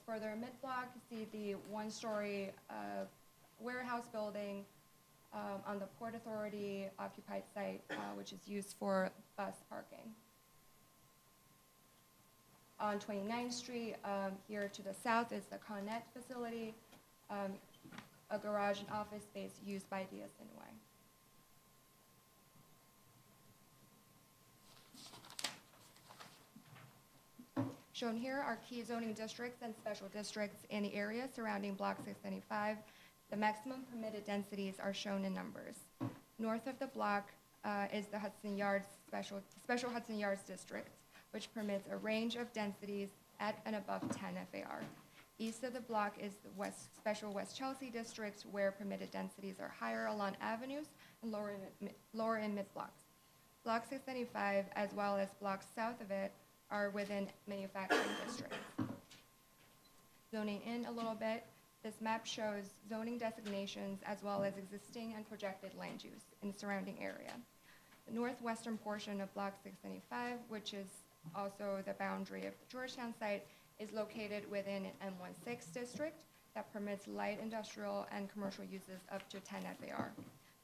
Further mid-block, you see the 1-story warehouse building on the Port Authority occupied site, which is used for bus parking. On 29th Street, here to the south is the Connet facility, a garage and office space used by DSNY. Shown here are key zoning districts and special districts in the area surrounding Block 695. The maximum permitted densities are shown in numbers. North of the block is the Hudson Yards Special Hudson Yards District, which permits a range of densities at and above 10 FAR. East of the block is the Special West Chelsea District, where permitted densities are higher along avenues and lower in mid-blocks. Block 695, as well as blocks south of it, are within manufacturing districts. Zoning in a little bit, this map shows zoning designations as well as existing and projected land use in the surrounding area. The northwestern portion of Block 695, which is also the boundary of the Georgetown site, is located within an M16 district that permits light industrial and commercial uses up to 10 FAR.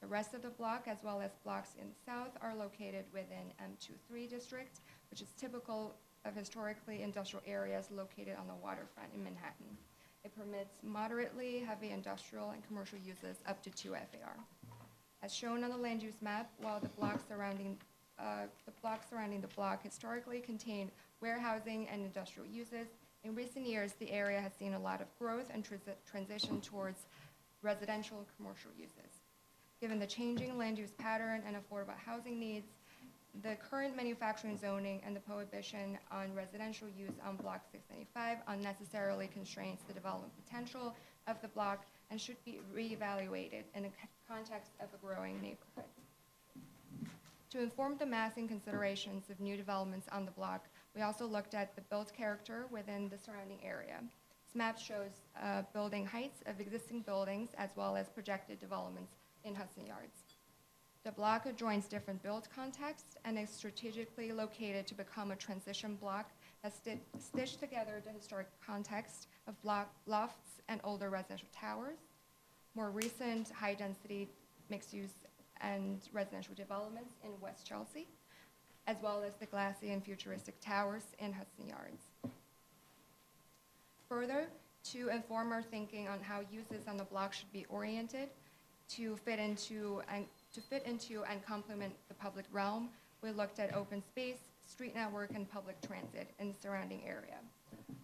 The rest of the block, as well as blocks in the south, are located within M23 district, which is typical of historically industrial areas located on the waterfront in Manhattan. It permits moderately heavy industrial and commercial uses up to 2 FAR. As shown on the land use map, while the blocks surrounding the block historically contained warehousing and industrial uses, in recent years the area has seen a lot of growth and transition towards residential and commercial uses. Given the changing land use pattern and affordable housing needs, the current manufacturing zoning and the prohibition on residential use on Block 695 unnecessarily constrains the development potential of the block and should be reevaluated in the context of a growing neighborhood. To inform the massing considerations of new developments on the block, we also looked at the built character within the surrounding area. This map shows building heights of existing buildings as well as projected developments in Hudson Yards. The block adjoins different build contexts and is strategically located to become a transition block that stitched together the historic context of lofts and older residential towers, more recent high-density mixed-use and residential developments in West Chelsea, as well as the glassy and futuristic towers in Hudson Yards. Further, to inform our thinking on how uses on the block should be oriented to fit into and complement the public realm, we looked at open space, street network, and public transit in the surrounding area.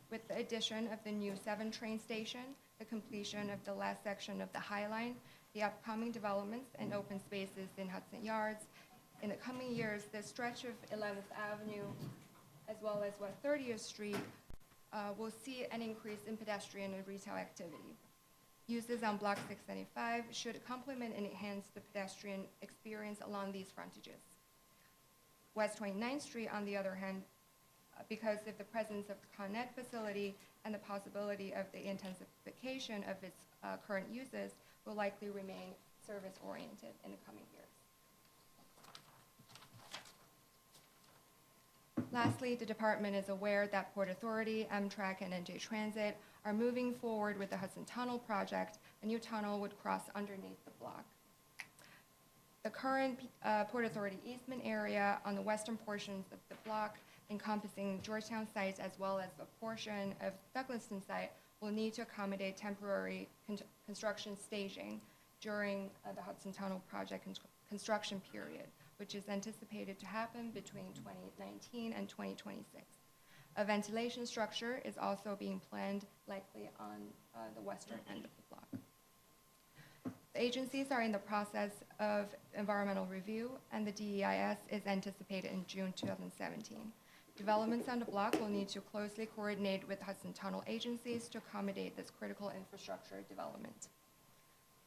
With the addition of the new 7 train station, the completion of the last section of the Highline, the upcoming developments and open spaces in Hudson Yards, in the coming years, the stretch of 11th Avenue, as well as West 30th Street, will see an increase in pedestrian and retail activity. Uses on Block 695 should complement and enhance the pedestrian experience along these frontages. West 29th Street, on the other hand, because of the presence of the Con Ed facility and the possibility of the intensification of its current uses, will likely remain service-oriented in the coming years. Lastly, the department is aware that Port Authority, Amtrak, and NJ Transit are moving forward with the Hudson Tunnel project. A new tunnel would cross underneath the block. The current Port Authority easement area on the western portions of the block, encompassing Georgetown sites as well as a portion of Douglaston site, will need to accommodate temporary construction staging during the Hudson Tunnel project construction period, which is anticipated to happen between 2019 and 2026. A ventilation structure is also being planned, likely on the western end of the block. The agencies are in the process of environmental review, and the DEIS is anticipated in June 2017. Developments on the block will need to closely coordinate with Hudson Tunnel agencies to accommodate this critical infrastructure development.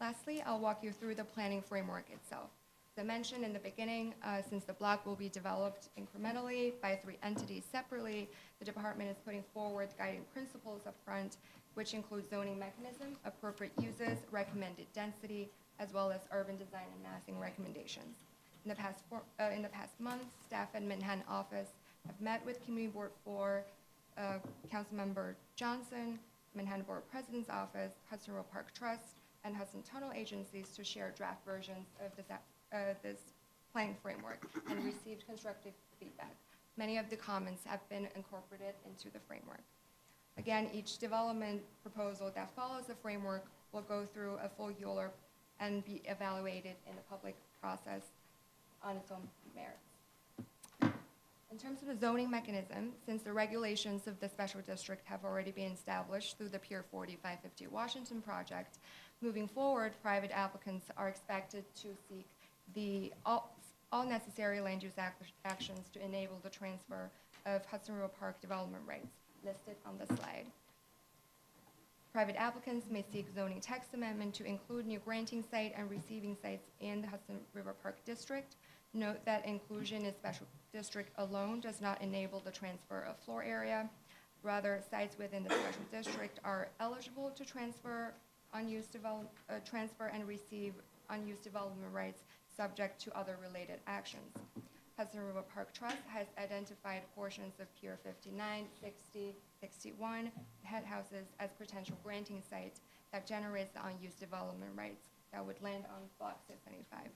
Lastly, I'll walk you through the planning framework itself. As I mentioned in the beginning, since the block will be developed incrementally by 3 entities separately, the department is putting forward guiding principles up front, which include zoning mechanism, appropriate uses, recommended density, as well as urban design and massing recommendations. In the past month, staff at Manhattan office have met with Community Board 4, Councilmember Johnson, Manhattan Board President's Office, Hudson Road Park Trust, and Hudson Tunnel agencies to share draft versions of this planning framework and received constructive feedback. Many of the comments have been incorporated into the framework. Again, each development proposal that follows the framework will go through a full ULURP and be evaluated in the public process on its own merits. In terms of the zoning mechanism, since the regulations of the special district have already been established through the Pier 40 550 Washington project, moving forward, private applicants are expected to seek all necessary land use actions to enable the transfer of Hudson River Park development rights listed on the slide. Private applicants may seek zoning text amendment to include new granting site and receiving sites in the Hudson River Park District. Note that inclusion in special district alone does not enable the transfer of floor area. Rather, sites within the special district are eligible to transfer and receive unused development rights subject to other related actions. Hudson River Park Trust has identified portions of Pier 59, 60, 61 head houses as potential granting sites that generates the unused development rights that would land on Block 675.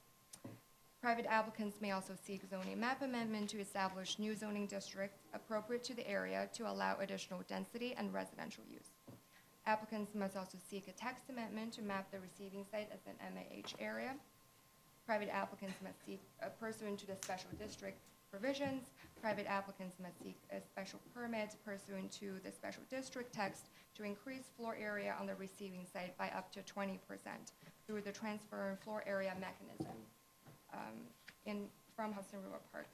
Private applicants may also seek zoning map amendment to establish new zoning districts appropriate to the area to allow additional density and residential use. Applicants must also seek a text amendment to map the receiving site as an MAH area. Private applicants must seek, pursuant to the special district provisions, private applicants must seek a special permit pursuant to the special district text to increase floor area on the receiving site by up to 20% through the transfer and floor area mechanism from Hudson River Park,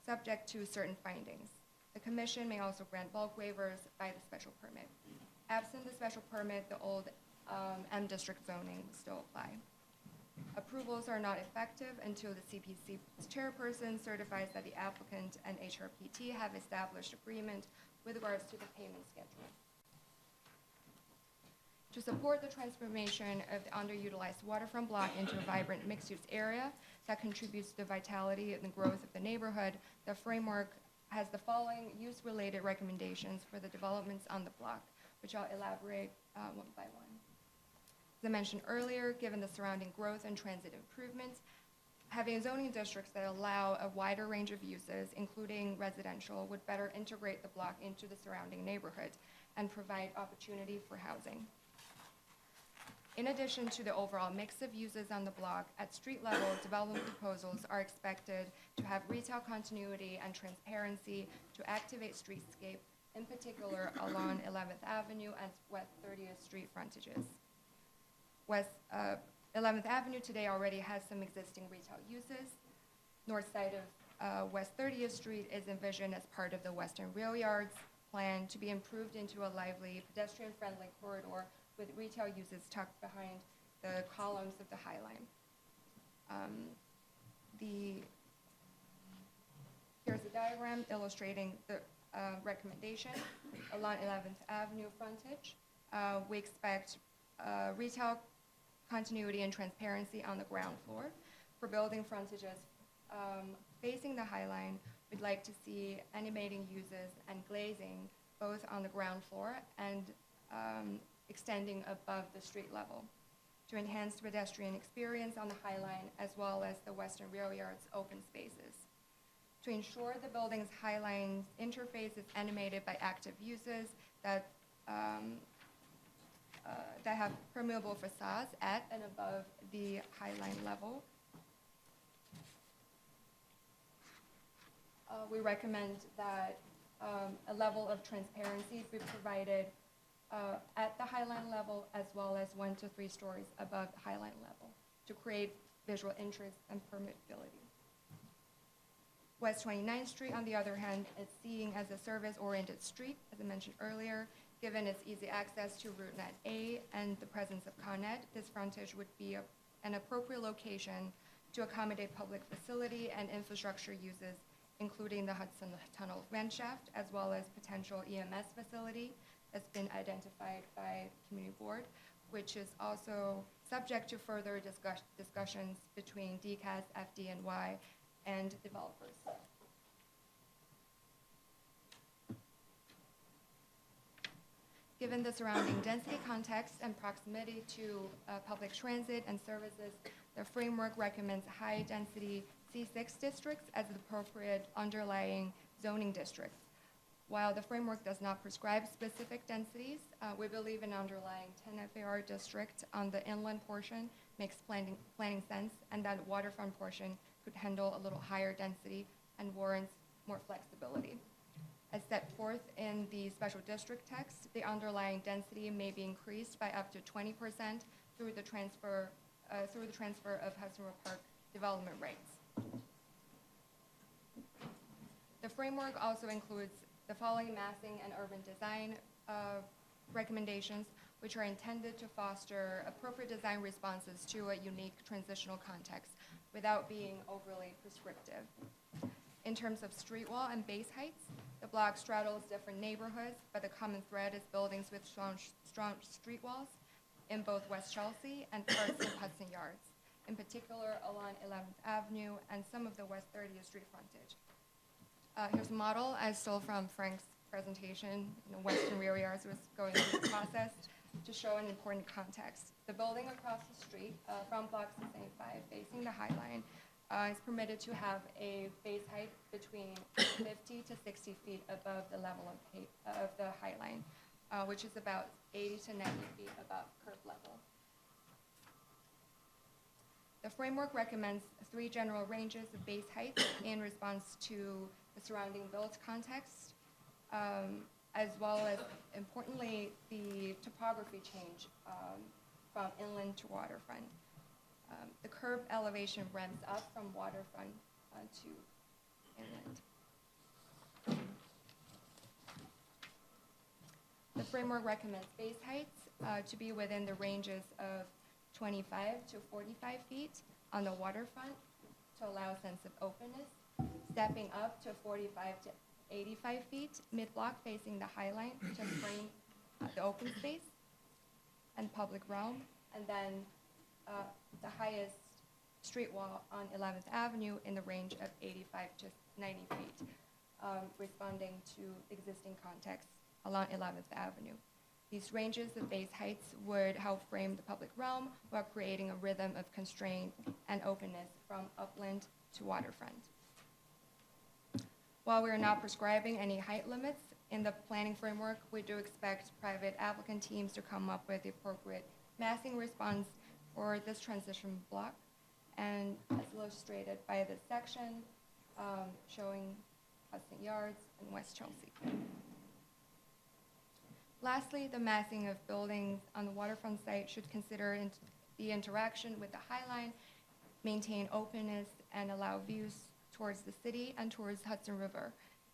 subject to certain findings. The commission may also grant bulk waivers by the special permit. Absent the special permit, the old M district zoning still apply. Approvals are not effective until the CPC chairperson certifies that the applicant and HRPT have established agreement with regards to the payment schedule. To support the transformation of the underutilized waterfront block into a vibrant mixed-use area that contributes to the vitality and the growth of the neighborhood, the framework has the following use-related recommendations for the developments on the block, which I'll elaborate one by one. As I mentioned earlier, given the surrounding growth and transit improvements, having zoning districts that allow a wider range of uses, including residential, would better integrate the block into the surrounding neighborhood and provide opportunity for housing. In addition to the overall mix of uses on the block, at street level, development proposals are expected to have retail continuity and transparency to activate streetscape, in particular along 11th Avenue and West 30th Street frontages. 11th Avenue today already has some existing retail uses. North side of West 30th Street is envisioned as part of the Western Rail Yards plan to be improved into a lively, pedestrian-friendly corridor with retail uses tucked behind the columns of the Highline. Here's a diagram illustrating the recommendation along 11th Avenue frontage. We expect retail continuity and transparency on the ground floor. For building frontages facing the Highline, we'd like to see animating uses and glazing both on the ground floor and extending above the street level to enhance the pedestrian experience on the Highline as well as the Western Rail Yard's open spaces. To ensure the building's Highline interface is animated by active uses that have permeable facades at and above the Highline level. We recommend that a level of transparency be provided at the Highline level as well as 1 to 3 stories above the Highline level to create visual interest and permeability. West 29th Street, on the other hand, is seen as a service-oriented street, as I mentioned earlier. Given its easy access to Route Net A and the presence of Con Ed, this frontage would be an appropriate location to accommodate public facility and infrastructure uses, including the Hudson Tunnel vent shaft, as well as potential EMS facility that's been identified by the Community Board, which is also subject to further discussions between DCAS, FDNY, and developers. Given the surrounding density context and proximity to public transit and services, the framework recommends high-density C6 districts as the appropriate underlying zoning districts. While the framework does not prescribe specific densities, we believe an underlying 10 FAR district on the inland portion makes planning sense, and that waterfront portion could handle a little higher density and warrants more flexibility. As set forth in the special district text, the underlying density may be increased by up to 20% through the transfer of Hudson River Park development rights. The framework also includes the following massing and urban design recommendations, which are intended to foster appropriate design responses to a unique transitional context without being overly prescriptive. In terms of street wall and base heights, the block straddles different neighborhoods, but the common thread is buildings with strong street walls in both West Chelsea and parts of Hudson Yards, in particular along 11th Avenue and some of the West 30th Street frontage. Here's a model I stole from Frank's presentation. Western Rear Yards was going through the process to show an important context. The building across the street from Block 685 facing the Highline is permitted to have a base height between 50 to 60 feet above the level of the Highline, which is about 80 to 90 feet above curb level. The framework recommends 3 general ranges of base height in response to the surrounding built context, as well as, importantly, the topography change from inland to waterfront. The curb elevation ramps up from waterfront to inland. The framework recommends base heights to be within the ranges of 25 to 45 feet on the waterfront to allow a sense of openness, stepping up to 45 to 85 feet mid-block facing the Highline to frame the open space and public realm, and then the highest street wall on 11th Avenue in the range of 85 to 90 feet, responding to existing context along 11th Avenue. These ranges of base heights would help frame the public realm while creating a rhythm of constraint and openness from upland to waterfront. While we are not prescribing any height limits in the planning framework, we do expect private applicant teams to come up with the appropriate massing response for this transition block, and as illustrated by this section showing Hudson Yards and West Chelsea. Lastly, the massing of buildings on the waterfront site should consider the interaction with the Highline, maintain openness, and allow views towards the city and towards Hudson River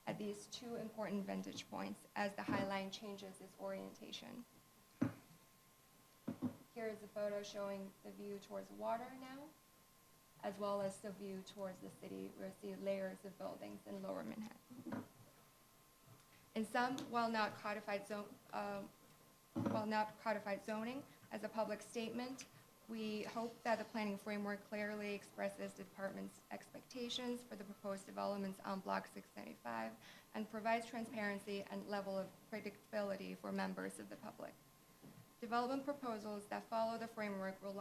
at these 2 important vantage points as the Highline changes its orientation. Here is a photo showing the view towards water now, as well as the view towards the city, where we see layers of buildings in Lower Manhattan. In sum, while not codified zoning as a public statement, we hope that the planning framework clearly expresses the department's expectations for the proposed developments on Block 695 and provides transparency and level of predictability for members of the public. Development proposals that follow the framework will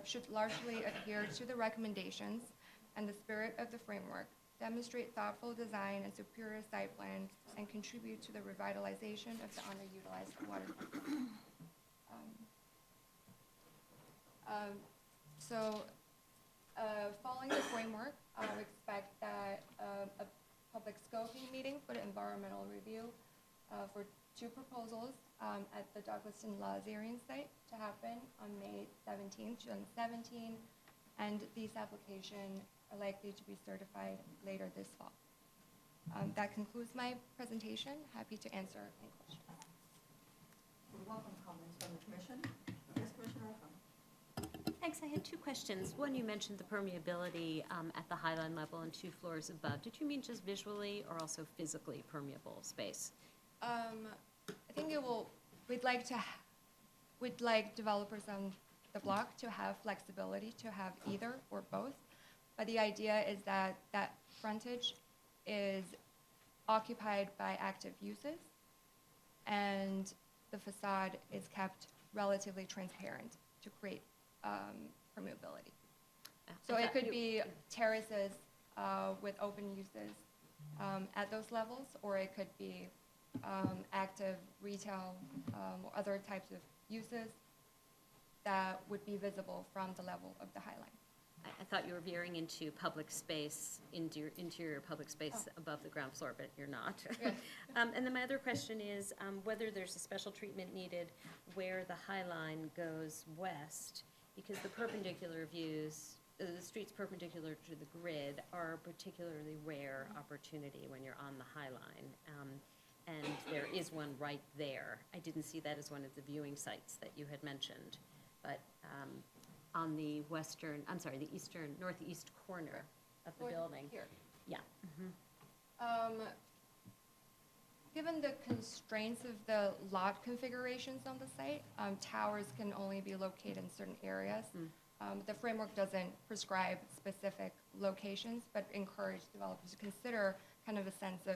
should largely adhere to the recommendations and the spirit of the framework, demonstrate thoughtful design and superior site plans, and contribute to the revitalization of the underutilized waterfront. Following the framework, I would expect that a public scoping meeting for the environmental review for 2 proposals at the Douglaston Lazarian site to happen on May 17, 2017, and these applications are likely to be certified later this fall. That concludes my presentation. Happy to answer any questions. We welcome comments from the commission. Yes, Commissioner Efron. Thanks. I had 2 questions. One, you mentioned the permeability at the Highline level and 2 floors above. Did you mean just visually or also physically permeable space? I think we'd like developers on the block to have flexibility to have either or both. But the idea is that that frontage is occupied by active uses, and the facade is kept relatively transparent to create permeability. So it could be terraces with open uses at those levels, or it could be active retail or other types of uses that would be visible from the level of the Highline. I thought you were veering into public space, interior public space above the ground floor, but you're not. Yeah. And then my other question is whether there's a special treatment needed where the Highline goes west, because the perpendicular views the streets perpendicular to the grid are a particularly rare opportunity when you're on the Highline. And there is one right there. I didn't see that as one of the viewing sites that you had mentioned. But on the northeast corner of the building. Here. Yeah. Given the constraints of the lot configurations on the site, towers can only be located in certain areas. The framework doesn't prescribe specific locations, but encourage developers to consider kind of a sense of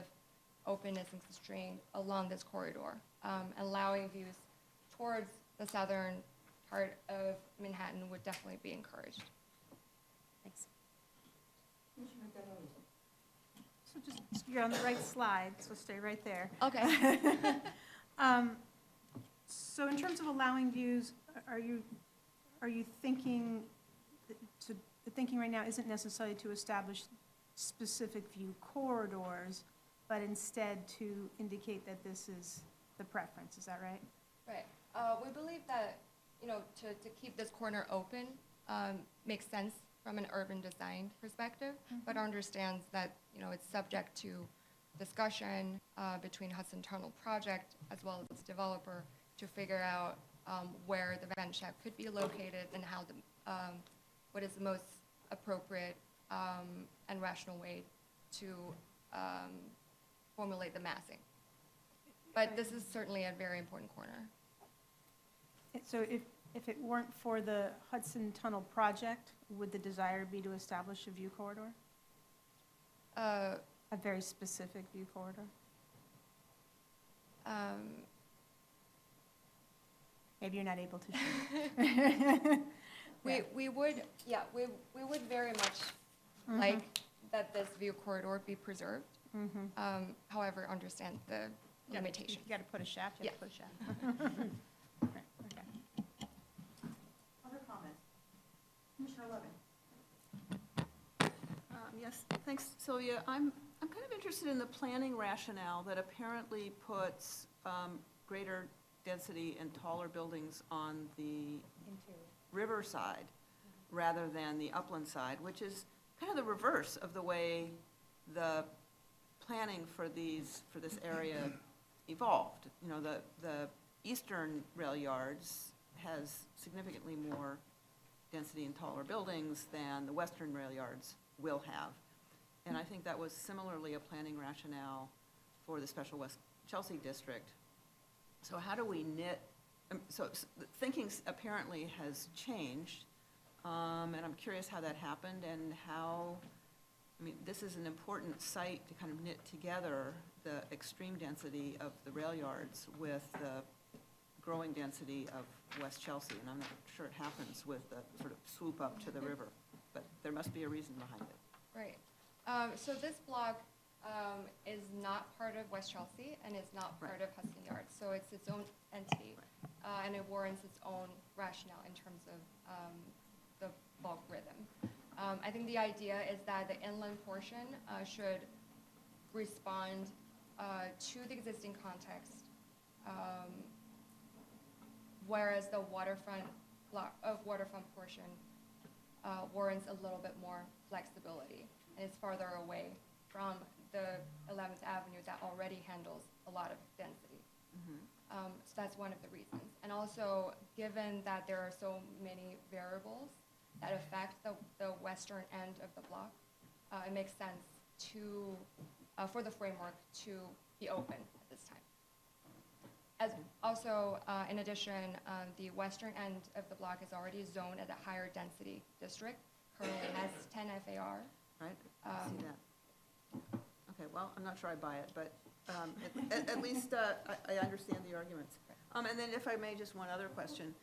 openness and constraint along this corridor, allowing views towards the southern part of Manhattan would definitely be encouraged. Thanks. So just, you're on the right slide, so stay right there. Okay. So in terms of allowing views, are you thinking, the thinking right now isn't necessarily to establish specific view corridors, but instead to indicate that this is the preference, is that right? Right. We believe that, to keep this corner open makes sense from an urban design perspective, but understands that, it's subject to discussion between Hudson Tunnel Project as well as its developer to figure out where the vent shaft could be located and how what is the most appropriate and rational way to formulate the massing. But this is certainly a very important corner. So if it weren't for the Hudson Tunnel Project, would the desire be to establish a view corridor? A very specific view corridor? Maybe you're not able to share. We would very much like that this view corridor be preserved. However, understand the limitations. You got to put a shaft, you Yeah. have to put a shaft. Okay, okay. Other comments? Commissioner Levin? Yes, thanks, Sylvia. I'm kind of interested in the planning rationale that apparently puts greater density and taller buildings on the river side rather than the upland side, which is kind of the reverse of the way the planning for this area evolved. The eastern rail yards has significantly more density and taller buildings than the western rail yards will have. And I think that was similarly a planning rationale for the Special West Chelsea District. So how do we knit, thinking apparently has changed, and I'm curious how that happened and how, this is an important site to kind of knit together the extreme density of the rail yards with the growing density of West Chelsea, and I'm not sure it happens with the sort of swoop up to the river, but there must be a reason behind it. Right. So this block is not part of West Chelsea and is not part of Hudson Yards. So it's its own entity, and it warrants its own rationale in terms of the bulk rhythm. I think the idea is that the inland portion should respond to the existing context, whereas the waterfront portion warrants a little bit more flexibility and is farther away from the 11th Avenue that already handles a lot of density. So that's one of the reasons. And also, given that there are so many variables that affect the western end of the block, it makes sense for the framework to be open at this time. In addition, the western end of the block is already zoned at a higher density district. Currently has 10 FAR. Right? I see that. Okay, well, I'm not sure I buy it, but at least I understand the arguments. And then if I may, just one other question.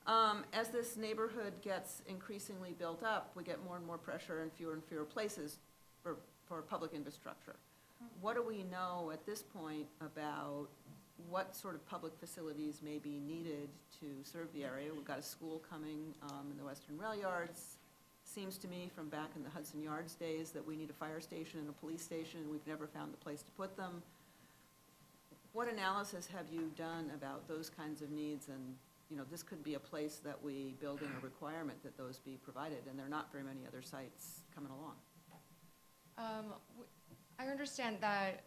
As this neighborhood gets increasingly built up, we get more and more pressure and fewer places for public infrastructure. What do we know at this point about what sort of public facilities may be needed to serve the area? We've got a school coming in the western rail yards. Seems to me from back in the Hudson Yards days that we need a fire station and a police station, and we've never found the place to put them. What analysis have you done about those kinds of needs and this could be a place that we build in a requirement that those be provided, and there are not very many other sites coming along. I understand that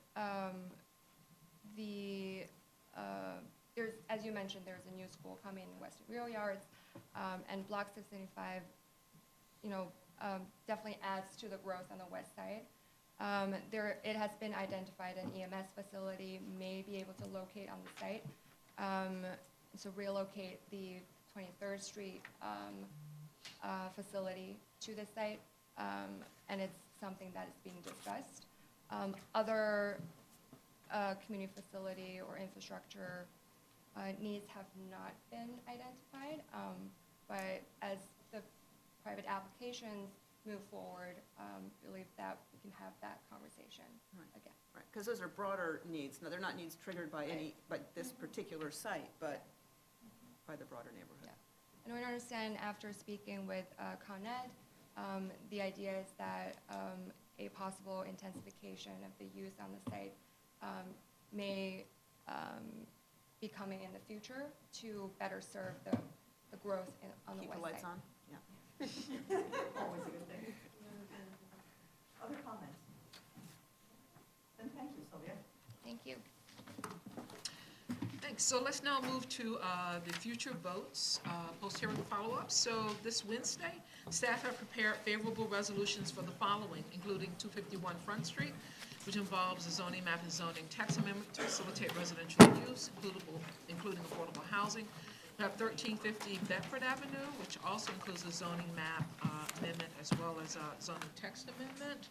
there's, as you mentioned, there's a new school coming in Western Rio Yards, and Block 675, definitely adds to the growth on the west side. It has been identified an EMS facility may be able to locate on the site, so relocate the 23rd Street facility to the site, and it's something that is being discussed. Other community facility or infrastructure needs have not been identified, but as the private applications move forward, believe that we can have that conversation again. Right, because those are broader needs. Now, they're not needs triggered by this particular site, but by the broader neighborhood. Yeah. And we understand after speaking with Con Ed, the idea is that a possible intensification of the use on the site may be coming in the future to better serve the growth on the west side. Keep the lights on? Yeah. Always a good thing. Other comments? Then thank you, Sylvia. Thank you. Thanks. So let's now move to the future votes, post-hearing follow-up. So this Wednesday, staff have prepared favorable resolutions for the following, including 251 Front Street, which involves a zoning map and zoning text amendment to facilitate residential use, including affordable housing. We have 1350 Bedford Avenue, which also includes a zoning map amendment as well as a zoning text amendment,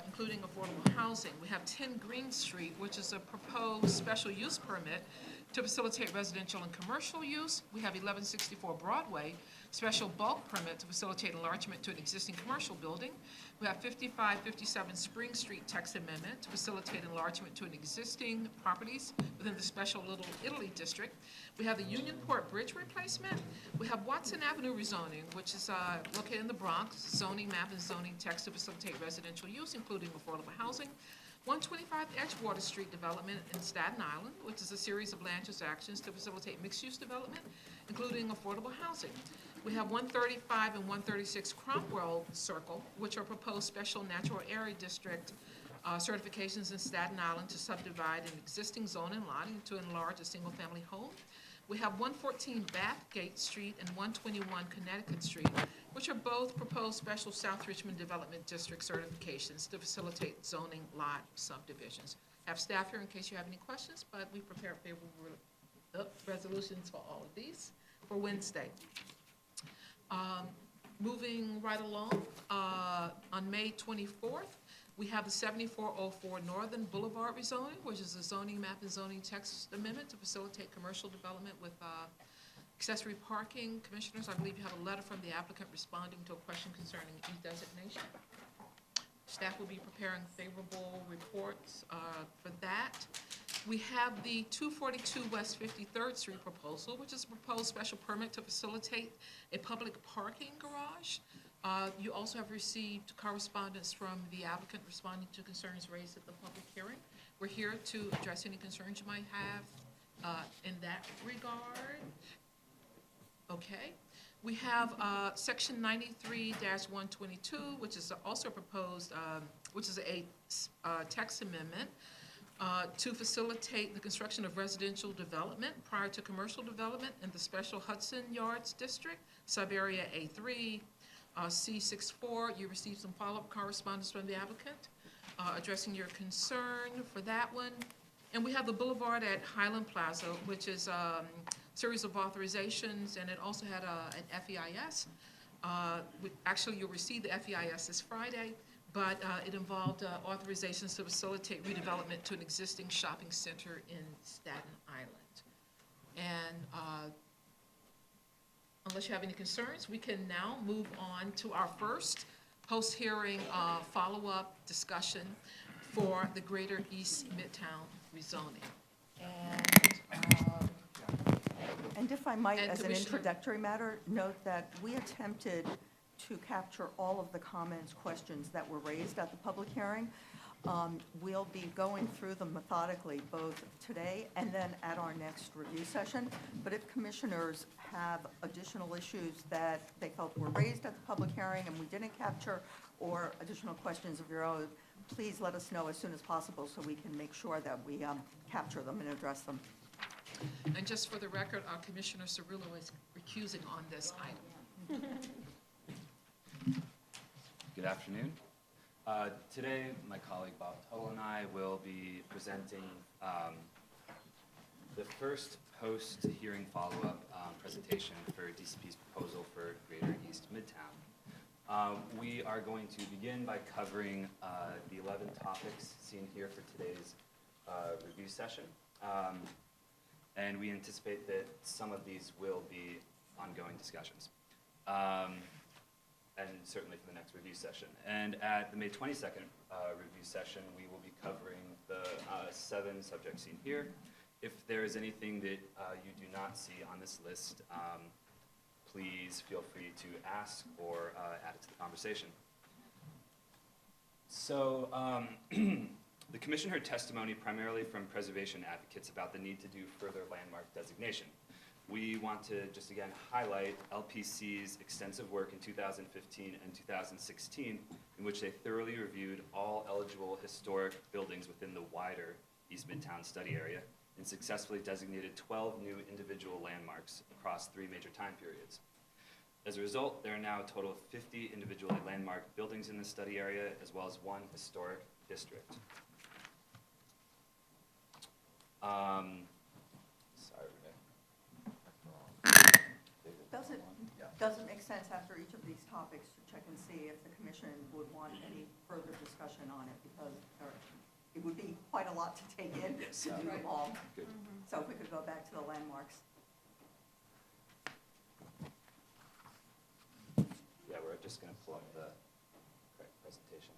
including affordable housing. We have 10 Green Street, which is a proposed special use permit to facilitate residential and commercial use. We have 1164 Broadway, special bulk permit to facilitate enlargement to an existing commercial building. We have 5557 Spring Street text amendment to facilitate enlargement to an existing properties within the special Little Italy district. We have the Unionport Bridge replacement. We have Watson Avenue rezoning, which is located in the Bronx, zoning map and zoning text to facilitate residential use, including affordable housing. 125 Edgewater Street development in Staten Island, which is a series of land transactions to facilitate mixed-use development, including affordable housing. We have 135 and 136 Cromwell Circle, which are proposed special natural area district certifications in Staten Island to subdivide an existing zone and lot and to enlarge a single-family home. We have 114 Bathgate Street and 121 Connecticut Street, which are both proposed special South Richmond Development District certifications to facilitate zoning lot subdivisions. I have staff here in case you have any questions, but we prepared favorable resolutions for all of these for Wednesday. Moving right along, on May 24th, we have the 7404 Northern Boulevard rezoning, which is a zoning map and zoning text amendment to facilitate commercial development with accessory parking. Commissioners, I believe you have a letter from the applicant responding to a question concerning e-designation. Staff will be preparing favorable reports for that. We have the 242 West 53rd Street proposal, which is a proposed special permit to facilitate a public parking garage. You also have received correspondence from the applicant responding to concerns raised at the public hearing. We're here to address any concerns you might have in that regard. Okay. We have section 93-122, which is also proposed, which is a text amendment to facilitate the construction of residential development prior to commercial development in the special Hudson Yards District, subarea A3, C64. You received some follow-up correspondence from the applicant addressing your concern for that one. And we have the boulevard at Highland Plaza, which is series of authorizations, and it also had an FEIS. Actually, you'll receive the FEIS this Friday, but it involved authorizations to facilitate redevelopment to an existing shopping center in Staten Island. And unless you have any concerns, we can now move on to our first post-hearing follow-up discussion for the Greater East Midtown rezoning. And if I might, And as an Commissioner- introductory matter, note that we attempted to capture all of the comments, questions that were raised at the public hearing. We'll be going through them methodically, both today and then at our next review session. But if commissioners have additional issues that they felt were raised at the public hearing and we didn't capture, or additional questions of your own, please let us know as soon as possible so we can make sure that we capture them and address them. And just for the record, our Commissioner Cirillo is recusing on this item. Good afternoon. Today, my colleague Bob Tuttle and I will be presenting the first post-hearing follow-up presentation for DCP's proposal for Greater East Midtown. We are going to begin by covering the 11 topics seen here for today's review session. And we anticipate that some of these will be ongoing discussions. And certainly for the next review session. And at the May 22nd review session, we will be covering the 7 subjects seen here. If there is anything that you do not see on this list, please feel free to ask or add it to the conversation. So the Commission heard testimony primarily from preservation advocates about the need to do further landmark designation. We want to just again highlight LPC's extensive work in 2015 and 2016, in which they thoroughly reviewed all eligible historic buildings within the wider East Midtown study area and successfully designated 12 new individual landmarks across 3 major time periods. As a result, there are now a total of 50 individually landmarked buildings in the study area, as well as 1 historic district. Sorry, Does it make sense after each of these topics to check and see if the commission would want any further discussion on it? Because it would be quite a lot to take in Yes. to do them all. Good. So if we could go back to the landmarks. Yeah, we're just going to pull up the correct presentation.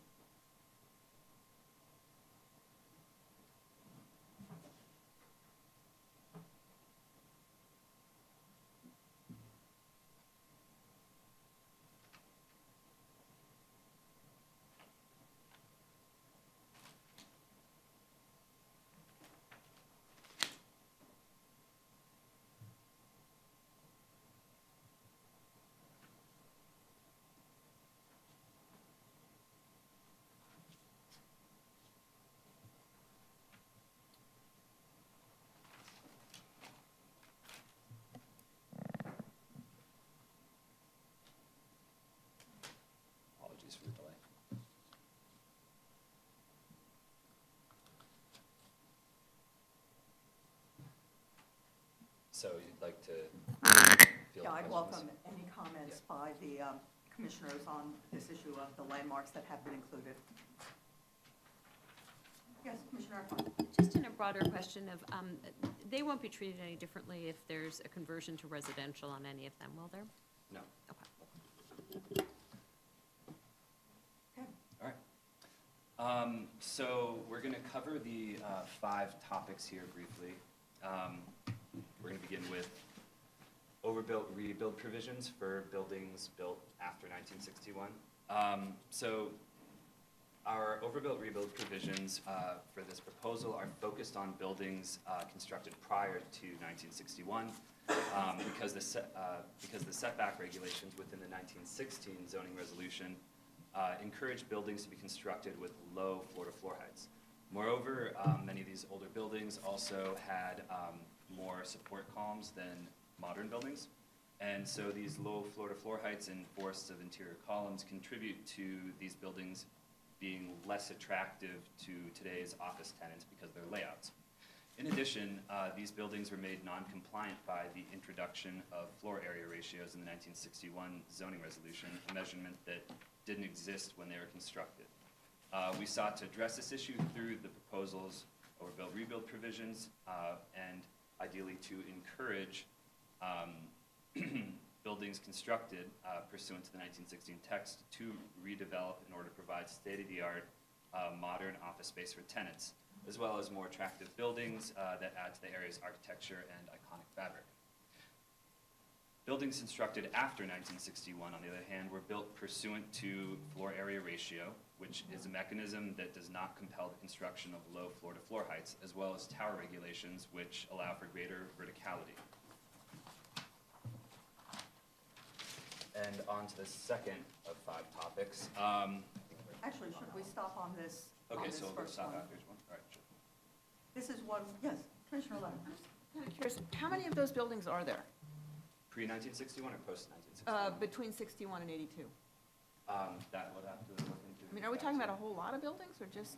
Apologies for the delay. So you'd like to field Yeah, I'd questions? welcome any comments by the commissioners on this issue of the landmarks that have been included. Yes, Commissioner Arpan. Just in a broader question of, they won't be treated any differently if there's a conversion to residential on any of them, will there? No. Okay. Okay. All right. So we're going to cover the 5 topics here briefly. We're going to begin with overbuilt rebuild provisions for buildings built after 1961. So our overbuilt rebuild provisions for this proposal are focused on buildings constructed prior to 1961 because the setback regulations within the 1916 zoning resolution encouraged buildings to be constructed with low floor-to-floor heights. Moreover, many of these older buildings also had more support columns than modern buildings. And so these low floor-to-floor heights and forests of interior columns contribute to these buildings being less attractive to today's office tenants because of their layouts. In addition, these buildings were made non-compliant by the introduction of floor area ratios in the 1961 zoning resolution, a measurement that didn't exist when they were constructed. We sought to address this issue through the proposal's overbuilt rebuild provisions and ideally to encourage buildings constructed pursuant to the 1916 text to redevelop in order to provide state-of-the-art modern office space for tenants, as well as more attractive buildings that add to the area's architecture and iconic fabric. Buildings constructed after 1961, on the other hand, were built pursuant to floor area ratio, which is a mechanism that does not compel the construction of low floor-to-floor heights, as well as tower regulations, which allow for greater verticality. And on to the second of 5 topics. Actually, should we stop on this? on Okay, this so we'll first stop one? after each one. All right, sure. This is one, yes, Commissioner Levin. Kind of curious, how many of those buildings are there, Pre-1961 or post-1961? between 61 and 82? That would have to look into. I mean, are we talking about a whole lot of buildings, or just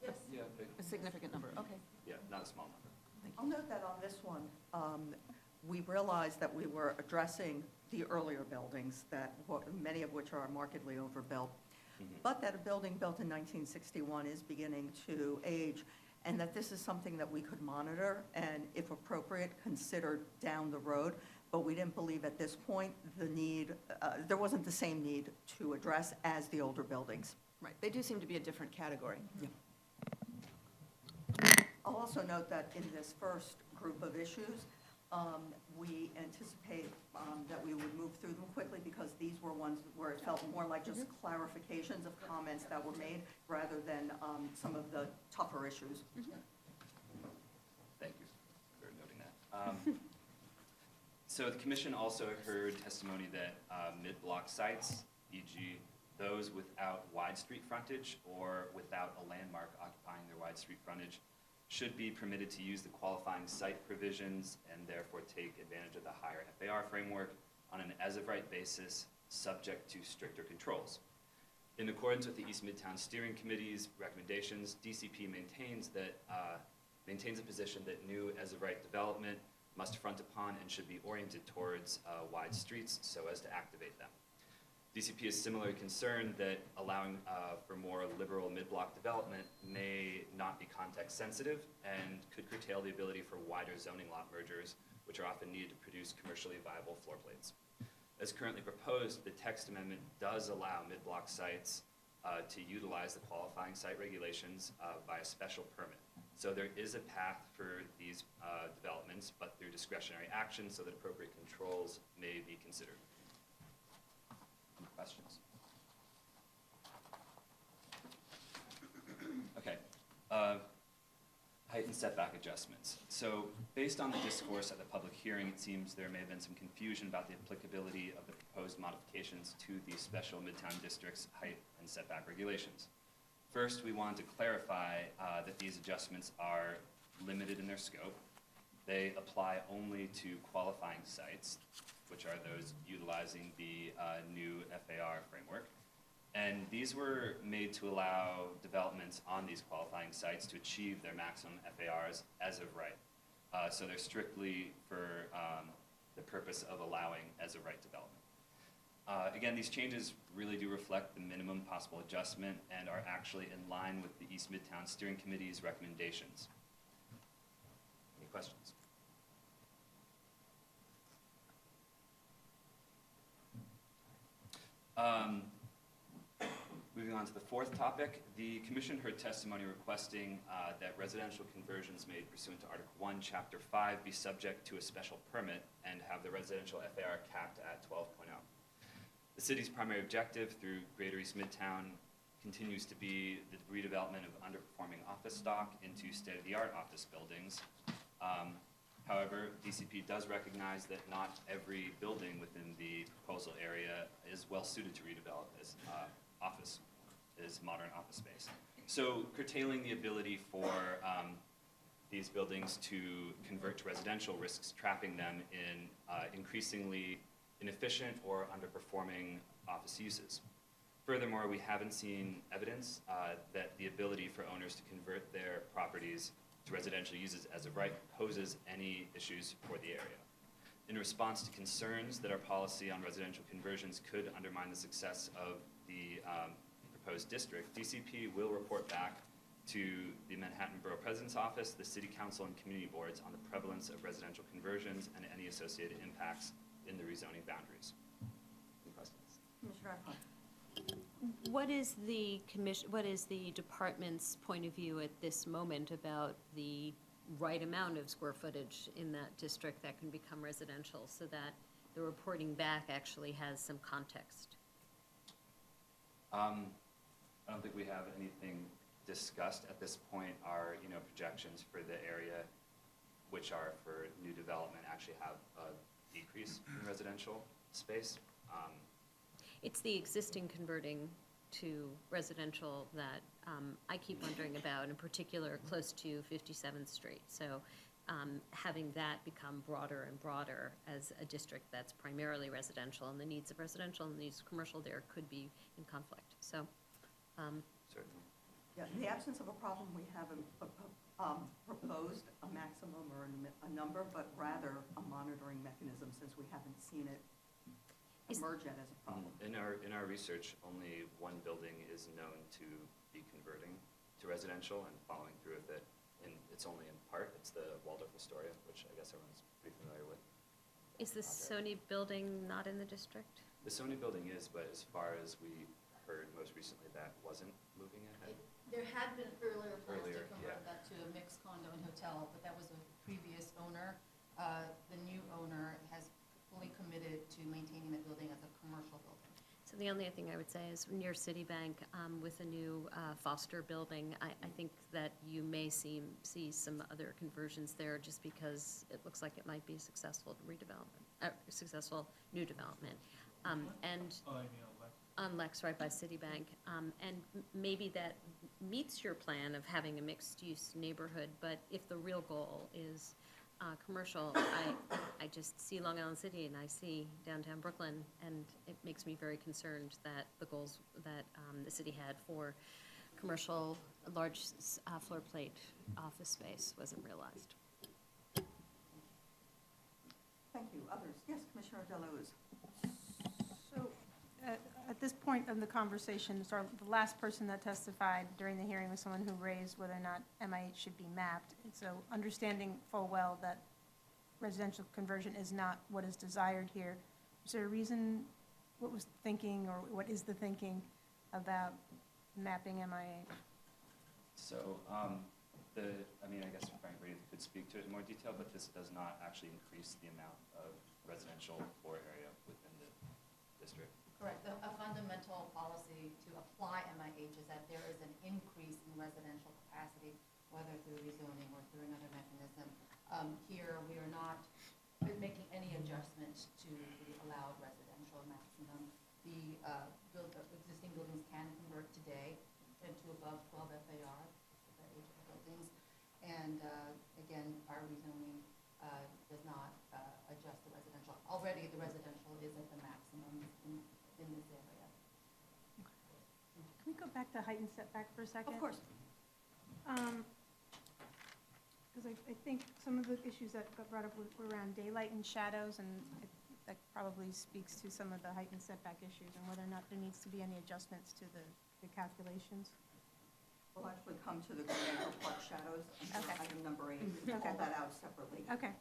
Yeah, big, a significant number? Okay. yeah, not a small number. I'll note that on this one, we realized that we were addressing the earlier buildings, that, many of which are markedly overbuilt, but that a building built in 1961 is beginning to age, and that this is something that we could monitor and, if appropriate, consider down the road. But we didn't believe at this point the need, there wasn't the same need to address as the older buildings. Right, they do seem to be a different category. I'll also note that in this first group of issues, we anticipate that we would move through them quickly because these were ones where it felt more like just clarifications of comments that were made rather than some of the tougher issues. Thank you for noting that. So the commission also heard testimony that mid-block sites, e.g. those without wide street frontage or without a landmark occupying their wide street frontage, should be permitted to use the qualifying site provisions and therefore take advantage of the higher FAR framework on an as-of-right basis, subject to stricter controls. In accordance with the East Midtown Steering Committee's recommendations, DCP maintains a position that new as-of-right development must front upon and should be oriented towards wide streets so as to activate them. DCP is similarly concerned that allowing for more liberal mid-block development may not be context sensitive and could curtail the ability for wider zoning lot mergers, which are often needed to produce commercially viable floor plates. As currently proposed, the text amendment does allow mid-block sites to utilize the qualifying site regulations by a special permit. So there is a path for these developments, but through discretionary action so that appropriate controls may be considered. Any questions? Okay. Height and setback adjustments. So based on the discourse at the public hearing, it seems there may have been some confusion about the applicability of the proposed modifications to the special Midtown District's height and setback regulations. First, we wanted to clarify that these adjustments are limited in their scope. They apply only to qualifying sites, which are those utilizing the new FAR framework. And these were made to allow developments on these qualifying sites to achieve their maximum FARs as of right. So they're strictly for the purpose of allowing as of right development. Again, these changes really do reflect the minimum possible adjustment and are actually in line with the East Midtown Steering Committee's recommendations. Any questions? Moving on to the fourth topic, the commission heard testimony requesting that residential conversions made pursuant to Article 1, Chapter 5 be subject to a special permit and have the residential FAR capped at 12.0. The city's primary objective through Greater East Midtown continues to be the redevelopment of underperforming office stock into state-of-the-art office buildings. However, DCP does recognize that not every building within the proposal area is well suited to redevelop as office, as modern office space. So curtailing the ability for these buildings to convert to residential risks trapping them in increasingly inefficient or underperforming office uses. Furthermore, we haven't seen evidence that the ability for owners to convert their properties to residential uses as of right poses any issues for the area. In response to concerns that our policy on residential conversions could undermine the success of the proposed district, DCP will report back to the Manhattan Borough President's Office, the City Council, and community boards on the prevalence of residential conversions and any associated impacts in the rezoning boundaries. Any questions? Commissioner Icahn. What is the department's point of view at this moment about the right amount of square footage in that district that can become residential, so that the reporting back actually has some context. I don't think we have anything discussed at this point. Our, projections for the area, which are for new development, actually have a decrease in residential space. It's the existing converting to residential that I keep wondering about, in particular, close to 57th Street. So having that become broader and broader as a district that's primarily residential, and the needs of residential and the needs of commercial there could be in conflict. So, Certainly. Yeah, in the absence of a problem, we haven't proposed a maximum or a number, but rather a monitoring mechanism, since we haven't seen it emerge yet as a problem. In our research, only one building is known to be converting to residential and following through with it. And it's only in part, it's the Waldorf Astoria, which I guess everyone's pretty familiar with. is the Sony building not in the district? The Sony building is, but as far as we heard most recently, that wasn't moving ahead. There had been earlier plans to Earlier, convert yeah. that to a mixed condo and hotel, but that was a previous owner. The new owner has fully committed to maintaining the building as a commercial building. So the only thing I would say is near Citibank, with the new Foster building, I think that you may see some other conversions there, just because it looks like it might be successful redevelopment, successful new development. And Oh, I mean, on Lex, right by Citibank, and maybe that meets your plan of having a mixed-use neighborhood, but if the real goal is commercial, I just see Long Island City and I see downtown Brooklyn, and it makes me very concerned that the goals that the city had for commercial, large floor plate office space wasn't realized. Thank you. Others? Yes, Commissioner Deleuze. So, at this point of the conversation, the last person that testified during the hearing was someone who raised whether or not MIH should be mapped. And so, understanding full well that residential conversion is not what is desired here, is there a reason, what was thinking, or what is the thinking about mapping MIH? So, I guess Frank Reade could speak to it in more detail, but this does not actually increase the amount of residential floor area within the district. Correct. A fundamental policy to apply MIH is that there is an increase in residential capacity, whether through rezoning or through another mechanism. Here, we are not making any adjustments to the allowed residential maximum. The existing buildings can convert today to above 12 FAR, the age of the buildings. And again, our rezoning does not adjust the residential. Already, the residential is at the maximum in this area. Can we go back to height and setback for a second? Of course. Because I think some of the issues that got brought up were around daylight and shadows, and that probably speaks to some of the height and setback issues, and whether or not there needs to be any adjustments to the calculations. We'll actually come to the Grand Park shadows under Okay. item number 8. We'll Okay. call that out separately. Okay.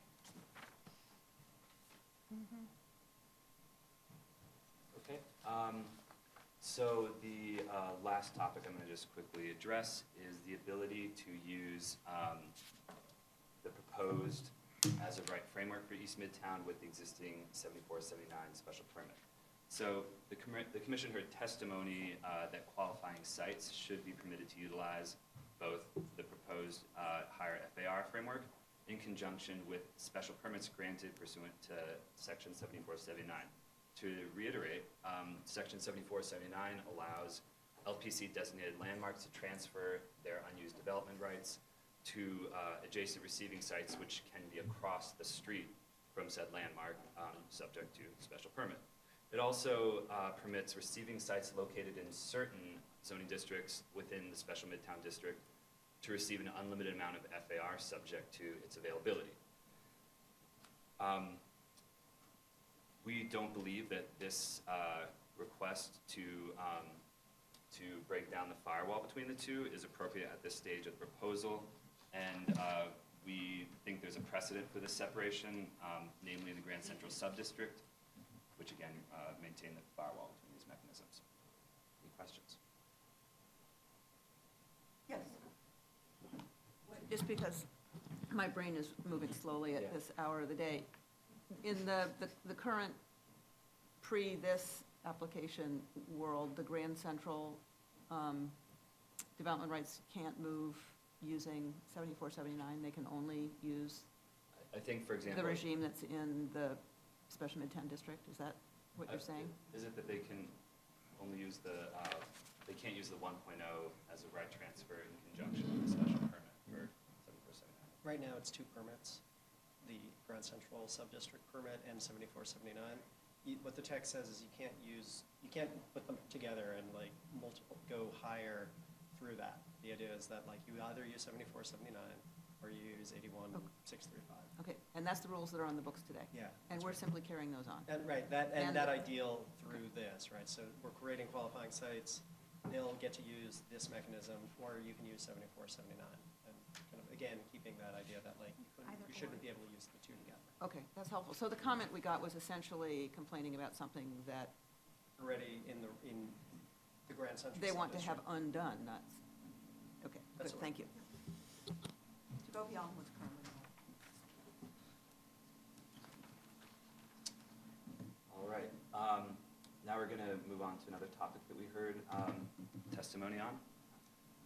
Okay, so the last topic I'm going to just quickly address is the ability to use the proposed as-of-right framework for East Midtown with the existing 7479 special permit. So the commission heard testimony that qualifying sites should be permitted to utilize both the proposed higher FAR framework in conjunction with special permits granted pursuant to Section 7479. To reiterate, Section 7479 allows LPC designated landmarks to transfer their unused development rights to adjacent receiving sites, which can be across the street from said landmark, subject to special permit. It also permits receiving sites located in certain zoning districts within the special Midtown District to receive an unlimited amount of FAR subject to its availability. We don't believe that this request to break down the firewall between the two is appropriate at this stage of the proposal, and we think there's a precedent for this separation, namely the Grand Central Subdistrict, which again maintain the firewall between these mechanisms. Any questions? Yes. Just because my brain is moving slowly at this hour of the day. In the current pre-this application world, the Grand Central development rights can't move using 7479. They can only use I think, for example. the regime that's in the special mid-town district. Is that what you're saying? Is it that they can only use they can't use the 1.0 as a right transfer in conjunction with the special permit for 7479? Right now, it's two permits, the Grand Central Sub-District permit and 7479. What the text says is you can't put them together and like go higher through that. The idea is that like you either use 7479 or you use 81635. Okay, and that's the rules that are on the books today? Yeah. And we're simply carrying those on? And, right, that ideal through this, right? So we're creating qualifying sites, they'll get to use this mechanism, or you can use 7479. And kind of, again, keeping that idea that like you shouldn't be able to use the two together. Okay, that's helpful. So the comment we got was essentially complaining about something that Already in the Grand Central. they want to have Sub-District. undone, not, okay, That's good, what- thank you. To go beyond what's currently. All right, now we're gonna move on to another topic that we heard testimony on.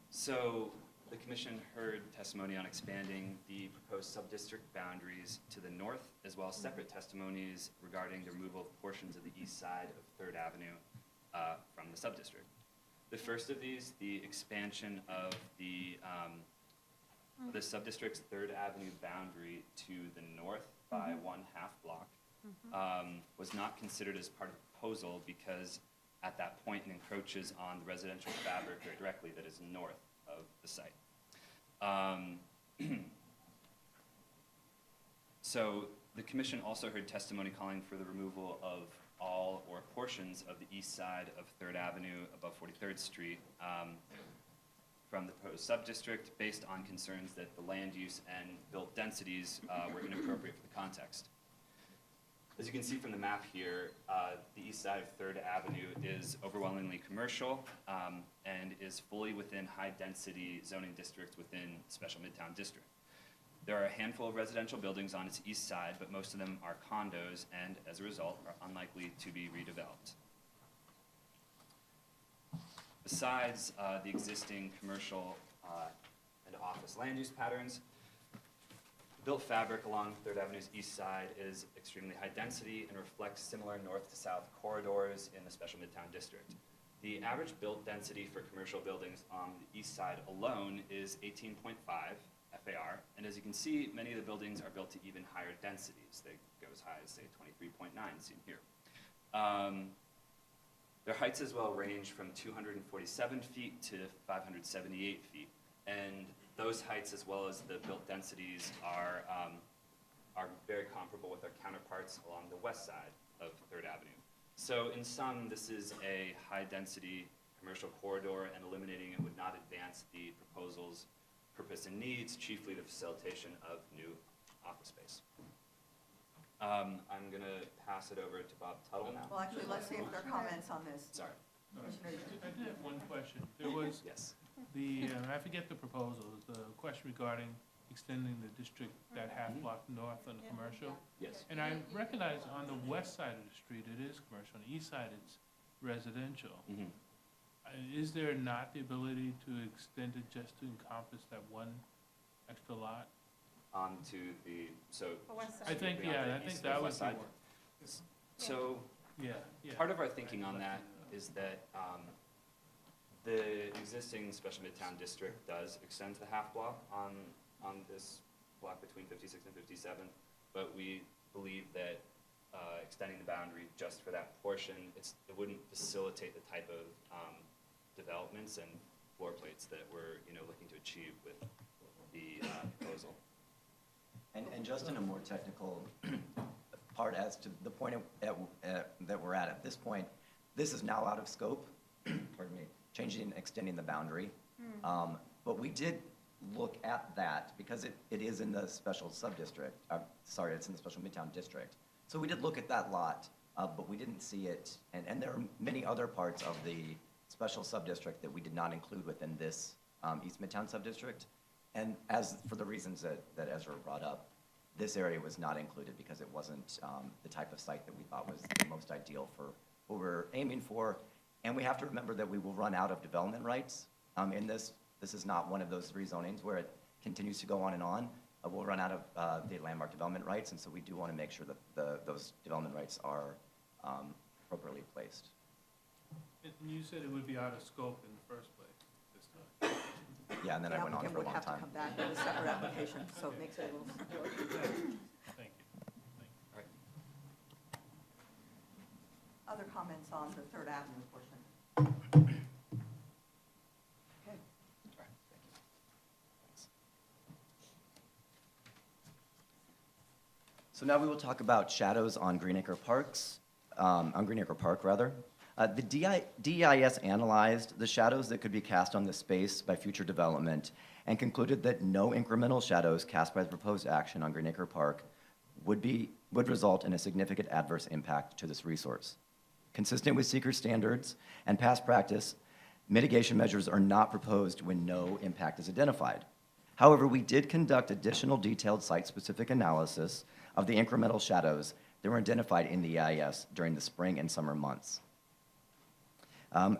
So the commission heard testimony on expanding the proposed sub-district boundaries to the north, as well as separate testimonies regarding the removal of portions of the east side of Third Avenue from the sub-district. The first of these, the expansion of the sub-district's Third Avenue boundary to the north by 1/2 block, was not considered as part of the proposal because at that point it encroaches on the residential fabric very directly that is north of the site. So the commission also heard testimony calling for the removal of all or portions of the east side of Third Avenue above 43rd Street from the proposed sub-district based on concerns that the land use and built densities were inappropriate for the context. As you can see from the map here, the east side of Third Avenue is overwhelmingly commercial and is fully within high-density zoning districts within Special Midtown District. There are a handful of residential buildings on its east side, but most of them are condos and, as a result, are unlikely to be redeveloped. Besides the existing commercial and office land use patterns, the built fabric along Third Avenue's east side is extremely high density and reflects similar north to south corridors in the Special Midtown District. The average built density for commercial buildings on the east side alone is 18.5 FAR, and as you can see, many of the buildings are built to even higher densities. They go as high as, say, 23.9, seen here. Their heights as well range from 247 feet to 578 feet, and those heights as well as the built densities are very comparable with their counterparts along the west side of Third Avenue. So in sum, this is a high-density commercial corridor, and eliminating it would not advance the proposal's purpose and needs, chiefly the facilitation of new office space. I'm going to pass it over to Bob Tuttle now. Well, actually, let's see if there are comments on this. Sorry. Commissioner, I did have one question. There was Yes. I forget the proposal, the question regarding extending the district that half block north on the commercial. Yes. And I recognize on the west side of the street, it is commercial. On the east side, it's residential. Mhm. Is there not the ability to extend it just to encompass that one extra lot? Onto the, so. I think, yeah, I think that would be, So, yeah. part of our thinking on that is that the existing Special Midtown District does extend to the half block on this block between 56 and 57, but we believe that extending the boundary just for that portion, it wouldn't facilitate the type of developments and floor plates that we're looking to achieve with the proposal. And just in a more technical part as to the point that we're at this point, this is now out of scope, pardon me, extending the boundary. But we did look at that because it is in the special sub-district, it's in the special Midtown District. So we did look at that lot, but we didn't see it, and there are many other parts of the special sub-district that we did not include within this East Midtown sub-district. And as for the reasons that Ezra brought up, this area was not included because it wasn't the type of site that we thought was the most ideal for what we're aiming for. And we have to remember that we will run out of development rights in this. This is not one of those rezonings where it continues to go on and on. We'll run out of the landmark development rights, and so we do want to make sure that those development rights are appropriately placed. And you said it would be out of scope in the first place this time. Yeah, and then The I went on applicant for a would long have to time. come back with a separate application, so it makes it a little simpler. Thank you. Other comments on the Third Avenue portion? Okay. So now we will talk about shadows on Greenacre Park rather. The DEIS analyzed the shadows that could be cast on the space by future development and concluded that no incremental shadows cast by the proposed action on Greenacre Park would result in a significant adverse impact to this resource. Consistent with seeker standards and past practice, mitigation measures are not proposed when no impact is identified. However, we did conduct additional detailed site-specific analysis of the incremental shadows that were identified in the EIS during the spring and summer months.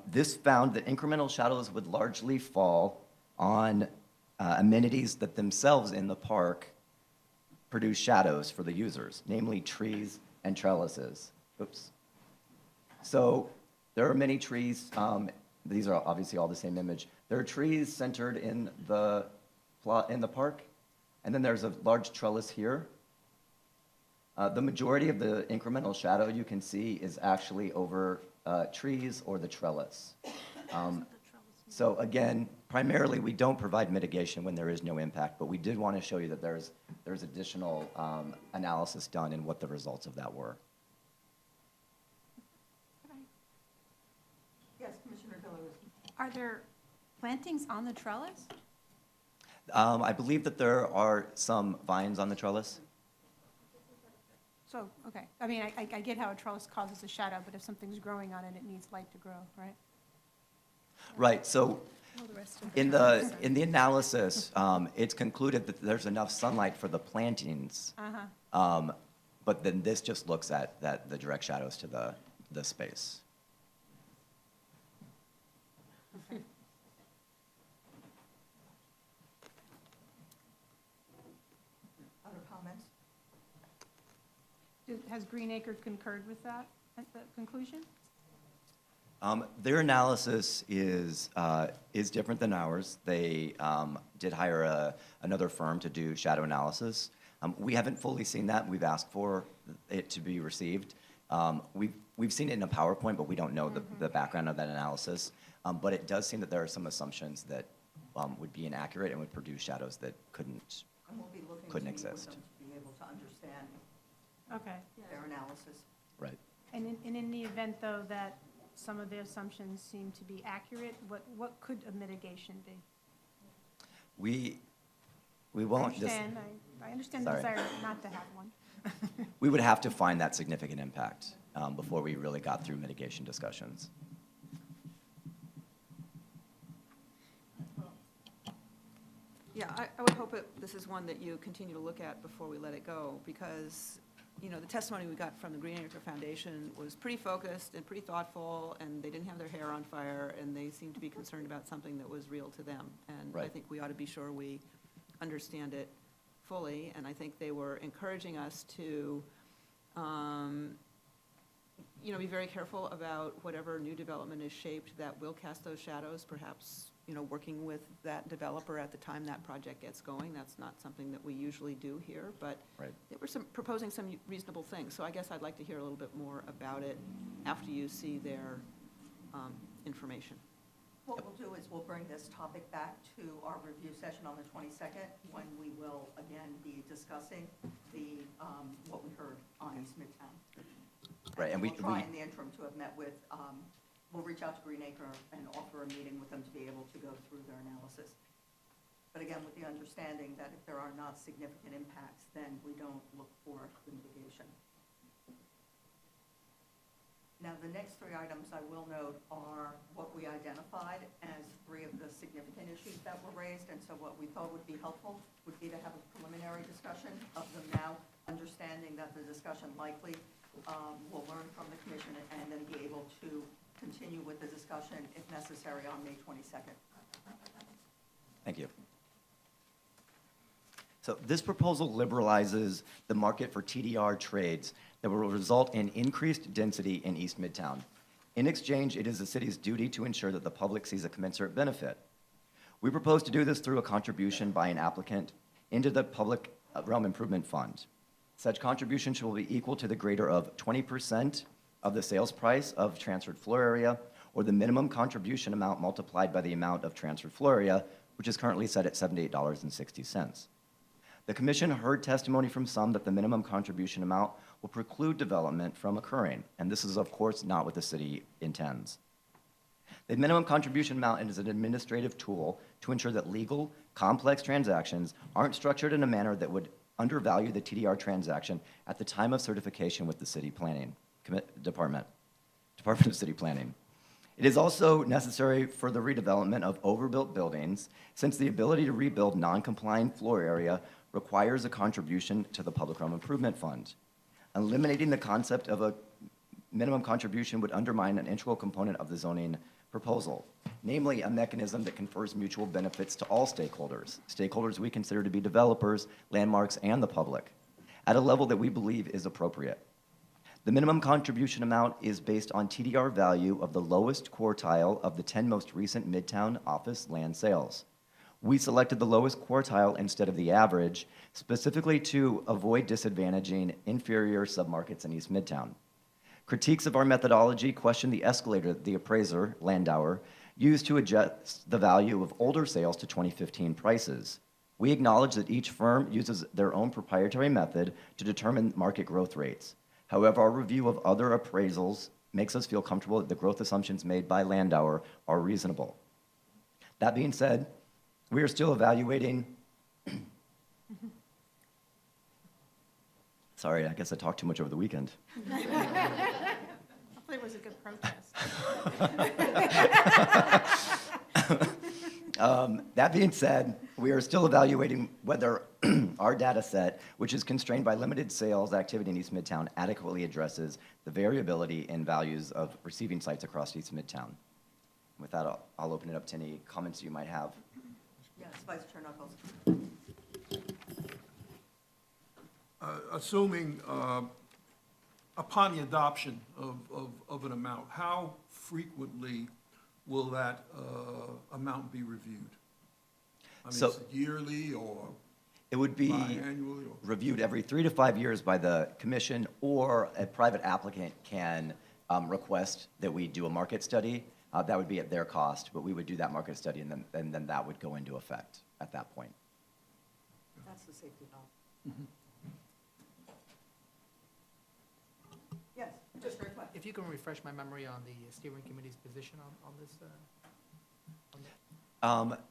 This found that incremental shadows would largely fall on amenities that themselves in the park produce shadows for the users, namely trees and trellises. Oops. So there are many trees. These are obviously all the same image. There are trees centered in the park, and then there's a large trellis here. The majority of the incremental shadow you can see is actually over trees or the trellis. So again, primarily we don't provide mitigation when there is no impact, but we did want to show you that there's additional analysis done and what the results of that were. Yes, Commissioner Delaware. Are there plantings on the trellis? I believe that there are some vines on the trellis. So, okay, I mean, I get how a trellis causes a shadow, but if something's growing on it, it needs light to grow, right? Right, so Well, the rest of in trellis the analysis, it's concluded that there's enough sunlight for the plantings, but then this just looks at the direct shadows to the space. Okay. Other comments? Has Greenacre concurred with that conclusion? Their analysis is different than ours. They did hire another firm to do shadow analysis. We haven't fully seen that. We've asked for it to be received. We've seen it in a PowerPoint, but we don't know the background of that analysis. But it does seem that there are some assumptions that would be inaccurate and would produce shadows that couldn't exist. And we'll be looking to meet with them to be able to understand Okay. their analysis. Right. And in the event, though, that some of the assumptions seem to be accurate, what could a mitigation be? We won't just. I understand the desire not to have one. We would have to find that significant impact before we really got through mitigation discussions. Yeah, I would hope that this is one that you continue to look at before we let it go, because, you know, the testimony we got from the Greenacre Foundation was pretty focused and pretty thoughtful, and they didn't have their hair on fire, and they seemed to be concerned about something that was real to them. And I Right. think we ought to be sure we understand it fully, and I think they were encouraging us to, you know, be very careful about whatever new development is shaped that will cast those shadows, perhaps, you know, working with that developer at the time that project gets going. That's not something that we usually do here, but Right. they were proposing some reasonable things. So I guess I'd like to hear a little bit more about it after you see their information. What we'll do is we'll bring this topic back to our review session on the 22nd, when we will again be discussing the, what we heard on East Midtown. Right, and we'll try in the interim to have met with, we'll reach out to Greenacre and offer a meeting with them to be able to go through their analysis. But again, with the understanding that if there are not significant impacts, then we don't look for the mitigation. Now, the next three items I will note are what we identified as three of the significant issues that were raised, and so what we thought would be helpful would be to have a preliminary discussion of them now, understanding that the discussion likely will learn from the commission and then be able to continue with the discussion if necessary on May 22nd. Thank you. So this proposal liberalizes the market for TDR trades that will result in increased density in East Midtown. In exchange, it is the city's duty to ensure that the public sees a commensurate benefit. We propose to do this through a contribution by an applicant into the Public Realm Improvement Fund. Such contribution shall be equal to the greater of 20% of the sales price of transferred floor area, or the minimum contribution amount multiplied by the amount of transferred floor area, which is currently set at $78.60. The commission heard testimony from some that the minimum contribution amount will preclude development from occurring, and this is, of course, not what the city intends. The minimum contribution amount is an administrative tool to ensure that legal, complex transactions aren't structured in a manner that would undervalue the TDR transaction at the time of certification with the City Planning Department of City Planning. It is also necessary for the redevelopment of overbuilt buildings, since the ability to rebuild non-compliant floor area requires a contribution to the Public Realm Improvement Fund. Eliminating the concept of a minimum contribution would undermine an integral component of the zoning proposal, namely a mechanism that confers mutual benefits to all stakeholders we consider to be developers, landmarks, and the public, at a level that we believe is appropriate. The minimum contribution amount is based on TDR value of the lowest quartile of the 10 most recent Midtown office land sales. We selected the lowest quartile instead of the average, specifically to avoid disadvantaging inferior submarkets in East Midtown. Critiques of our methodology question the escalator that the appraiser, Landauer, used to adjust the value of older sales to 2015 prices. We acknowledge that each firm uses their own proprietary method to determine market growth rates. However, our review of other appraisals makes us feel comfortable that the growth assumptions made by Landauer are reasonable. That being said, we are still evaluating. Sorry, I guess I talked too much over the weekend. Hopefully it was a good protest. That being said, we are still evaluating whether our data set, which is constrained by limited sales activity in East Midtown, adequately addresses the variability in values of receiving sites across East Midtown. With that, I'll open it up to any comments you might have. Yes, Vice Chair Knuckles. Assuming upon the adoption of an amount, how frequently will that amount be reviewed? I mean, So- is it yearly or It would be biannually? Or? reviewed every 3 to 5 years by the commission, or a private applicant can request that we do a market study. That would be at their cost, but we would do that market study, and then that would go into effect at that point. That's the safety valve. Yes, just very quick. If you can refresh my memory on the steering committee's position on this,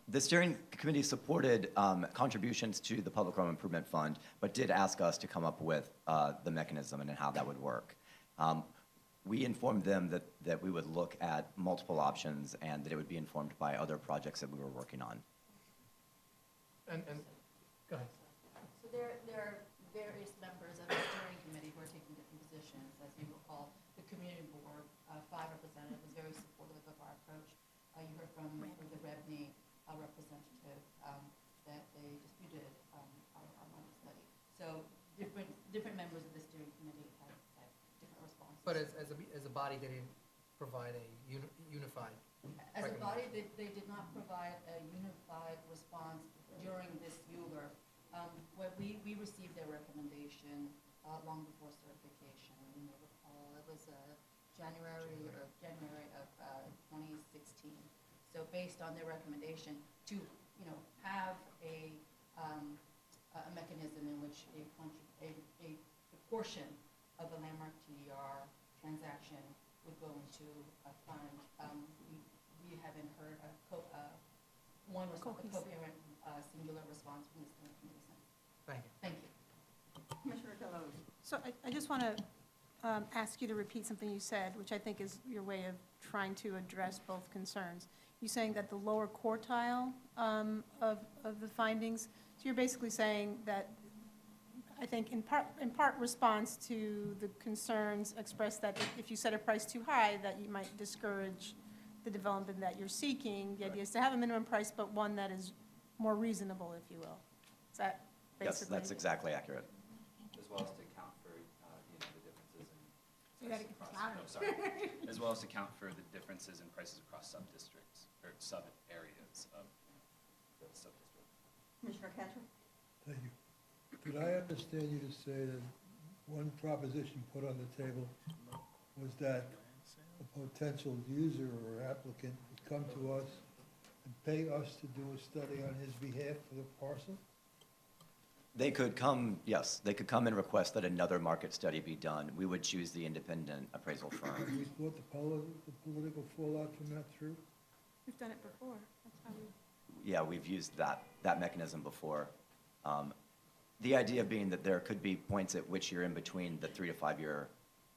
The steering committee supported contributions to the Public Realm Improvement Fund, but did ask us to come up with the mechanism and how that would work. We informed them that we would look at multiple options and that it would be informed by other projects that we were working on. and, go ahead. So there are various members of the steering committee who are taking different positions. As you recall, the community board, 5 representatives was very supportive of our approach. You heard from the Rebney representative that they disputed our money study. So different members of the steering committee have different responses. But as a body, they didn't provide a unified. As a body, they did not provide a unified response during this ULURP. When we received their recommendation long before certification. You may recall, it was January of 2016. So based on their recommendation to, have a mechanism in which a portion of the landmark TDR transaction would go into a fund, we haven't heard a coherent singular response from the steering committee since. Thank you. Thank you. Commissioner Delos. So I just want to ask you to repeat something you said, which I think is your way of trying to address both concerns. You're saying that the lower quartile of the findings, so you're basically saying that, I think in part response to the concerns expressed that if you set a price too high, that you might discourage the development that you're seeking. The idea is to have a minimum price, but one that is more reasonable, if you will. Is that Yes, basically? that's exactly accurate. As well as to account for, the differences in. You gotta get prices louder. across- sorry. As well as to account for the differences in prices across sub-districts, or sub-areas of the sub-district. Commissioner Cantor? Thank you. Did I understand you to say that one proposition put on the table was that a potential user or applicant would come to us and pay us to do a study on his behalf for the parcel? They could come, yes, they could come and request that another market study be done. We would choose the independent appraisal firm. We thought the political fallout from that through? We've done it before. That's how we. Yeah, we've used that mechanism before. The idea being that there could be points at which you're in between the 3 to 5 year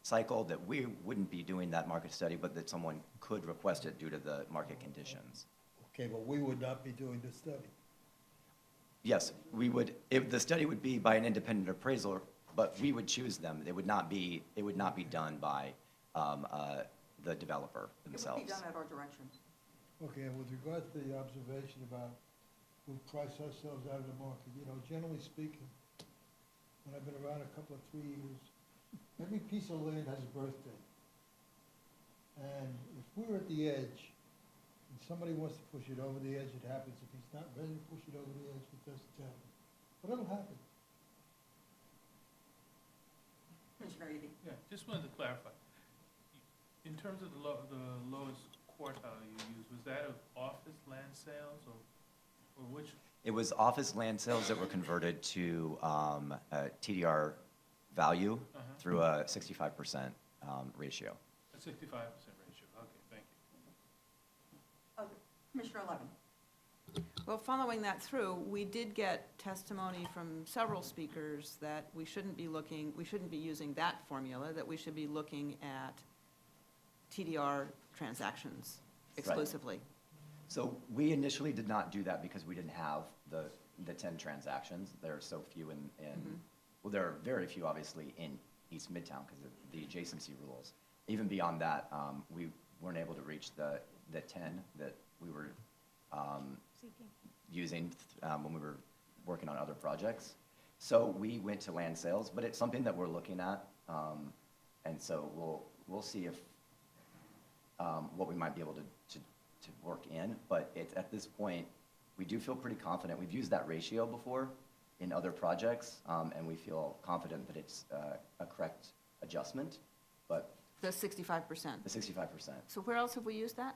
cycle that we wouldn't be doing that market study, but that someone could request it due to the market conditions. Okay, but we would not be doing the study. Yes, we would, the study would be by an independent appraiser, but we would choose them. It would not be done by the developer themselves. It would be done at our direction. Okay, and with regard to the observation about we price ourselves out of the market, generally speaking, when I've been around a couple of 3 years, every piece of land has a birthday. And if we're at the edge, and somebody wants to push it over the edge, it happens. If he's not ready to push it over the edge, it doesn't happen. But it'll happen. Commissioner Reade? Yeah, just wanted to clarify. In terms of the lowest quartile you used, was that of office land sales or which? It was office land sales that were converted to TDR value through a 65% ratio. A 65% ratio, okay, thank you. Commissioner Levin? Well, following that through, we did get testimony from several speakers that we shouldn't be using that formula, that we should be looking at TDR transactions exclusively. So we initially did not do that because we didn't have the 10 transactions. There are so few well, there are very few, obviously, in East Midtown because of the adjacency rules. Even beyond that, we weren't able to reach the 10 that we were using when we were working on other projects. So we went to land sales, but it's something that we're looking at. And so we'll see if what we might be able to work in, but at this point, we do feel pretty confident. We've used that ratio before in other projects, and we feel confident that it's a correct adjustment, but. The 65%. The 65%. So where else have we used that?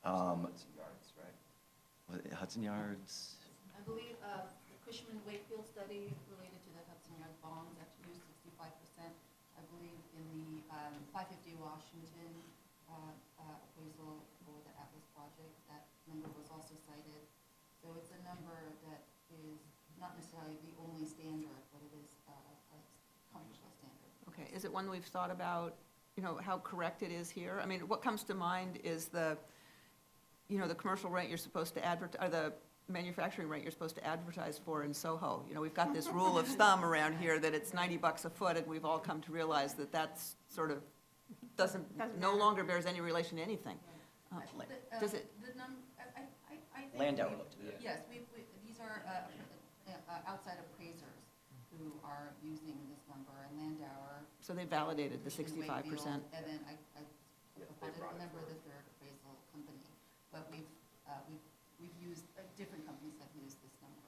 Hudson Yards, right? Was it Hudson Yards? I believe the Cushman-Wakefield study related to the Hudson Yard bonds actually used 65%. I believe in the 550 Washington appraisal for the Atlas project, that number was also cited. So it's a number that is not necessarily the only standard, but it is a commercial standard. Okay, is it one we've thought about, how correct it is here? I mean, what comes to mind is the commercial rent you're supposed to advertise, or the manufacturing rent you're supposed to advertise for in Soho. We've got this rule of thumb around here that it's $90 a foot, and we've all come to realize that that's sort of no longer bears any relation to anything. Does it? The I think Landauer looked at it. Yes, these are outside appraisers who are using this number, and Landauer. So they validated the 65%. And then I remember the third appraisal company, but we've used, different companies have used this number.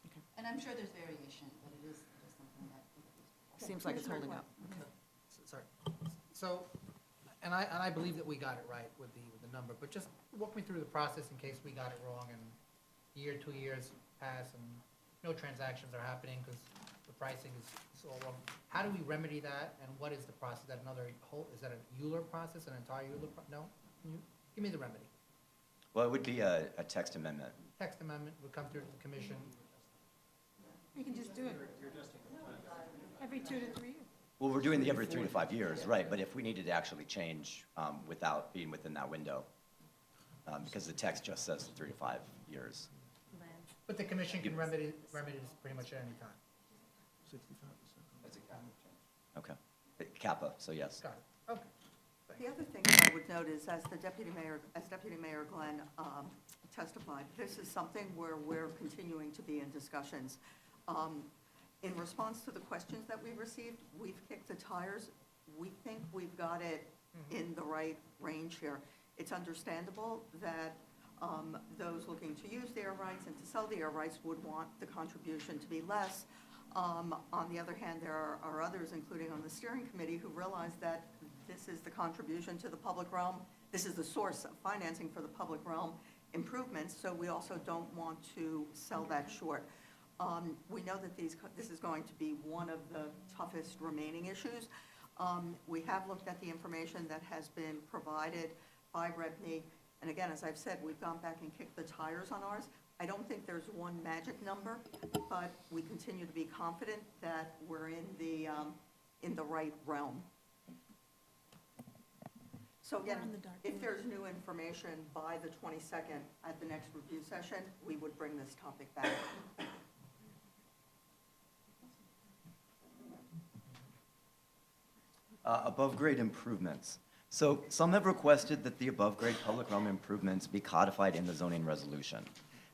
Okay. And I'm sure there's variation, but it is something that we've used before. Seems like it's holding up. Sorry. So, and I believe that we got it right with the number, but just walk me through the process in case we got it wrong and a year, 2 years pass and no transactions are happening because the pricing is all wrong. How do we remedy that, and what is the process? Is that is that a Euler process, an entire Euler? No? Can you give me the remedy? Well, it would be a text amendment. Text amendment would come through to the commission. You can just do it every 2 to 3 years. Well, we're doing the every 3 to 5 years, right, but if we needed to actually change without being within that window, because the text just says 3 to 5 years. But the commission can remedy this pretty much at any time. 65%. That's a Okay. Kappa, so yes. Got it, okay. The other thing that I would note is, as Deputy Mayor Glenn testified, this is something where we're continuing to be in discussions. In response to the questions that we received, we've kicked the tires. We think we've got it in the right range here. It's understandable that those looking to use the air rights and to sell the air rights would want the contribution to be less. On the other hand, there are others, including on the steering committee, who realize that this is the contribution to the public realm. This is the source of financing for the public realm improvements, so we also don't want to sell that short. We know that this is going to be one of the toughest remaining issues. We have looked at the information that has been provided by REBNY, and again, as I've said, we've gone back and kicked the tires on ours. I don't think there's one magic number, but we continue to be confident that we're in the right realm. So again, if there's new information by the 22nd at the next review session, we would bring this topic back. Above-grade improvements. So some have requested that the above-grade public realm improvements be codified in the zoning resolution.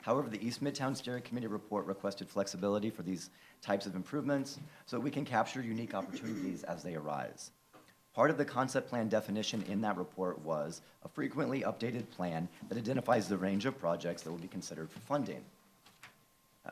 However, the East Midtown Steering Committee report requested flexibility for these types of improvements so that we can capture unique opportunities as they arise. Part of the concept plan definition in that report was a frequently updated plan that identifies the range of projects that will be considered for funding.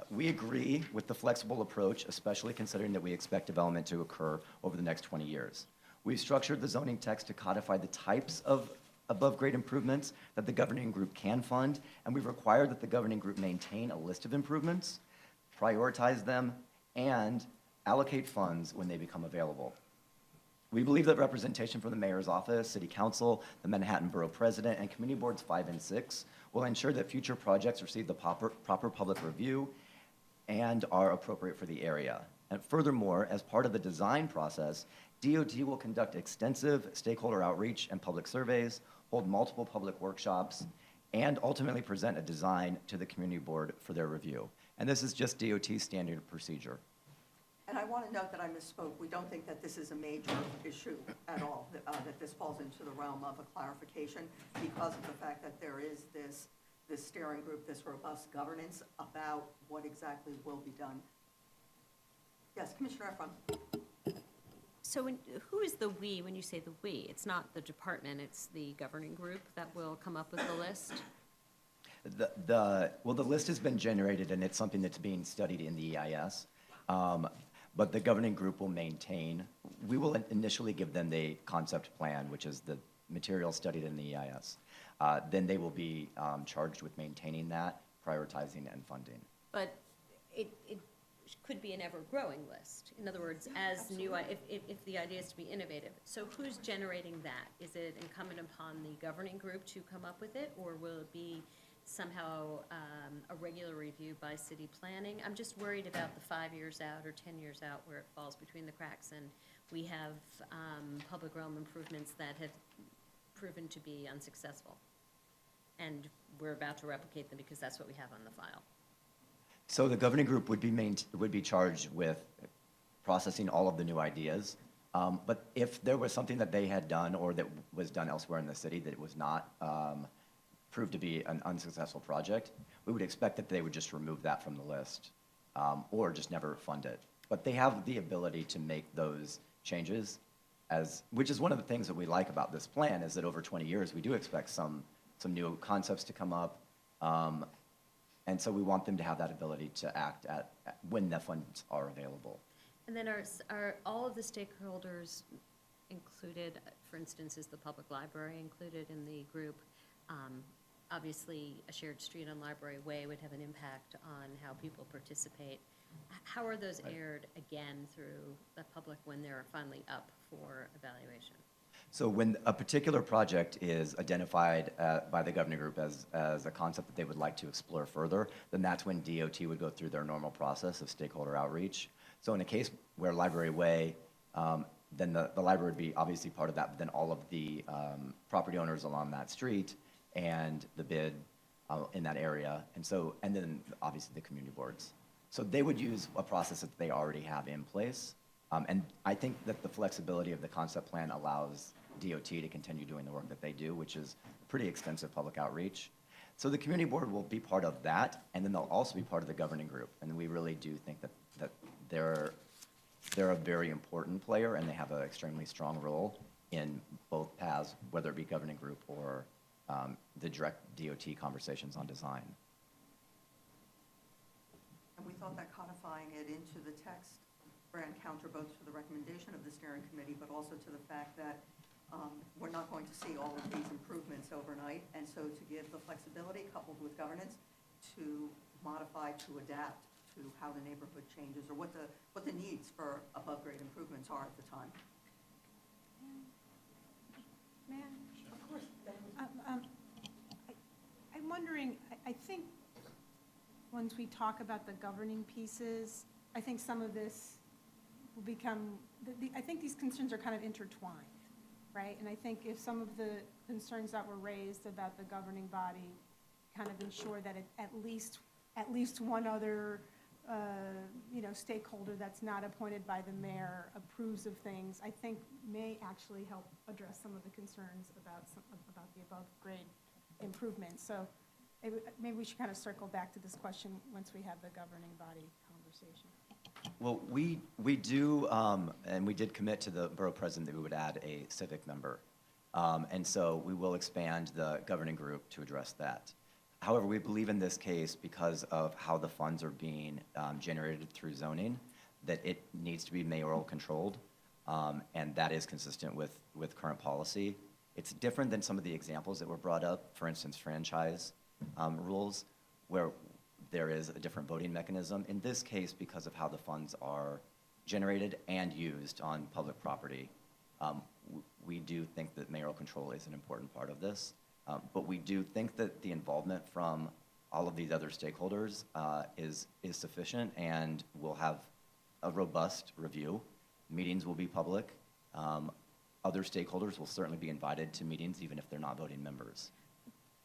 We agree with the flexible approach, especially considering that we expect development to occur over the next 20 years. We've structured the zoning text to codify the types of above-grade improvements that the governing group can fund, and we've required that the governing group maintain a list of improvements, prioritize them, and allocate funds when they become available. We believe that representation from the mayor's office, city council, the Manhattan Borough President, and committee boards 5 and 6 will ensure that future projects receive the proper public review and are appropriate for the area. And furthermore, as part of the design process, DOT will conduct extensive stakeholder outreach and public surveys, hold multiple public workshops, and ultimately present a design to the community board for their review. And this is just DOT's standard procedure. And I want to note that I misspoke. We don't think that this is a major issue at all, that this falls into the realm of a clarification because of the fact that there is this steering group, this robust governance about what exactly will be done. Yes, Commissioner Efron. So who is the "we" when you say the "we"? It's not the department, it's the governing group that will come up with the list? Well, the list has been generated, and it's something that's being studied in the EIS. But the governing group will maintain, we will initially give them the concept plan, which is the material studied in the EIS. Then they will be charged with maintaining that, prioritizing, and funding. But it could be an ever-growing list. In other words, as new, if the idea is to be innovative. So who's generating that? Is it incumbent upon the governing group to come up with it, or will it be somehow a regular review by city planning? I'm just worried about the 5 years out or 10 years out where it falls between the cracks and we have public realm improvements that have proven to be unsuccessful. And we're about to replicate them because that's what we have on the file. So the governing group would be charged with processing all of the new ideas. But if there was something that they had done or that was done elsewhere in the city that was not proved to be an unsuccessful project, we would expect that they would just remove that from the list or just never fund it. But they have the ability to make those changes, which is one of the things that we like about this plan, is that over 20 years we do expect some new concepts to come up. And so we want them to have that ability to act when the funds are available. And then are all of the stakeholders included? For instance, is the public library included in the group? Obviously, a shared street on Library Way would have an impact on how people participate. How are those aired again through the public when they're finally up for evaluation? So when a particular project is identified by the governing group as a concept that they would like to explore further, then that's when DOT would go through their normal process of stakeholder outreach. So in a case where Library Way, then the library would be obviously part of that, but then all of the property owners along that street and the bid in that area, and then obviously the community boards. So they would use a process that they already have in place. And I think that the flexibility of the concept plan allows DOT to continue doing the work that they do, which is pretty extensive public outreach. So the community board will be part of that, and then they'll also be part of the governing group. And we really do think that they're a very important player, and they have an extremely strong role in both paths, whether it be governing group or the direct DOT conversations on design. And we thought that codifying it into the text ran counter both to the recommendation of the steering committee, but also to the fact that we're not going to see all of these improvements overnight. And so to give the flexibility coupled with governance to modify, to adapt to how the neighborhood changes or what the needs for above-grade improvements are at the time. May I? Of course. I'm wondering, I think once we talk about the governing pieces, I think some of this will become, I think these concerns are kind of intertwined, right? And I think if some of the concerns that were raised about the governing body kind of ensure that at least one other stakeholder that's not appointed by the mayor approves of things, I think may actually help address some of the concerns about the above grade improvements. So maybe we should kind of circle back to this question once we have the governing body conversation. Well, we do, and we did commit to the borough president that we would add a civic member. And so we will expand the governing group to address that. However, we believe in this case, because of how the funds are being generated through zoning, that it needs to be mayoral controlled, and that is consistent with current policy. It's different than some of the examples that were brought up, for instance, franchise rules, where there is a different voting mechanism. In this case, because of how the funds are generated and used on public property, we do think that mayoral control is an important part of this. But we do think that the involvement from all of these other stakeholders is sufficient, and we'll have a robust review. Meetings will be public. Other stakeholders will certainly be invited to meetings, even if they're not voting members.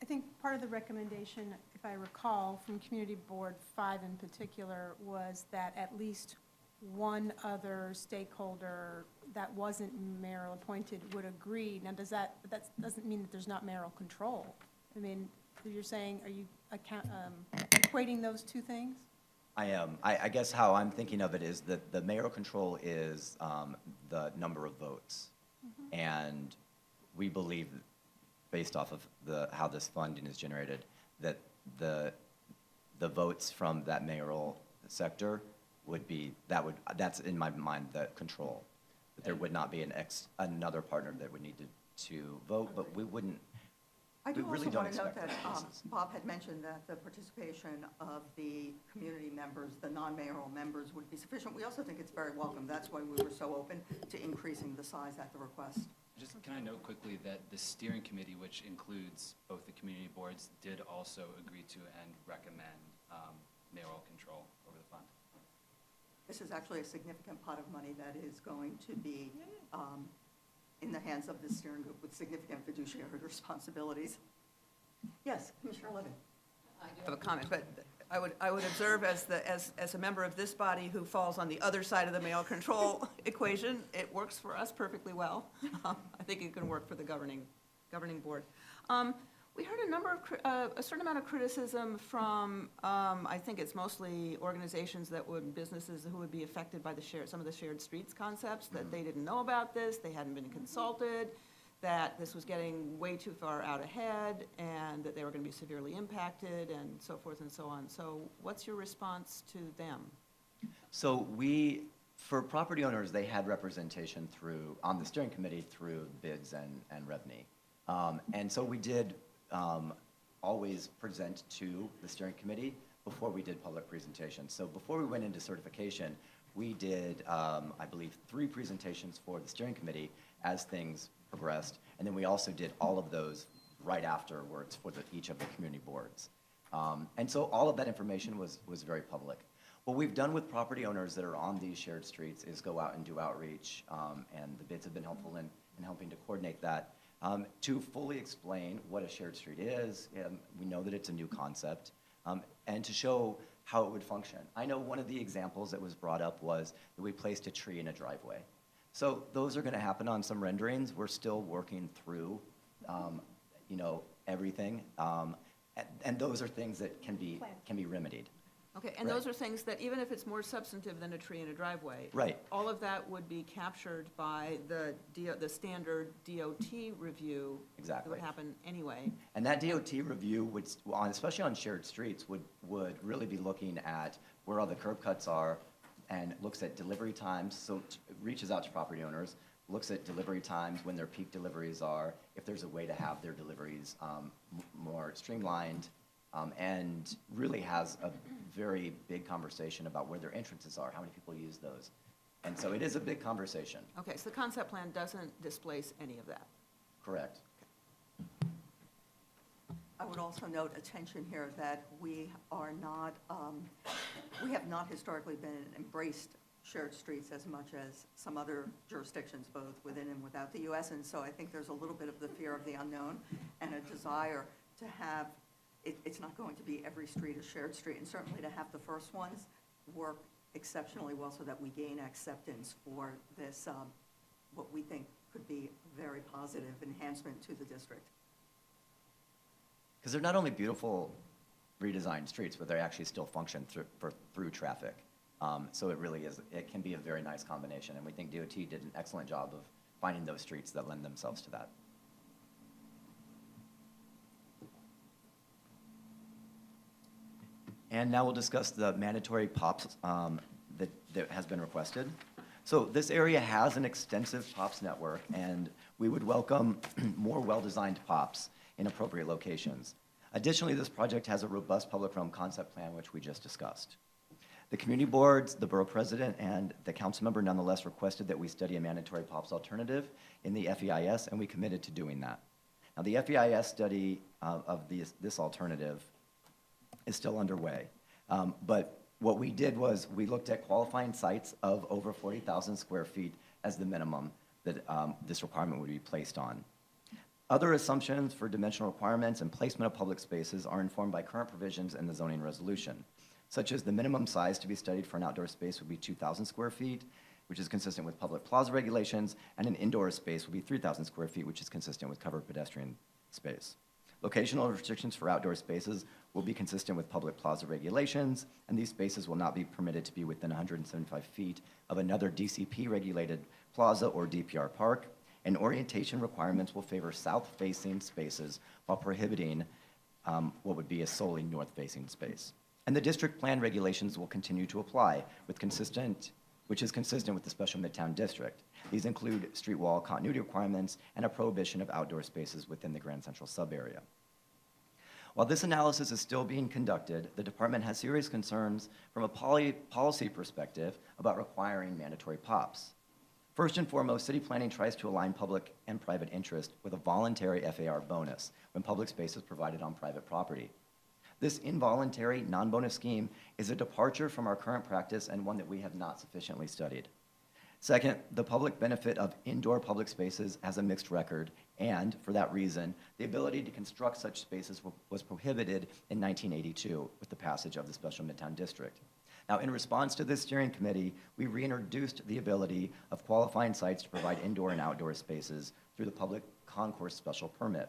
I think part of the recommendation, if I recall, from Community Board 5 in particular, was that at least one other stakeholder that wasn't mayoral appointed would agree. Now, that doesn't mean that there's not mayoral control. I mean, you're saying, are you equating those two things? I am. I guess how I'm thinking of it is that the mayoral control is the number of votes. Mm-hmm. And we believe, based off of how this funding is generated, that the votes from that mayoral sector that's in my mind the control. That there would not be another partner that would need to vote, but we wouldn't. I do we really also don't want to note expect that increases. Bob had mentioned that the participation of the community members, the non-mayoral members, would be sufficient. We also think it's very welcome. That's why we were so open to increasing the size at the request. Just, can I note quickly that the steering committee, which includes both the community boards, did also agree to and recommend mayoral control over the fund. This is actually a significant pot of money that is going to be in the hands of the steering group with significant fiduciary responsibilities. Yes, Commissioner Levin. I do have a comment, but I would observe as a member of this body who falls on the other side of the mayoral control equation, it works for us perfectly well. I think it can work for the governing board. We heard a certain amount of criticism from, I think it's mostly organizations businesses who would be affected by some of the shared streets concepts, that they didn't know about this, they hadn't been consulted, that this was getting way too far out ahead, and that they were going to be severely impacted, and so forth and so on. So what's your response to them? So for property owners, they had representation on the steering committee through bids and REVNY. And so we did always present to the steering committee before we did public presentations. So before we went into certification, we did, I believe, 3 presentations for the steering committee as things progressed. And then we also did all of those right afterwards for each of the community boards. And so all of that information was very public. What we've done with property owners that are on these shared streets is go out and do outreach, and the bids have been helpful in helping to coordinate that. To fully explain what a shared street is, we know that it's a new concept, and to show how it would function. I know one of the examples that was brought up was that we placed a tree in a driveway. So those are gonna happen on some renderings. We're still working through, everything. And those are things that can be remedied. Okay, and Right. those are things that, even if it's more substantive than a tree in a driveway. Right. All of that would be captured by the standard DOT review. Exactly. That would happen anyway. And that DOT review would, especially on shared streets, would really be looking at where all the curb cuts are and looks at delivery times, so it reaches out to property owners, looks at delivery times, when their peak deliveries are, if there's a way to have their deliveries more streamlined, and really has a very big conversation about where their entrances are, how many people use those. And so it is a big conversation. Okay, so the concept plan doesn't displace any of that. Correct. I would also note attention here that we are not, we have not historically been embraced shared streets as much as some other jurisdictions, both within and without the US. And so I think there's a little bit of the fear of the unknown and a desire to have, it's not going to be every street a shared street, and certainly to have the first ones work exceptionally well so that we gain acceptance for this, what we think could be a very positive enhancement to the district. Because they're not only beautiful redesigned streets, but they actually still function through traffic. So it really is, it can be a very nice combination, and we think DOT did an excellent job of finding those streets that lend themselves to that. And now we'll discuss the mandatory POPs that has been requested. So this area has an extensive POPs network, and we would welcome more well-designed POPs in appropriate locations. Additionally, this project has a robust public realm concept plan, which we just discussed. The community boards, the borough president, and the council member nonetheless requested that we study a mandatory POPs alternative in the FEIS, and we committed to doing that. Now, the FEIS study of this alternative is still underway. But what we did was we looked at qualifying sites of over 40,000 square feet as the minimum that this requirement would be placed on. Other assumptions for dimensional requirements and placement of public spaces are informed by current provisions in the zoning resolution, such as the minimum size to be studied for an outdoor space would be 2,000 square feet, which is consistent with public plaza regulations, and an indoor space would be 3,000 square feet, which is consistent with covered pedestrian space. Locational restrictions for outdoor spaces will be consistent with public plaza regulations, and these spaces will not be permitted to be within 175 feet of another DCP-regulated plaza or DPR park, and orientation requirements will favor south-facing spaces while prohibiting what would be a solely north-facing space. And the district plan regulations will continue to apply which is consistent with the special Midtown District. These include street wall continuity requirements and a prohibition of outdoor spaces within the Grand Central sub-area. While this analysis is still being conducted, the department has serious concerns from a policy perspective about requiring mandatory POPs. First and foremost, city planning tries to align public and private interest with a voluntary FAR bonus when public space is provided on private property. This involuntary, non-bonus scheme is a departure from our current practice and one that we have not sufficiently studied. Second, the public benefit of indoor public spaces has a mixed record, and for that reason, the ability to construct such spaces was prohibited in 1982 with the passage of the Special Midtown District. Now, in response to this steering committee, we reintroduced the ability of qualifying sites to provide indoor and outdoor spaces through the public concourse special permit.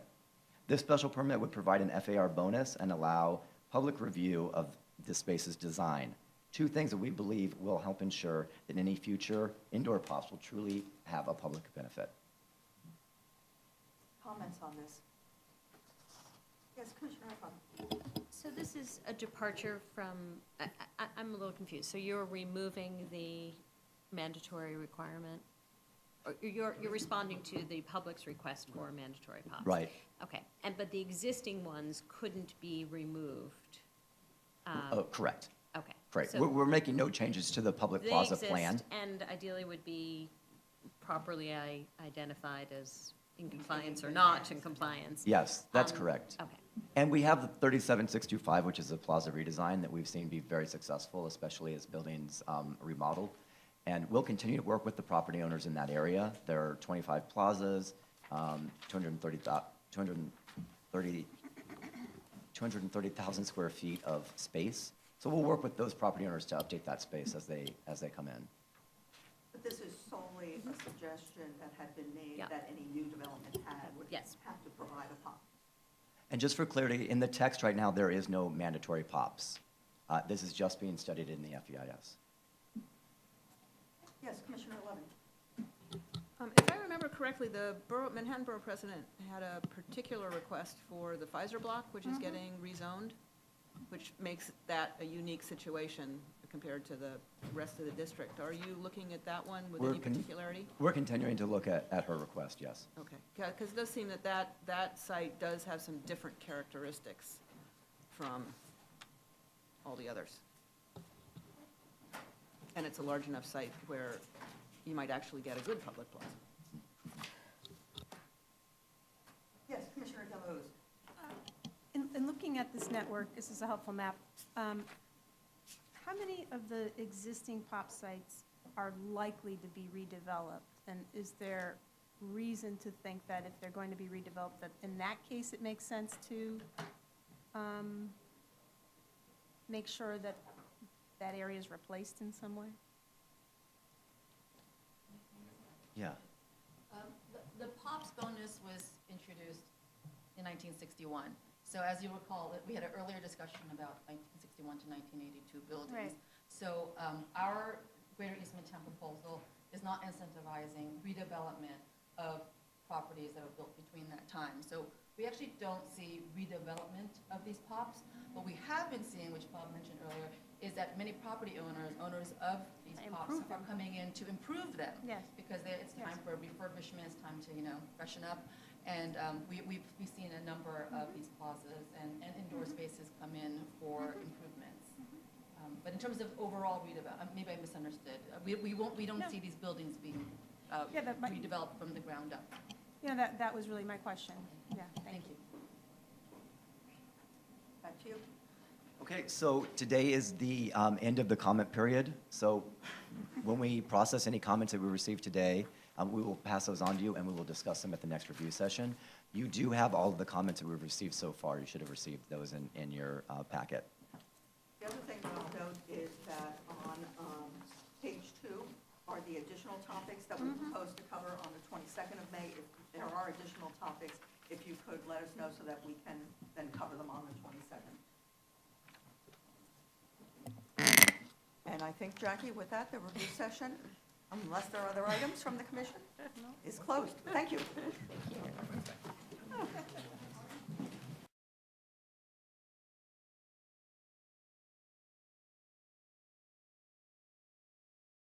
This special permit would provide an FAR bonus and allow public review of the space's design. Two things that we believe will help ensure that any future indoor POPs will truly have a public benefit. Comments on this? Yes, Commissioner O'Connor. So this is a departure from, I'm a little confused. So you're removing the mandatory requirement? Or you're responding to the public's request for mandatory POPs? Right. Okay, but the existing ones couldn't be removed? Correct. Okay. Correct. So We're making no changes to the public plaza they plan. exist and ideally would be properly identified as in compliance or not in compliance? Yes, that's correct. Okay. And we have the 37625, which is a plaza redesign that we've seen be very successful, especially as buildings remodel. And we'll continue to work with the property owners in that area. There are 25 plazas, 230,000 square feet of space. So we'll work with those property owners to update that space as they come in. But this is solely a suggestion that had been made Yeah. that any new development would Yes. have to provide a POP. And just for clarity, in the text right now, there is no mandatory POPs. This is just being studied in the FEIS. Yes, Commissioner Levin. If I remember correctly, the Manhattan Borough President had a particular request for the Pfizer block, which is getting rezoned, which makes that a unique situation compared to the rest of the district. Are you looking at that one with any particularity? We're continuing to look at her request, yes. Okay, because it does seem that site does have some different characteristics from all the others. And it's a large enough site where you might actually get a good public plaza. Yes, Commissioner Delahoo's. In looking at this network, this is a helpful map, how many of the existing POP sites are likely to be redeveloped? And is there reason to think that if they're going to be redeveloped, that in that case, it makes sense to make sure that that area is replaced in some way? Yeah. The POPs bonus was introduced in 1961. So as you recall, we had an earlier discussion about 1961 to 1982 buildings. Right. So our Greater East Midtown proposal is not incentivizing redevelopment of properties that were built between that time. So we actually don't see redevelopment of these POPs. What we have been seeing, which Bob mentioned earlier, is that many property owners of these POPs Improve are them. coming in to improve them. Yes. Because it's time for refurbishment, it's time to, freshen up. And we've seen a number of these plazas and indoor spaces come in for improvements. But in terms of overall redevelopment, maybe I misunderstood. We don't No. see these buildings being Yeah, that might- redeveloped from the ground up. Yeah, that was really my question. Yeah, thank you. Back to you. Okay, so today is the end of the comment period. So when we process any comments that we receive today, we will pass those on to you and we will discuss them at the next review session. You do have all of the comments that we've received so far. You should have received those in your packet. The other thing that I'll note is that on page 2 are the additional topics that we propose to cover on the 22nd of May. If there are additional topics, if you could let us know so that we can then cover them on the 22nd. And I think, Jackie, with that, the review session, unless there are other items from the commission, is closed. Thank you.